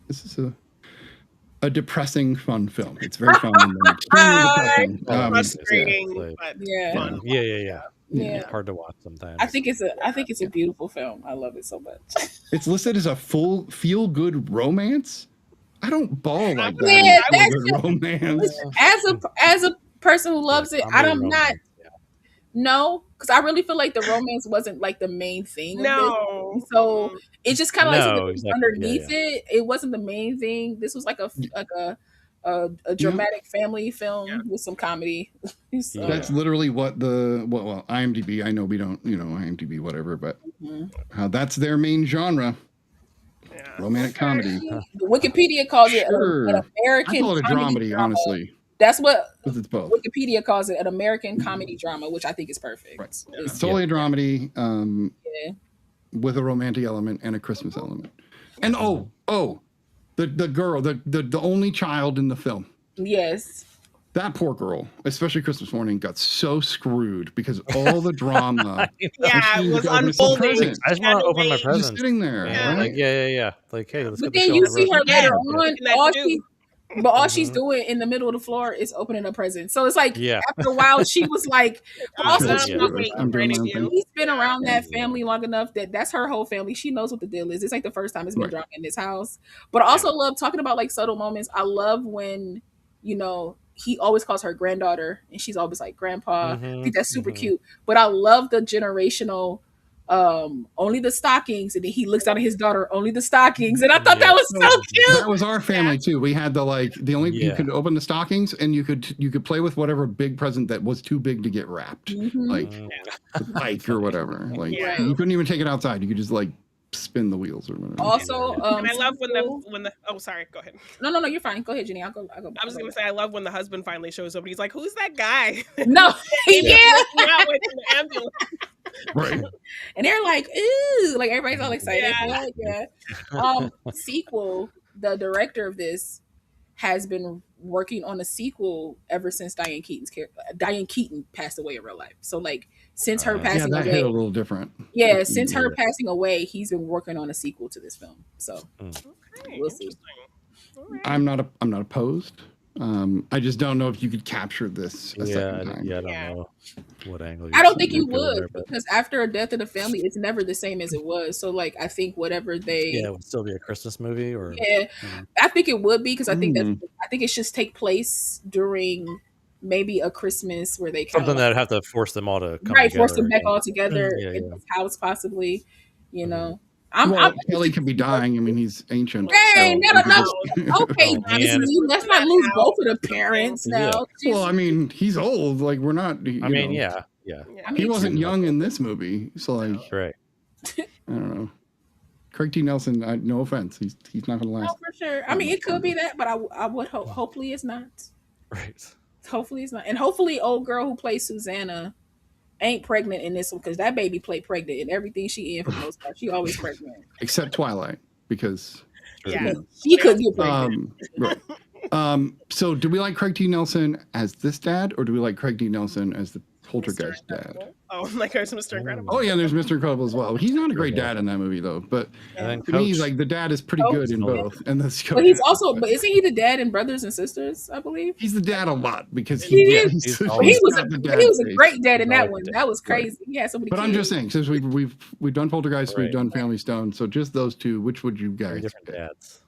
this is a depressing, fun film. It's very fun and then extremely depressing. Frustrating, like- but Yeah. fun. Yeah. Yeah. Yeah. It's hard to watch sometimes. I think it's a beautiful film. I love it so much. It's listed as a full feel-good romance. I don't bawl like that. Yeah, in that's feel-good romance. As a person who loves it, Comedy I'm not. romance, yeah. No, because I really feel like the romance wasn't like the main thing. Of No. this. So it's just kind of like No, something exactly. underneath Yeah, it. It wasn't the main thing. This was like a dramatic family film with some comedy. So, Yeah. That's literally what well, IMDb. I know we don't, IMDb, whatever, but that's their main genre, Yeah. romantic comedy. the Wikipedia calls it Sure. an American I call it a comedy dramedy, drama. honestly, That's what because it's both. Wikipedia calls it, an American comedy drama, which I think is perfect. Right. It's- It's totally a dramedy Yeah. with a romantic element and a Christmas element. And the girl, the only child in the film. Yes. That poor girl, especially Christmas morning, got so screwed because all the drama. Yeah, she it was got open some unfolding. presents. I just want to open my Just Just presents. sitting there, Yeah, right? like yeah. Like, hey, let's But get the then show you on the see her road. later Yeah. on. that All she's doing in the middle of the floor is opening a present. So it's like Yeah. after a while she was like, also That's she true. was, I'm doing my own thing. she's been around that family long enough that that's her whole family. She knows what the deal is. It's like the first time it's been Right. drama in this house. But I also love talking about like subtle moments. I love when he always calls her granddaughter and she's always like grandpa. I think that's super cute. But I love the generational only the stockings, and then he looks down at his daughter, only the stockings, and I thought that was so cute. That was our family too. We had you could open the stockings and you could play with whatever big present that was too big to get wrapped, like the bike or whatever. Like you couldn't even take it outside. You could just like spin the wheels or whatever. Also, and I love when the oh sorry, go ahead. No, you're fine. Go ahead, Jenny. I'll go. I was gonna say I love when the husband finally shows up and he's like, "Who's that guy?" No, yeah. Out with the ambulance. Right. And they're like, ooh, like everybody's all excited. Yeah. Sequel. The director of this has been working on a sequel ever since Diane Keaton passed away in real life. So like since her passing that away, hit a little different. Yeah, since her passing away, he's been working on a sequel to this film. So we'll see. I'm not opposed. I just don't know if you could capture this a second time. I don't Yeah. know what angle. I don't think you might go would there, but because after a death in the family, it's never the same as it was. So like, I think whatever they, yeah, it would still be a Christmas movie, or yeah, I think it would be because I think Mm. I think it should take place during maybe a Christmas where they kind something of that'd have to force them all to come right together. force them back again. all together Yeah, in yeah. his house, possibly. You Mhm. know, Well, Kelly could be dying. I mean, he's ancient. Dang, so not we could enough. just- Okay, Oh, Disney, man. let's not lose both of the parents Yeah. now. Well, I mean, he's old. Like, we're not. I mean, know, yeah. I He mean, wasn't True. young in this movie, so like, Right. I don't know. Craig T. Nelson. No offense, he's not gonna no, last. for sure. I mean, it could be that, but I would hope. Hopefully, it's not. Right. Hopefully, it's not. And hopefully, old girl who plays Susanna ain't pregnant in this one because that baby played pregnant in everything she in for the most part. She always pregnant. Except Twilight, because Yeah. She could get pregnant. right. So do we like Craig T. Nelson as this dad, or do we like Craig T. Nelson as the Poltergeist dad? Oh, like there's Mr. Incredible. Oh yeah, there's Mr. Incredible as well. He's not a great dad in that movie though, but And then to me, Coach. like the dad is pretty good in both. And that's But he's also, but isn't he the dad in Brothers and Sisters? I believe he's the dad a lot because He is. he's He's But he was got the a dad he was a face. great dad in He's that always one. the dad. That was crazy. He had so many But kids. I'm just saying, since we've done Poltergeist, we've Right. done Family Stone, so just those two, which would you Very guys different pick? dads.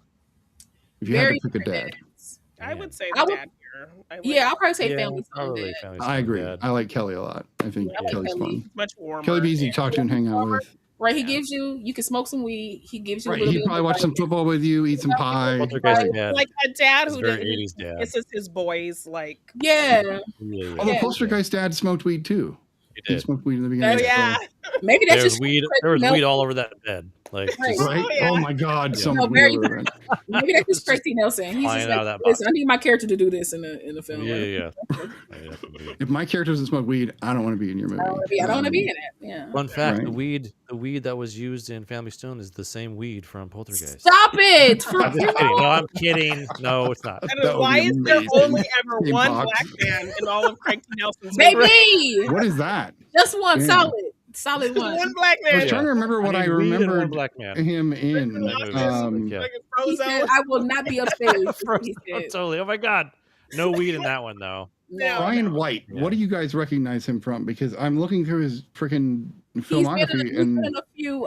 If you had Very to pick a different dad? dads. I would say I the would- dad here. Yeah, I'll probably say Yeah, Family Stone probably dad. Family I Stone agree. dad. I like Kelly a lot. I think I like Kelly's Kelly. fun. much warmer. Kelly be easy to and- talk to and hang out with. Right, he gives you can smoke some weed. He gives you Right, a little he'd bit probably of watch some football with you, eat some pie. Poltergeist dad. Like a dad He's who very doesn't 80s dad. kisses his boys like Yeah, Yeah, Although Yeah. Poltergeist dad smoked weed too. He He did. smoked weed in the oh beginning. yeah. maybe that's There was just weed. There was weed all over that bed. Like Right. just, Right? Oh, yeah. Oh my God! Yeah. So No, much very weed over there. maybe that's just Tracy Nelson. He's Flying just out like, of that listen, box. I need my character to do this in the film. yeah. If my character doesn't smoke weed, I don't want to be in your movie. I don't want to be in it. Yeah. Fun fact: Right. the weed that was used in Family Stone is the same weed from Poltergeist. Stop it! For I'm just kidding. No, I'm kidding. No, it's not. And That would why be is there amazing. only ever Same one box. black man in all of Craig T. Nelson's movies? baby, What is that? just one Yeah. solid one. One black I was man. trying to remember what I need weed and one remembered black man. him in. Like Yeah. Like a He said, Frozone. "I will not be upstairs." He Oh, said. totally. Oh my god. No weed in that one though. No. Brian White. Yeah. What do you guys recognize him from? Because I'm looking through his freaking He's been filmography, in a few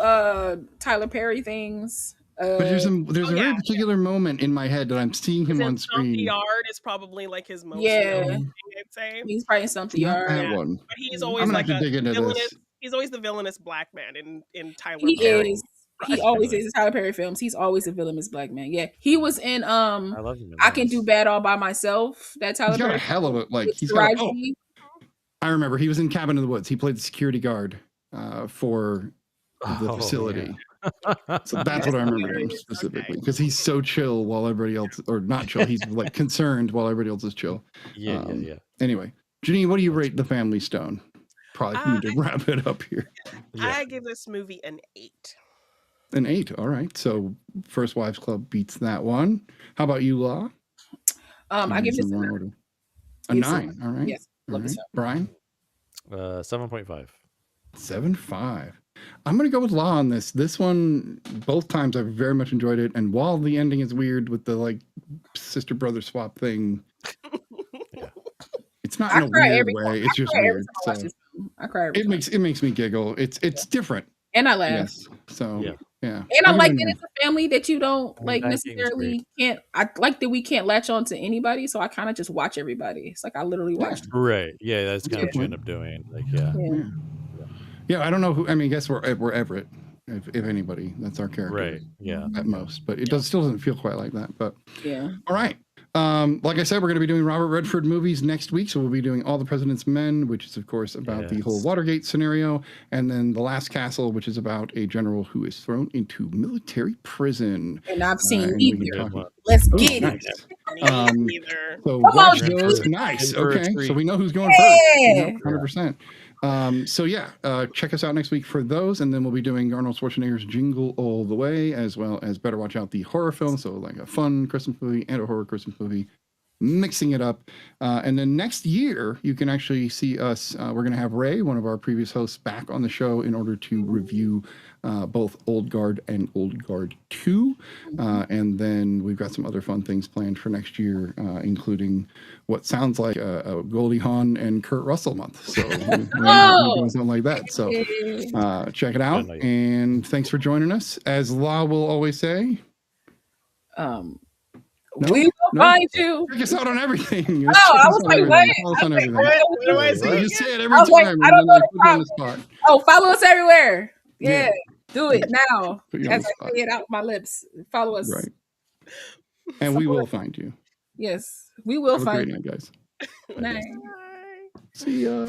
Tyler Perry things. but there's a Oh, very yeah. particular moment in my head that I'm seeing him He's on in Stomp the screen. Yard is probably like his most Yeah. known thing, I'd say. He's probably in something. Not that Yeah. one. But he's I'm always gonna like have to dig a into villainous. this. He's always the villainous black man in Tyler He Perry. is. He always is in Tyler Perry films. He's always a villainous black man. Yeah, he was in I love him. in I Can those. Do Bad All by Myself. That Tyler He's got a Perry. hell of a like. with He's got. Taraji. I remember he was in Cabin in the Woods. He played the security guard for the Oh, facility. yeah. So that's what I remember him specifically because he's so chill while everybody else, or not chill. He's like concerned while everybody else is chill. Yeah, Um, yeah. Anyway, Janine, what do you rate The Family Stone? Probably need to wrap it up here. I give this movie an 8. An 8. All right. So First Wives Club beats that one. How about you, Law? I give this In a wrong 9. order. A Give this a 9. All right. Yes, All love this right. Brian? 7.5. 7.5. I'm going to go with Law on this. This one, both times I've very much enjoyed it. And while the ending is weird with the like sister brother swap thing, it's not I in a cry weird every way. It's just cry every weird. time I watch So this film. I cry every it time. makes me giggle. It's different. And I laugh. Yes. So Yeah. yeah. And I I'll like give that it it's a family that you don't like That game's necessarily can't. I like that we can't latch on to anybody, so I kind of just watch everybody. It's like I literally watch. Right. Yeah, that's kind of what you point. end up doing. Like, yeah. Yeah. Yeah, I don't know who. I mean, I guess we're Everett, if anybody. That's our character, Right. Yeah. At most, but it still doesn't feel quite like that. But Yeah. all right, like I said, we're going to be doing Robert Redford movies next week, so we'll be doing All the President's Men, which is of course about the whole Yes. Watergate scenario, and then The Last Castle, which is about a general who is thrown into military prison. And I've seen and we can either. talk- Let's Oh, get it. nice. Me Um, either. So Come watch on, those. dude. Nice. In for a Okay, so treat. we know who's going first. Yeah. 100%. So yeah, check us out next week for those, and then we'll be doing Arnold Schwarzenegger's Jingle All the Way, as well as Better Watch Out, the horror film. So like a fun Christmas movie and a horror Christmas movie mixing it up. And then next year, you can actually see us. We're going to have Ray, one of our previous hosts, back on the show in order to review both Old Guard and Old Guard 2. And then we've got some other fun things planned for next year, including what sounds like a Goldie Hawn and Kurt Russell month. So we're doing something like that. So check it out. And thanks for joining us. As La will always say, we will find you. Check us out on everything. Oh, I was like, wait. What do I say? You say it every time. I don't know the put you on the spot. Oh, follow us everywhere. Yeah. Do it now. Put you on As the I say it out my lips. Follow us. Right. And we will find you. Yes, we will Have find a great night, guys. Night. Bye. See ya.